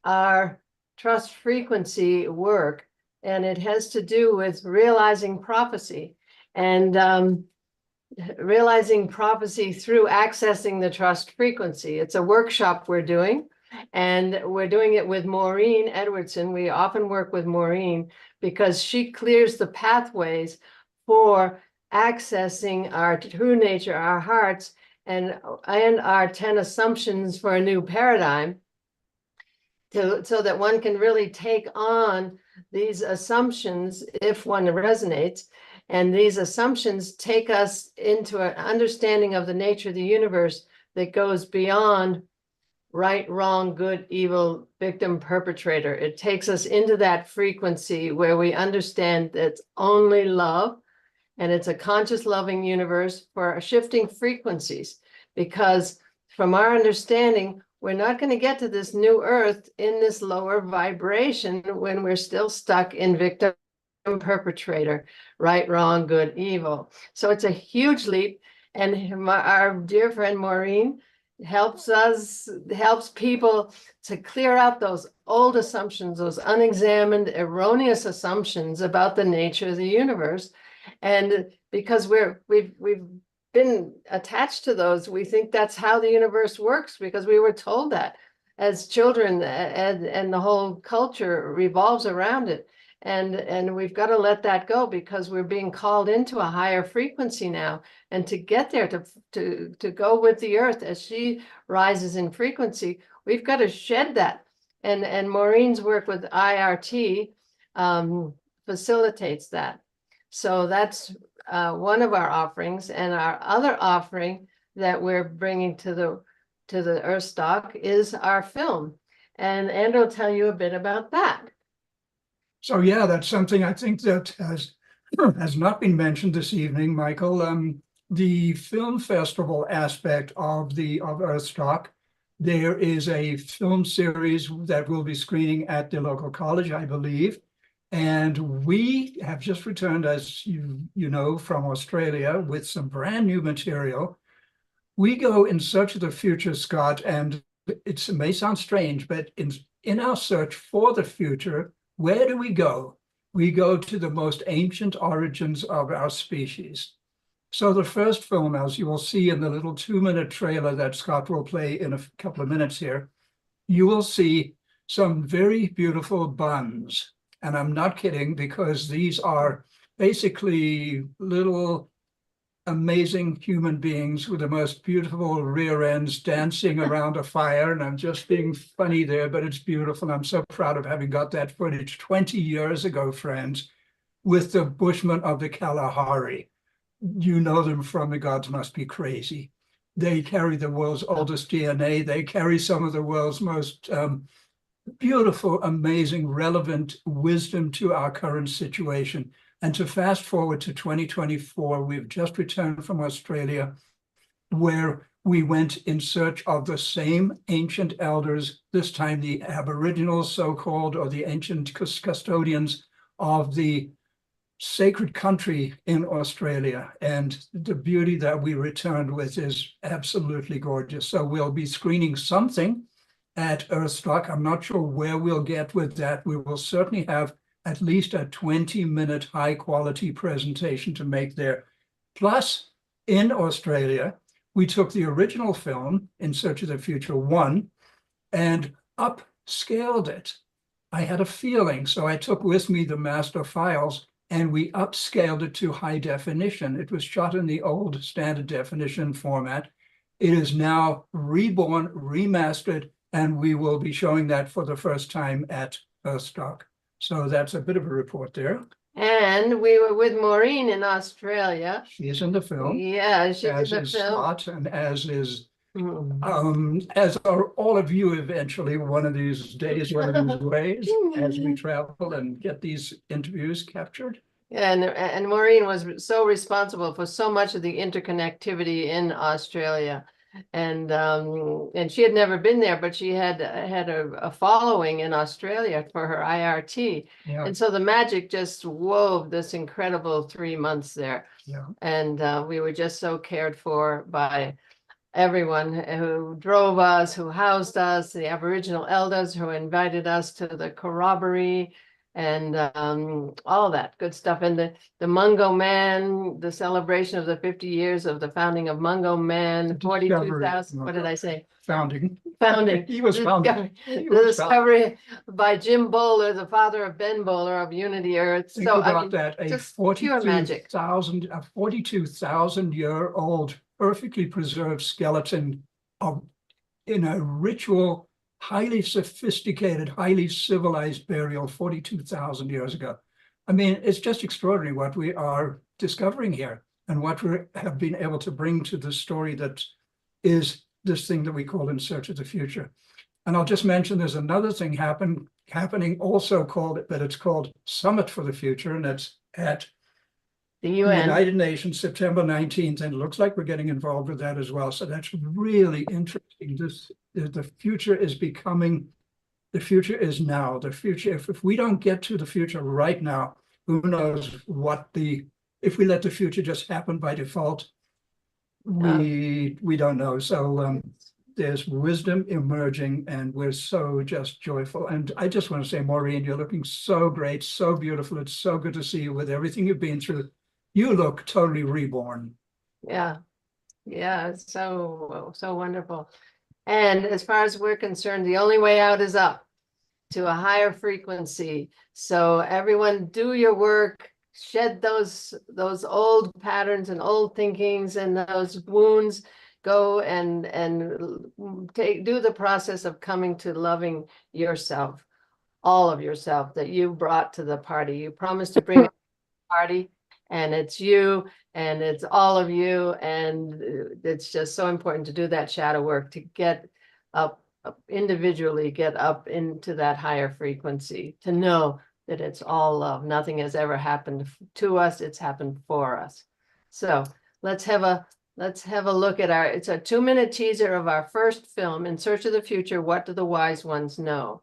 our trust frequency work, and it has to do with realizing prophecy and realizing prophecy through accessing the trust frequency. It's a workshop we're doing, and we're doing it with Maureen Edwardson. We often work with Maureen because she clears the pathways for accessing our true nature, our hearts, and our 10 assumptions for a new paradigm, so that one can really take on these assumptions if one resonates. And these assumptions take us into an understanding of the nature of the universe that goes beyond right, wrong, good, evil, victim, perpetrator. It takes us into that frequency where we understand that it's only love, and it's a conscious, loving universe for shifting frequencies. Because from our understanding, we're not going to get to this new earth in this lower vibration when we're still stuck in victim, perpetrator, right, wrong, good, evil. So it's a huge leap. And our dear friend Maureen helps people to clear out those old assumptions, those unexamined, erroneous assumptions about the nature of the universe. And because we've been attached to those, we think that's how the universe works because we were told that as children, and the whole culture revolves around it. And we've got to let that go because we're being called into a higher frequency now. And to get there, to go with the earth as she rises in frequency, we've got to shed that. And Maureen's work with IRT facilitates that. So that's one of our offerings. And our other offering that we're bringing to the EARTHSTOCK is our film. And Andrew will tell you a bit about that. So yeah, that's something I think that has not been mentioned this evening, Michael. The film festival aspect of EARTHSTOCK, there is a film series that will be screening at the local college, I believe. And we have just returned, as you know, from Australia with some brand new material. We go in search of the future, Scott, and it may sound strange, but in our search for the future, where do we go? We go to the most ancient origins of our species. So the first film, as you will see in the little 2-minute trailer that Scott will play in a couple of minutes here, you will see some very beautiful buns. And I'm not kidding, because these are basically little amazing human beings with the most beautiful rear ends dancing around a fire. And I'm just being funny there, but it's beautiful. I'm so proud of having got that footage 20 years ago, friends, with the Bushmen of the Kalahari. You know them from The Gods Must Be Crazy. They carry the world's oldest DNA. They carry some of the world's most beautiful, amazing, relevant wisdom to our current situation. And to fast forward to 2024, we've just returned from Australia, where we went in search of the same ancient elders, this time the Aboriginals, so-called, or the ancient custodians of the sacred country in Australia. And the beauty that we returned with is absolutely gorgeous. So we'll be screening something at EARTHSTOCK. I'm not sure where we'll get with that. We will certainly have at least a 20-minute high-quality presentation to make there. Plus, in Australia, we took the original film, In Search of the Future 1, and upscaled it. I had a feeling, so I took with me the master files and we upscaled it to high definition. It was shot in the old standard definition format. It is now reborn, remastered, and we will be showing that for the first time at EARTHSTOCK. So that's a bit of a report there. And we were with Maureen in Australia. She's in the film. Yeah, she's as in the is film. Scott, and as is Mhm. as are all of you eventually one of these days, one of these ways, as we travel and get these interviews captured. Yeah, and Maureen was so responsible for so much of the interconnectivity in Australia. And she had never been there, but she had a following in Australia for her IRT. Yeah. And so the magic just wove this incredible 3 months there. Yeah. And we were just so cared for by everyone who drove us, who housed us, the Aboriginal elders who invited us to the corroboree, and all that good stuff. And the Mungo Man, the celebration of the 50 years of the founding of Mungo Man, 42,000, what did I say? Founding. Founding. He was founded. The discovery by Jim Bowler, the father of Ben Bowler of Unity Earth. Think So about I mean, that, a just pure magic. 42,000-year-old perfectly preserved skeleton of in a ritual, highly sophisticated, highly civilized burial 42,000 years ago. I mean, it's just extraordinary what we are discovering here and what we have been able to bring to the story that is this thing that we call In Search of the Future. And I'll just mention there's another thing happening also called, but it's called Summit for the Future, and it's at the the UN. United Nations, September 19th, and it looks like we're getting involved with that as well. So that's really interesting. The future is becoming, the future is now. The future, if we don't get to the future right now, who knows what if we let the future just happen by default, we don't know. So there's wisdom emerging, and we're so just joyful. And I just want to say, Maureen, you're looking so great, so beautiful. It's so good to see you with everything you've been through. You look totally reborn. Yeah. Yeah, it's so wonderful. And as far as we're concerned, the only way out is up to a higher frequency. So everyone do your work, shed those old patterns and old thinkings and those wounds. Go and do the process of coming to loving yourself, all of yourself that you brought to the party. You promised to bring a party, and it's you, and it's all of you, and it's just so important to do that shadow work, to get up individually, get up into that higher frequency, to know that it's all love. Nothing has ever happened to us, it's happened for us. So let's have a look at it's a 2-minute teaser of our first film, In Search of the Future, What Do the Wise Ones Know?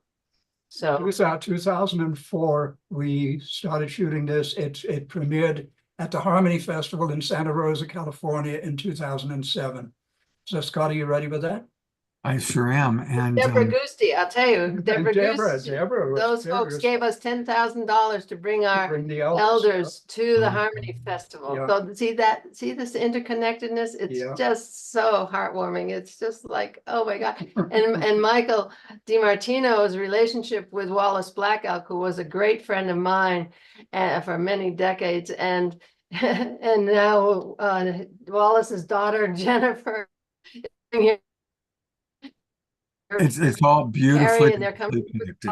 So 2004, we started shooting this. It premiered at the Harmony Festival in Santa Rosa, California in 2007. So Scott, are you ready with that? I sure am. And Deborah Gusti, I'll tell you, Deborah Deborah, those folks gave us $10,000 to bring our elders to the Harmony Festival. Yeah. So see this interconnectedness? It's just so heartwarming. It's just like, oh my God. And Michael DiMartino's relationship with Wallace Black Elk, who was a great friend of mine for many decades, and now Wallace's daughter Jennifer. it's all beautifully And they're coming connected.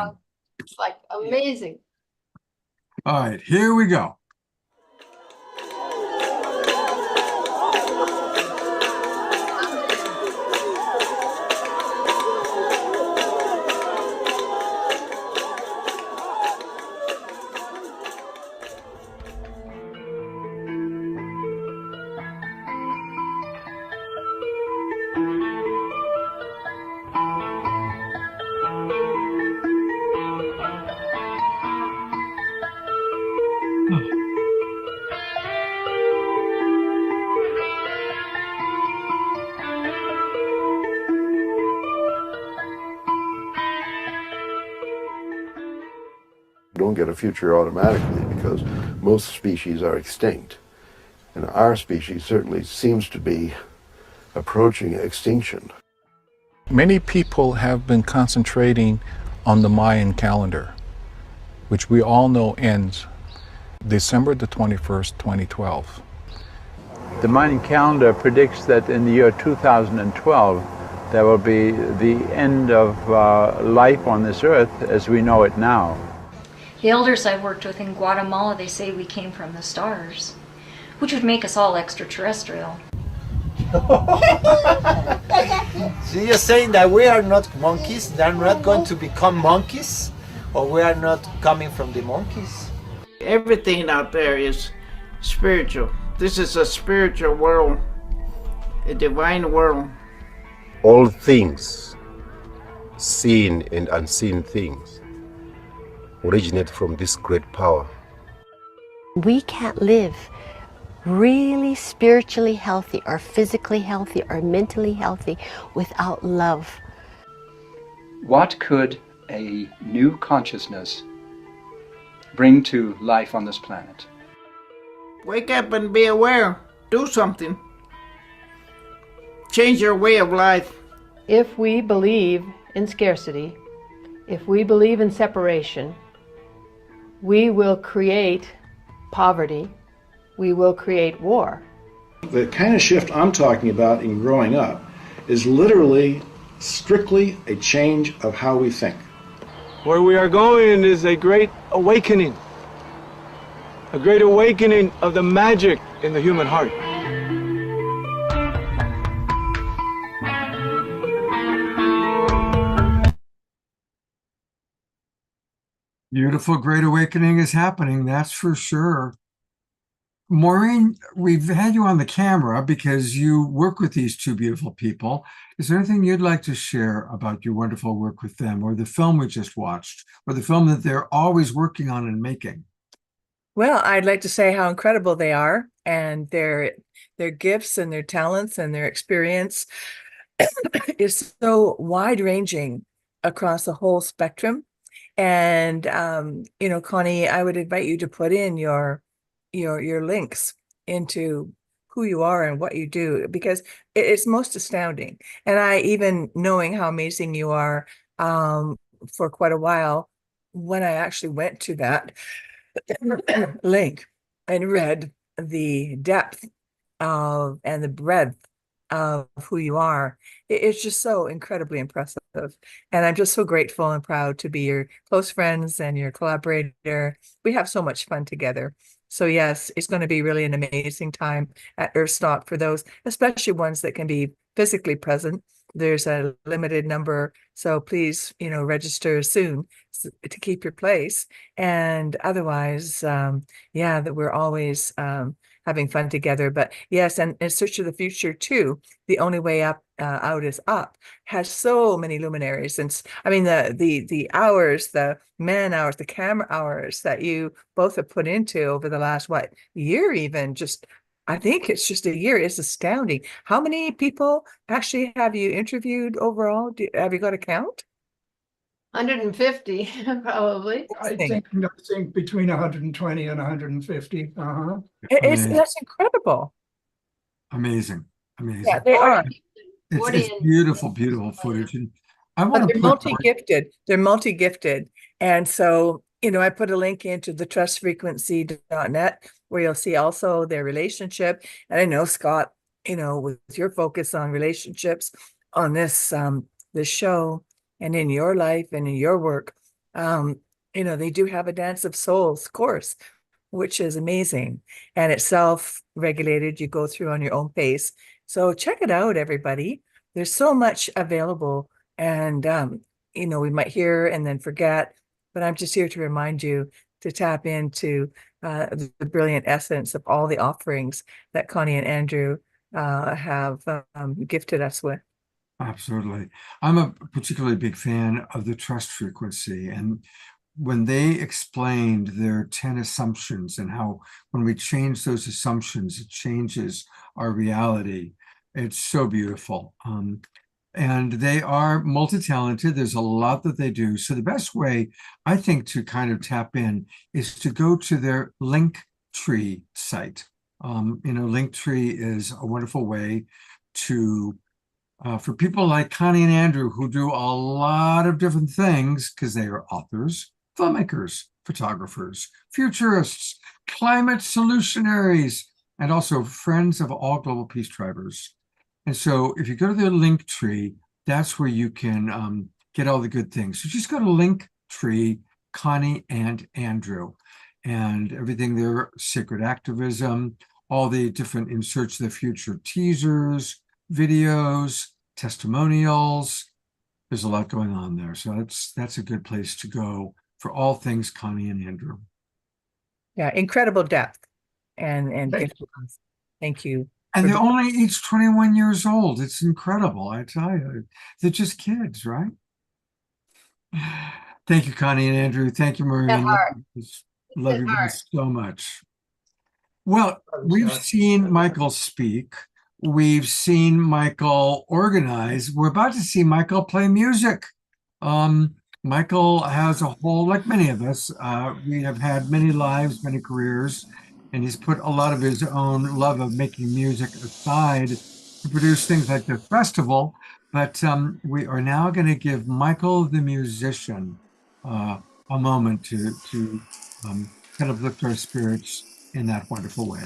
It's like amazing. All right, here we go. Don't get a future automatically because most species are extinct. And our species certainly seems to be approaching extinction. Many people have been concentrating on the Mayan calendar, which we all know ends December the 21st, 2012. The Mayan calendar predicts that in the year 2012, there will be the end of life on this earth as we know it now. The elders I've worked with in Guatemala, they say we came from the stars, which would make us all extraterrestrial. So you're saying that we are not monkeys, they're not going to become monkeys, or we are not coming from the monkeys? Everything out there is spiritual. This is a spiritual world, a divine world. All things, seen and unseen things, originate from this great power. We can't live really spiritually healthy or physically healthy or mentally healthy without love. What could a new consciousness bring to life on this planet? Wake up and be aware. Do something. Change your way of life. If we believe in scarcity, if we believe in separation, we will create poverty, we will create war. The kind of shift I'm talking about in growing up is literally, strictly a change of how we think. Where we are going is a great awakening of the magic in the human heart. Beautiful Great Awakening is happening, that's for sure. Maureen, we've had you on the camera because you work with these two beautiful people. Is there anything you'd like to share about your wonderful work with them, or the film we just watched, or the film that they're always working on and making? Well, I'd like to say how incredible they are, and their gifts and their talents and their experience is so wide-ranging across the whole spectrum. And Connie, I would invite you to put in your links into who you are and what you do, because it's most astounding. And I, even knowing how amazing you are for quite a while, when I actually went to that link and read the depth of and the breadth of who you are, it's just so incredibly impressive. And I'm just so grateful and proud to be your close friends and your collaborator. We have so much fun together. So yes, it's going to be really an amazing time at EARTHSTOCK for those, especially ones that can be physically present. There's a limited number, so please, register soon to keep your place. And otherwise, that we're always having fun together. But yes, and in Search of the Future too, The Only Way Up Out is Up has so many luminaries. And I mean, the hours, the man hours, the camera hours that you both have put into over the last year, even just. I think it's just a year. It's astounding. How many people actually have you interviewed overall? Have you got a count? 150, probably. I think between 120 and 150. That's incredible. Amazing. Yeah, they are. It's beautiful footage. And I want to They're multi-gifted. They're multi-gifted. And so, I put a link into the trustfrequency.net where you'll see also their relationship. And I know, Scott, with your focus on relationships on this show and in your life and in your work, they do have a dance of souls course, which is amazing. And it's self-regulated. You go through on your own pace. So check it out, everybody. There's so much available. And, we might hear and then forget, but I'm just here to remind you to tap into the brilliant essence of all the offerings that Connie and Andrew have gifted us with. Absolutely. I'm a particularly big fan of the trust frequency. And when they explained their 10 assumptions and how when we change those assumptions, it changes our reality, it's so beautiful. And they are multi-talented. There's a lot that they do. So the best way, I think, to kind of tap in is to go to their Linktree site. Linktree is a wonderful way to for people like Connie and Andrew, who do a lot of different things because they are authors, filmmakers, photographers, futurists, climate solutionaries, and also friends of all Global Peace Tribers. And so if you go to their link tree, that's where you can get all the good things. So just go to Linktree, Connie and Andrew, and everything there, sacred activism, all the different In Search of the Future teasers, videos, testimonials. There's a lot going on there. So that's a good place to go for all things Connie and Andrew. Yeah, incredible depth and influence. Thank you. And they're only each 21 years old. It's incredible, I tell you. They're just kids, right? Thank you, Connie and Andrew. Thank you, Maureen. Love you guys so much. Well, we've seen Michael speak. We've seen Michael organize. We're about to see Michael play music. Michael has a whole, like many of us, we have had many lives, many careers, and he's put a lot of his own love of making music aside to produce things like the festival. But we are now going to give Michael the musician a moment to kind of lift our spirits in that wonderful way.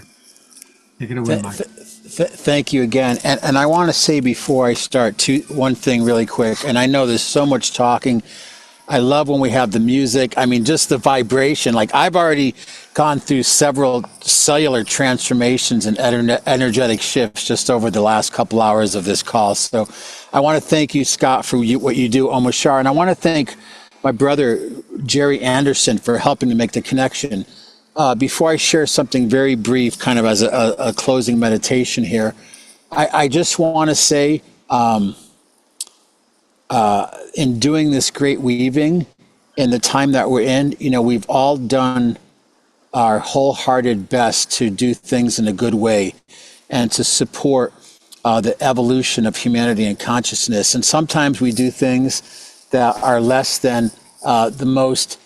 Take it away, Mike. Thank you again. And I want to say before I start one thing really quick. And I know there's so much talking. I love when we have the music. I mean, just the vibration. Like I've already gone through several cellular transformations and energetic shifts just over the last couple hours of this call. So I want to thank you, Scott, for what you do, Omashar. And I want to thank my brother, Jerry Anderson, for helping to make the connection. Before I share something very brief, kind of as a closing meditation here, I just want to say, in doing this great weaving, in the time that we're in, we've all done our wholehearted best to do things in a good way and to support the evolution of humanity and consciousness. And sometimes we do things that are less than the most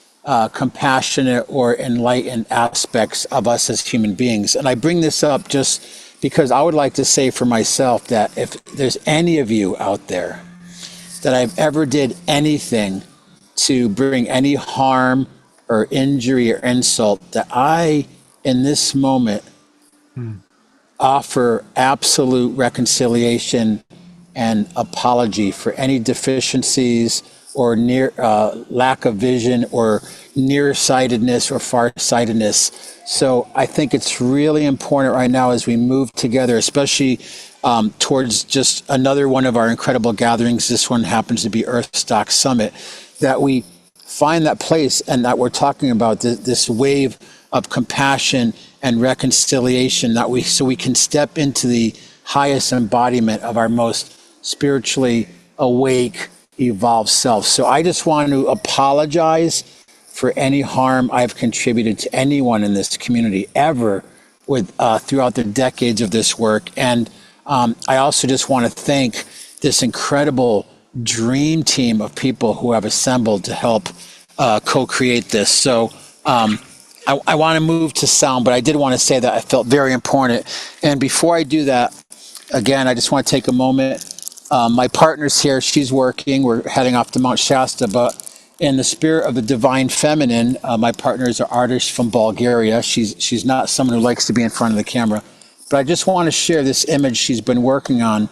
compassionate or enlightened aspects of us as human beings. And I bring this up just because I would like to say for myself that if there's any of you out there that I've ever did anything to bring any harm or injury or insult, that I, in this moment, offer absolute reconciliation and apology for any deficiencies or lack of vision or nearsightedness or farsightedness. So I think it's really important right now as we move together, especially towards just another one of our incredible gatherings. This one happens to be EARTHSTOCK Summit, that we find that place and that we're talking about this wave of compassion and reconciliation, so we can step into the highest embodiment of our most spiritually awake, evolved self. So I just want to apologize for any harm I've contributed to anyone in this community ever throughout the decades of this work. And I also just want to thank this incredible dream team of people who have assembled to help co-create this. So I want to move to sound, but I did want to say that I felt very important. And before I do that, again, I just want to take a moment. My partner's here, she's working, we're heading off to Mount Shasta, but in the spirit of the divine feminine, my partner is an artist from Bulgaria. She's not someone who likes to be in front of the camera, but I just want to share this image she's been working on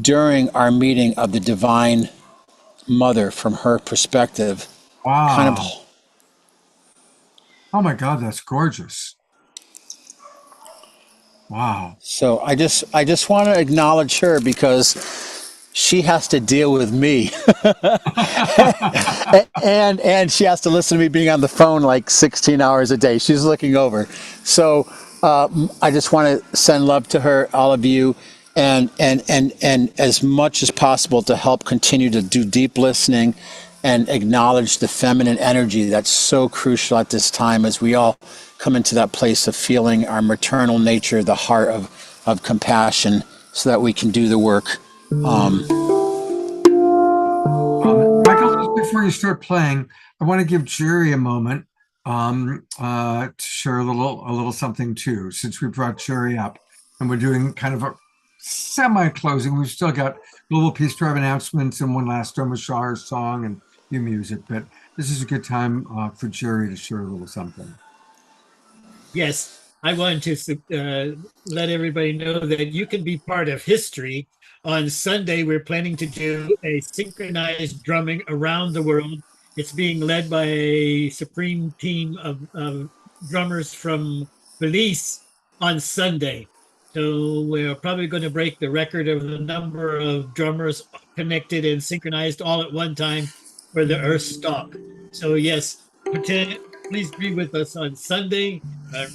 during our meeting of the Divine Mother from her perspective. Wow. Kind of. Oh my God, that's gorgeous. Wow. So I just want to acknowledge her because she has to deal with me. and she has to listen to me being on the phone like 16 hours a day. She's looking over. So I just want to send love to her, all of you, and as much as possible to help continue to do deep listening and acknowledge the feminine energy that's so crucial at this time as we all come into that place of feeling our maternal nature, the heart of compassion, so that we can do the work. Michael, just before you start playing, I want to give Jerry a moment to share a little something too, since we brought Jerry up and we're doing kind of semi-closing. We've still got Global Peace Tribe announcements and one last Omar Shah song and new music, but this is a good time for Jerry to share a little something. Yes, I want to let everybody know that you can be part of history. On Sunday, we're planning to do a synchronized drumming around the world. It's being led by a supreme team of drummers from Belize on Sunday. So we're probably going to break the record of the number of drummers connected and synchronized all at one time for the EARTHSTOCK. So yes, please be with us on Sunday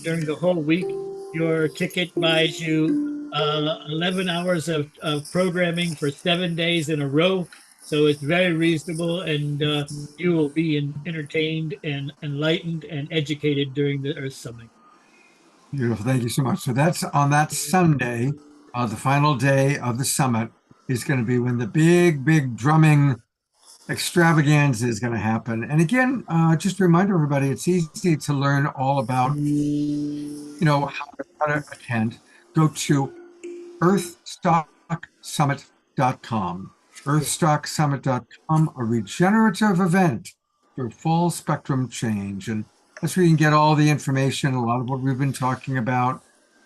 during the whole week. Your ticket buys you 11 hours of programming for 7 days in a row. So it's very reasonable, and you will be entertained and enlightened and educated during the Earth Summit. Beautiful. Thank you so much. So that's on that Sunday, the final day of the summit is going to be when the big drumming extravaganza is going to happen. And again, just to remind everybody, it's easy to learn all about, how to attend. Go to EARTHSTOCKSummit.com. EARTHSTOCKSummit.com, a regenerative event for full spectrum change. And that's where you can get all the information, a lot of what we've been talking about,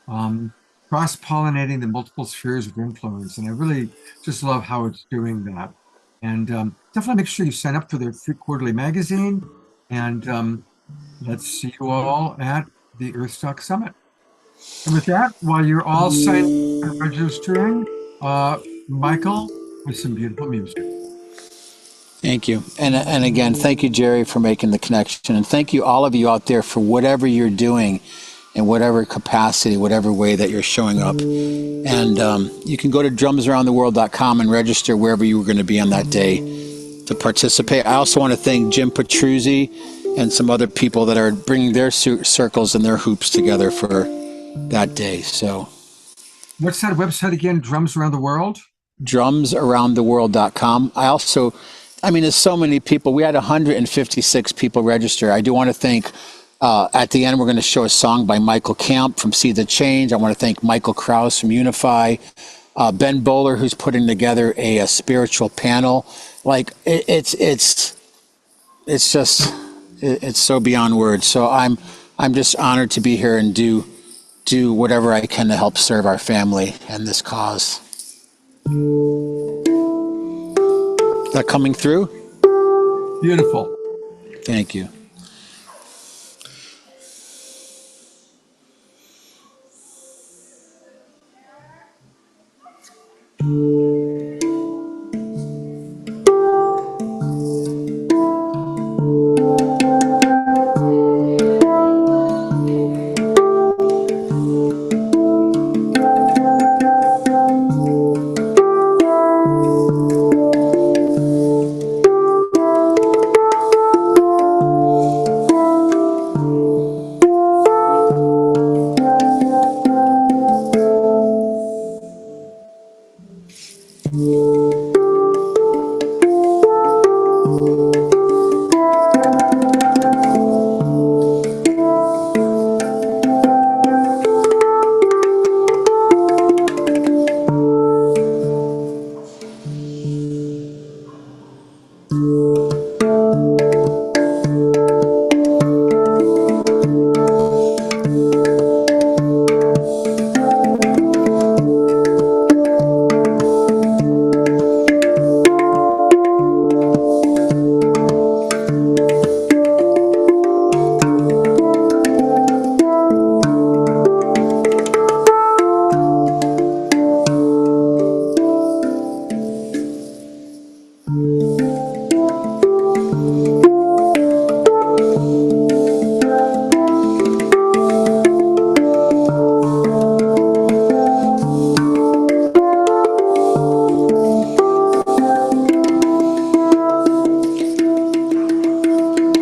cross-pollinating the multiple spheres of influence. And I really just love how it's doing that. And definitely make sure you sign up for their free quarterly magazine. And let's see you all at the EARTHSTOCK Summit. And with that, while you're all signing and registering, Michael, with some beautiful music. Thank you. And again, thank you, Jerry, for making the connection. And thank you, all of you out there, for whatever you're doing in whatever capacity, whatever way that you're showing up. And you can go to drumsaroundtheworld.com and register wherever you were going to be on that day to participate. I also want to thank Jim Petruzzi and some other people that are bringing their circles and their hoops together for that day. So, what's that website again? Drums Around the World? Drumsaroundtheworld.com. There's so many people. We had 156 people register. I do want to thank, at the end, we're going to show a song by Michael Camp from See the Change. I want to thank Michael Krause from Unify, Ben Bowler, who's putting together a spiritual panel. Like, it's so beyond words. So I'm just honored to be here and do whatever I can to help serve our family and this cause. Is that coming through? Beautiful. Thank you.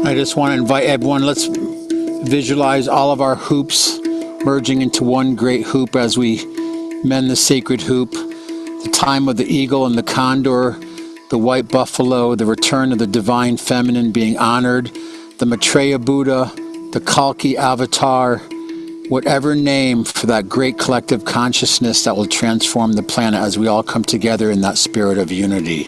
I just want to invite everyone, let's visualize all of our hoops merging into one great hoop as we mend the sacred hoop. The time of the eagle and the condor, the white buffalo, the return of the divine feminine being honored, the Maitreya Buddha, the Kalki avatar, whatever name for that great collective consciousness that will transform the planet as we all come together in that spirit of unity.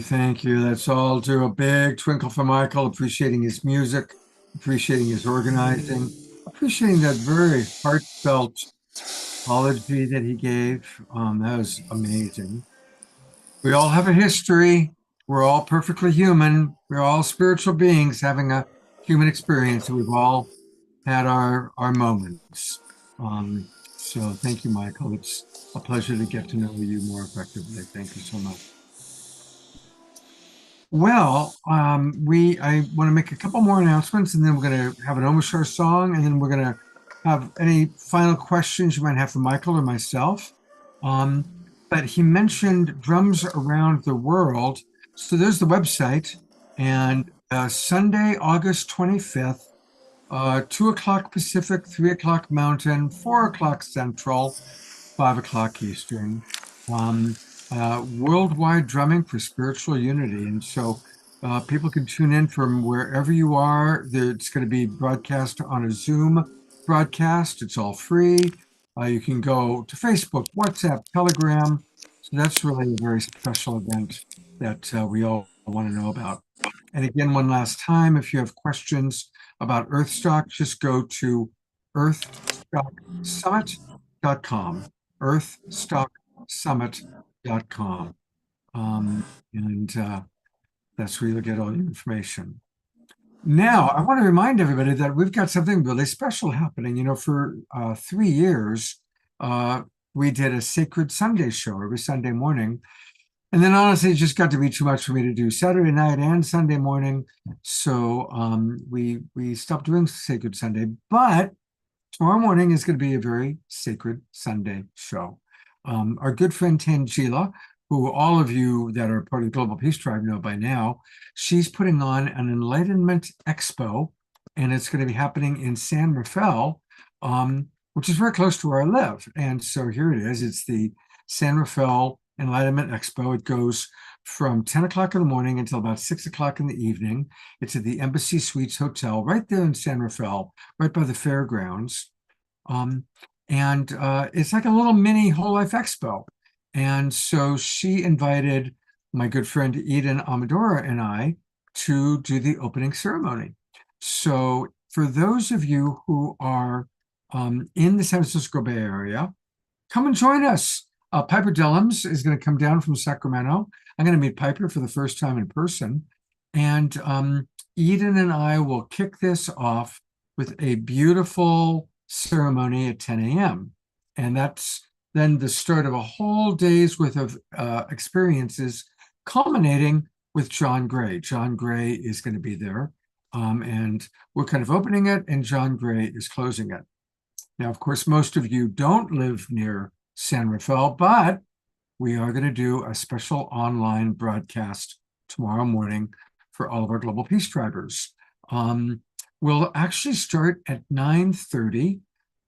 Thank you. Let's all do a big twinkle for Michael, appreciating his music, appreciating his organizing, appreciating that very heartfelt apology that he gave. That was amazing. We all have a history. We're all perfectly human. We're all spiritual beings having a human experience. We've all had our moments. So thank you, Michael. It's a pleasure to get to know you more effectively. Thank you so much. Well, I want to make a couple more announcements, and then we're going to have an Omashar song, and then we're going to have any final questions you might have for Michael or myself. But he mentioned Drums Around the World. So there's the website, and Sunday, August 25th, 2 o'clock Pacific, 3 o'clock Mountain, 4 o'clock Central, 5 o'clock Eastern. Worldwide drumming for spiritual unity. And so people can tune in from wherever you are. It's going to be broadcast on a Zoom broadcast. It's all free. You can go to Facebook, WhatsApp, Telegram. So that's really a very special event that we all want to know about. And again, one last time, if you have questions about EARTHSTOCK, just go to earthstocksummit.com. earthstocksummit.com. That's where you'll get all the information. Now, I want to remind everybody that we've got something really special happening. You know, for 3 years, we did a Sacred Sunday show every Sunday morning. And then honestly, it just got to be too much for me to do Saturday night and Sunday morning. So we stopped doing Sacred Sunday. But tomorrow morning is going to be a very Sacred Sunday show. Our good friend Tangela, who all of you that are part of the Global Peace Tribe know by now, she's putting on an Enlightenment Expo, and it's going to be happening in San Rafael, which is very close to where I live. And so here it is. It's the San Rafael Enlightenment Expo. It goes from 10 o'clock in the morning until about 6 o'clock in the evening. It's at the Embassy Suites Hotel right there in San Rafael, right by the fairgrounds. It's like a little mini Whole Life Expo. And so she invited my good friend Eden Amadora and I to do the opening ceremony. So for those of you who are in the San Francisco Bay Area, come and join us. Piper Dellums is going to come down from Sacramento. I'm going to meet Piper for the first time in person. And Eden and I will kick this off with a beautiful ceremony at 10 a.m. And that's then the start of a whole day's worth of experiences, culminating with John Gray. John Gray is going to be there. And we're kind of opening it, and John Gray is closing it. Now, of course, most of you don't live near San Rafael, but we are going to do a special online broadcast tomorrow morning for all of our Global Peace Tribers. We'll actually start at 9:30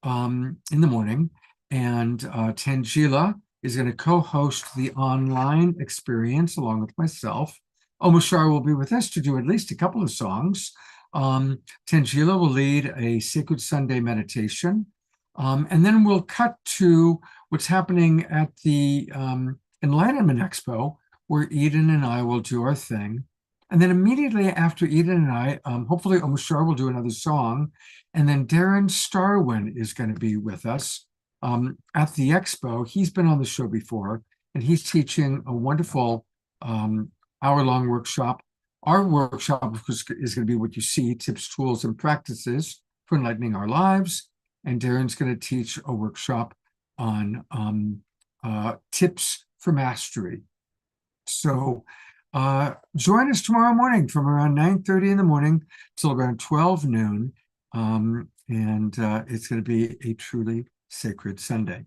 in the morning, and Tangela is going to co-host the online experience along with myself. Omashar will be with us to do at least a couple of songs. Tangela will lead a Sacred Sunday meditation. And then we'll cut to what's happening at the Enlightenment Expo, where Eden and I will do our thing. And then immediately after Eden and I, hopefully Omashar will do another song. And then Darren Starwin is going to be with us at the expo. He's been on the show before, and he's teaching a wonderful hour-long workshop. Our workshop, of course, is going to be what you see, tips, tools, and practices for enlightening our lives. And Darren's going to teach a workshop on tips for mastery. So join us tomorrow morning from around 9:30 in the morning till around 12 noon. It's going to be a truly sacred Sunday.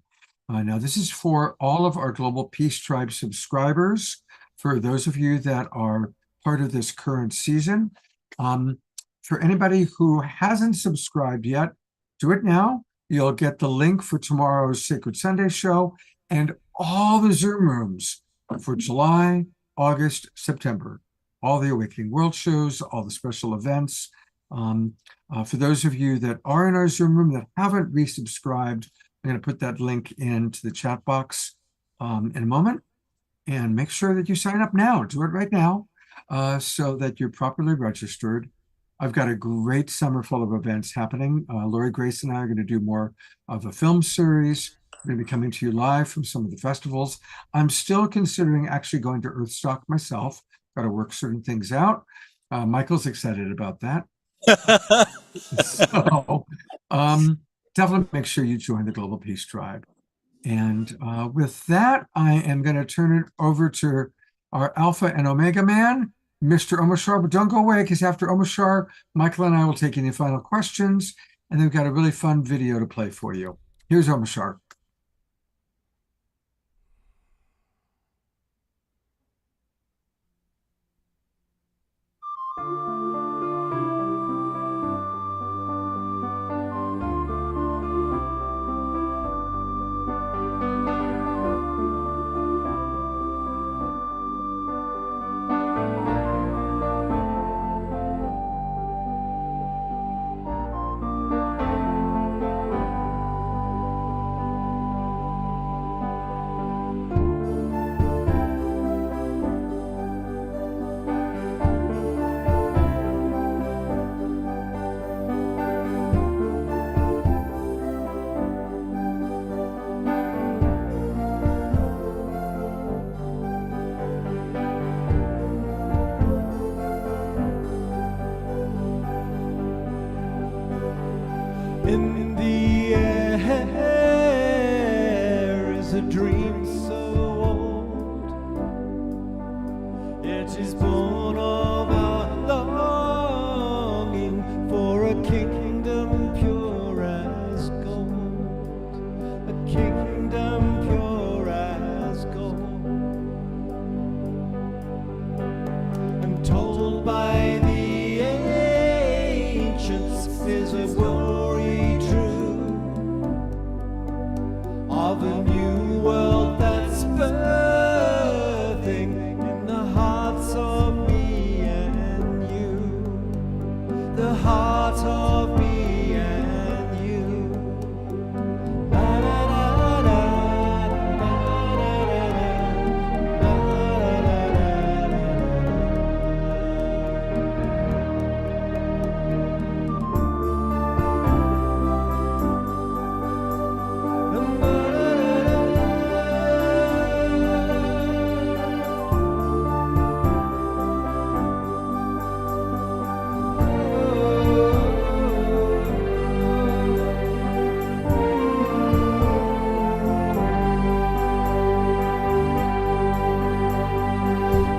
Now, this is for all of our Global Peace Tribe subscribers. For those of you that are part of this current season, for anybody who hasn't subscribed yet, do it now. You'll get the link for tomorrow's Sacred Sunday show and all the Zoom rooms for July, August, September, all the Awakening World shows, all the special events. For those of you that are in our Zoom room that haven't resubscribed, I'm going to put that link into the chat box in a moment. And make sure that you sign up now. Do it right now so that you're properly registered. I've got a great summer full of events happening. Lori Grace and I are going to do more of a film series. We're going to be coming to you live from some of the festivals. I'm still considering actually going to EARTHSTOCK myself. Got to work certain things out. Michael's excited about that. So definitely make sure you join the Global Peace Tribe. And with that, I am going to turn it over to our Alpha and Omega man, Mr. Omashar. But don't go away, because after Omashar, Michael and I will take any final questions. And then we've got a really fun video to play for you. Here's Omashar. In the air is a dream so old. It is born of our longing for a kingdom pure as gold. A kingdom pure as gold. I'm told by the ancients there's a of a new world that's birthing in the hearts of me and you, the heart of me and you.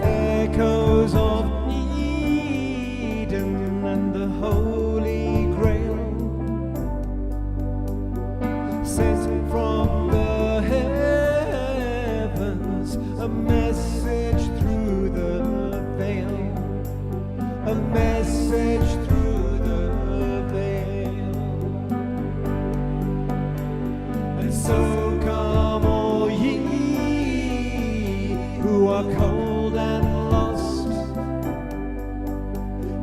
Echoes of Eden and the Holy Grail, sent from the heavens, a message through the veil, a message through the veil. And so come all ye who are cold and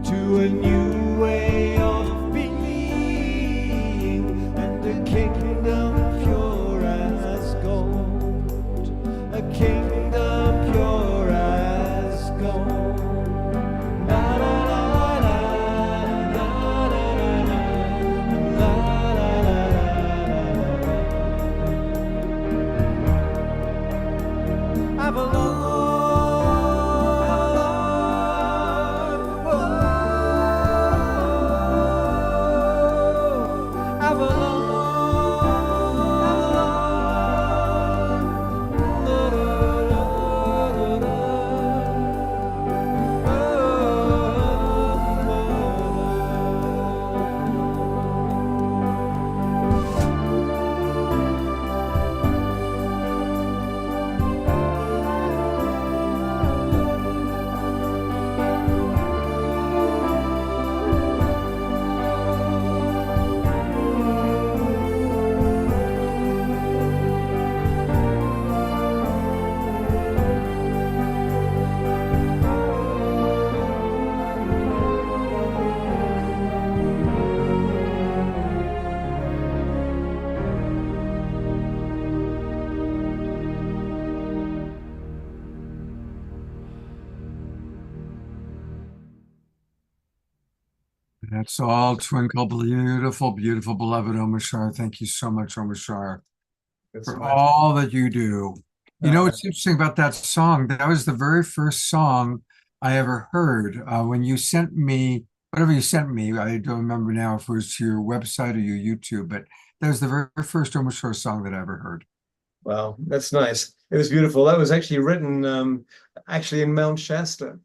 to a new way of being, and a kingdom pure as gold, a kingdom pure as gold. That's all twinkle, beautiful, beautiful, beloved Omashar. Thank you so much, Omashar, for all that you do. You know, what's interesting about that song, that was the very first song I ever heard. When you sent me, whatever you sent me, I don't remember now if it was to your website or your YouTube, but that was the very first Omashar song that I ever heard. Wow, that's nice. It was beautiful. That was actually written actually in Mount Shasta.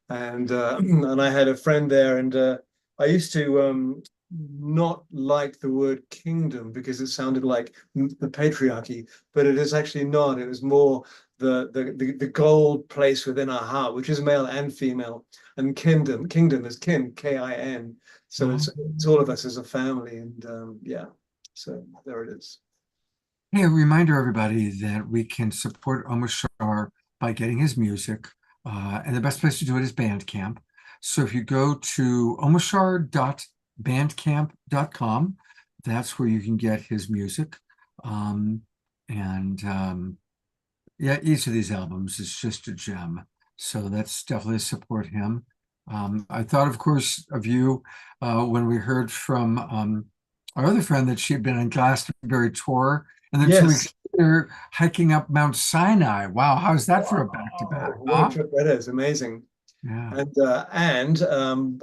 And and I had a friend there, and I used to not like the word kingdom because it sounded like the patriarchy, but it is actually not. It was more the gold place within our heart, which is male and female, and kingdom is kin, K-I-N. So it's all of us as a family, and yeah. So there it is. Hey, a reminder, everybody, that we can support Omashar by getting his music. And the best place to do it is Bandcamp. So if you go to omashar.bandcamp.com, that's where you can get his music. Yeah, each of these albums is just a gem. So let's definitely support him. I thought, of course, of you when we heard from our other friend that she'd been on Glastonbury tour, and then 2 weeks later hiking up Mount Sinai. Wow, how's that for a back-to-back? What a trip that is, amazing. Yeah. And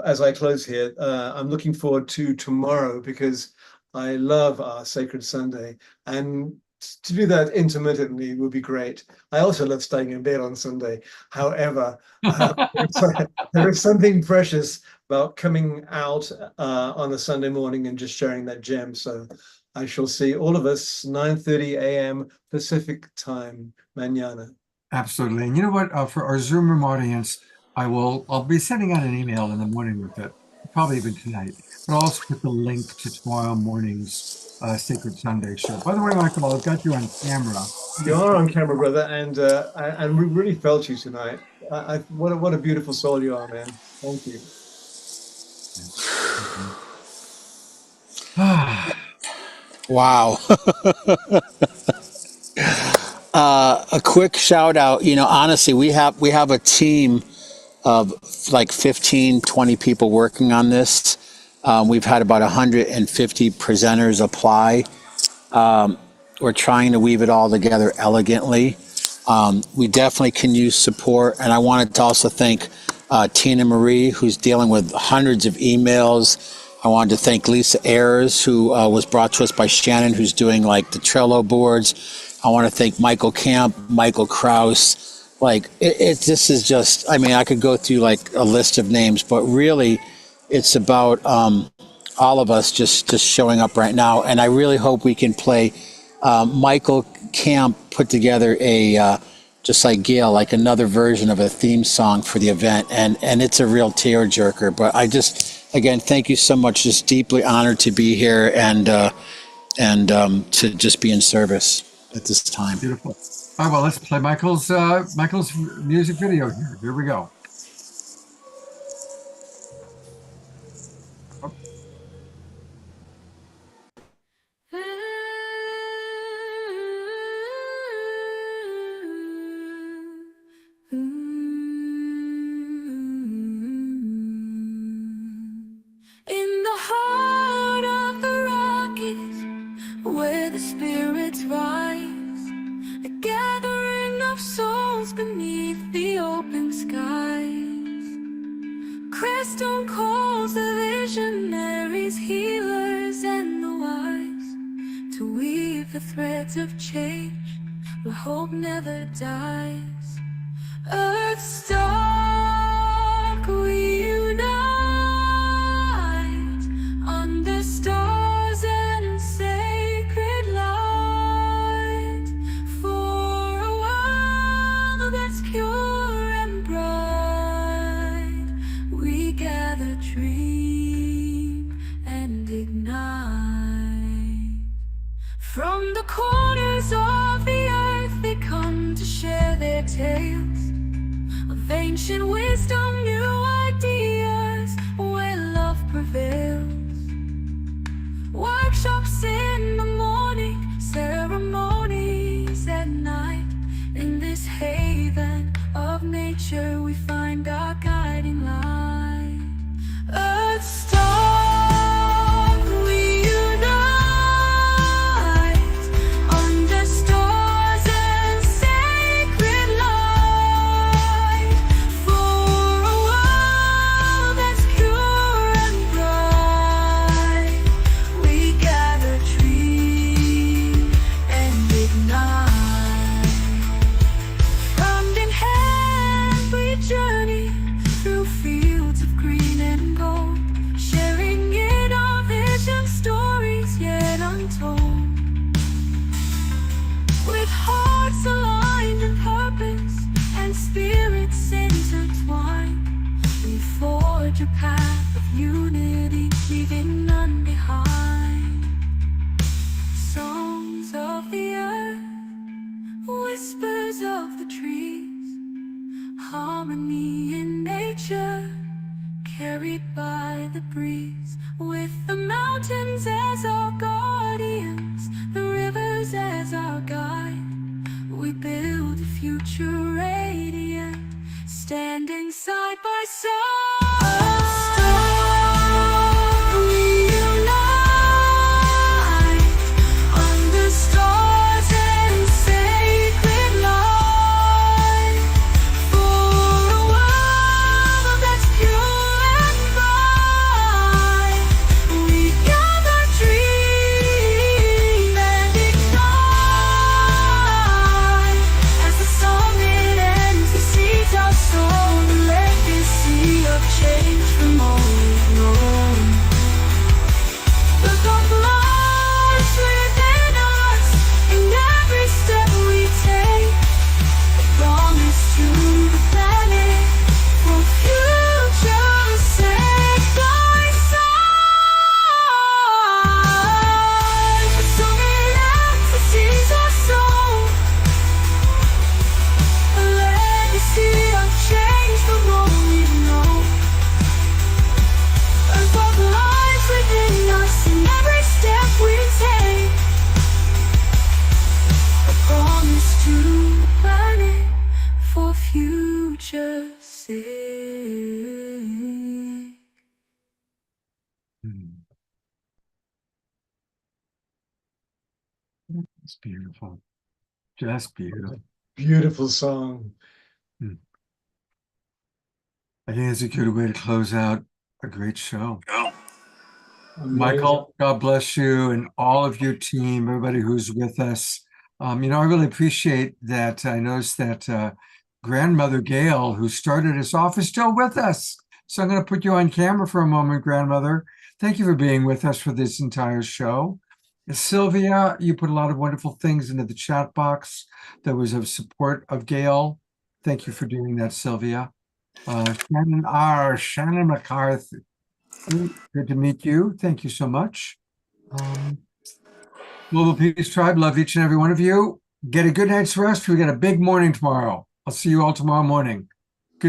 as I close here, I'm looking forward to tomorrow because I love our Sacred Sunday, and to do that intermittently would be great. I also love staying in bed on Sunday. However, there is something precious about coming out on a Sunday morning and just sharing that gem. So I shall see all of us 9:30 a.m. Pacific time, mañana. Absolutely. And you know what? For our Zoom room audience, I'll be sending out an email in the morning with it, probably even tonight. But I'll also put the link to tomorrow morning's Sacred Sunday show. By the way, Michael, I've got you on camera. You are on camera, brother, and we really felt you tonight. What a beautiful soul you are, man. Thank you. Wow. A quick shout out, honestly, we have a team of like 15, 20 people working on this. We've had about 150 presenters apply. We're trying to weave it all together elegantly. We definitely can use support. And I wanted to also thank Tina Marie, who's dealing with hundreds of emails. I wanted to thank Lisa Ayers, who was brought to us by Shannon, who's doing like the Trello boards. I want to thank Michael Camp, Michael Kraus. This is just, I could go through like a list of names, but really it's about all of us just showing up right now. And I really hope we can play. Michael Camp put together just like Gail, like another version of a theme song for the event. And it's a real tearjerker, but again, thank you so much. Just deeply honored to be here and to just be in service at this time. Beautiful. All right, well, let's play Michael's music video here. Here we go. In the heart of the Rockies, where the spirits rise, a gathering of souls wisdom calls the visionaries, healers, and the wise to weave the threads of change where hope never dies. EARTHSTOCK, we unite under stars and sacred light for a world that's pure and bright. We gather, dream, and ignite. From the corners of the earth they come to share their tales of ancient wisdom, new ideas, where love prevails. Workshops in the morning, ceremonies at night. In this haven of nature we find our guiding light. EARTHSTOCK, we unite under stars and sacred light for a world that's pure and bright. We gather, dream, and ignite. Hand in hand we journey through fields of green and gold, sharing in our vision stories yet untold. With hearts aligned in purpose and spirits intertwined, we forge a path of unity, leaving none behind. Songs of the earth, whispers of the trees, harmony in nature, carried by the breeze. With the mountains as our guardians, the rivers as our guide, we build a future radiant, standing side by side. We unite under stars and sacred light for a world that's pure and bright. We gather, dream, and ignite. As the summit ends, the seeds our soul, the legacy of change from old known. The God lies within us in every step we take. A promise to the planet for future's sake. By side, the summit ends, the seas our soul, a legacy of change from all we've known. Earth of lies within us in every step we take. A promise to the planet for future's sake. It's beautiful. Just beautiful. Beautiful song. I think it's a good way to close out a great show. Amazing. Michael, God bless you and all of your team, everybody who's with us. I really appreciate that. I noticed that grandmother Gail, who started us off, is still with us. So I'm going to put you on camera for a moment, grandmother. Thank you for being with us for this entire show. Sylvia, you put a lot of wonderful things into the chat box that was of support of Gail. Thank you for doing that, Sylvia. Shannon McCarthy. Good to meet you. Thank you so much. Global Peace Tribe, love each and every one of you. Get a good night's rest. We got a big morning tomorrow. I'll see you all tomorrow morning.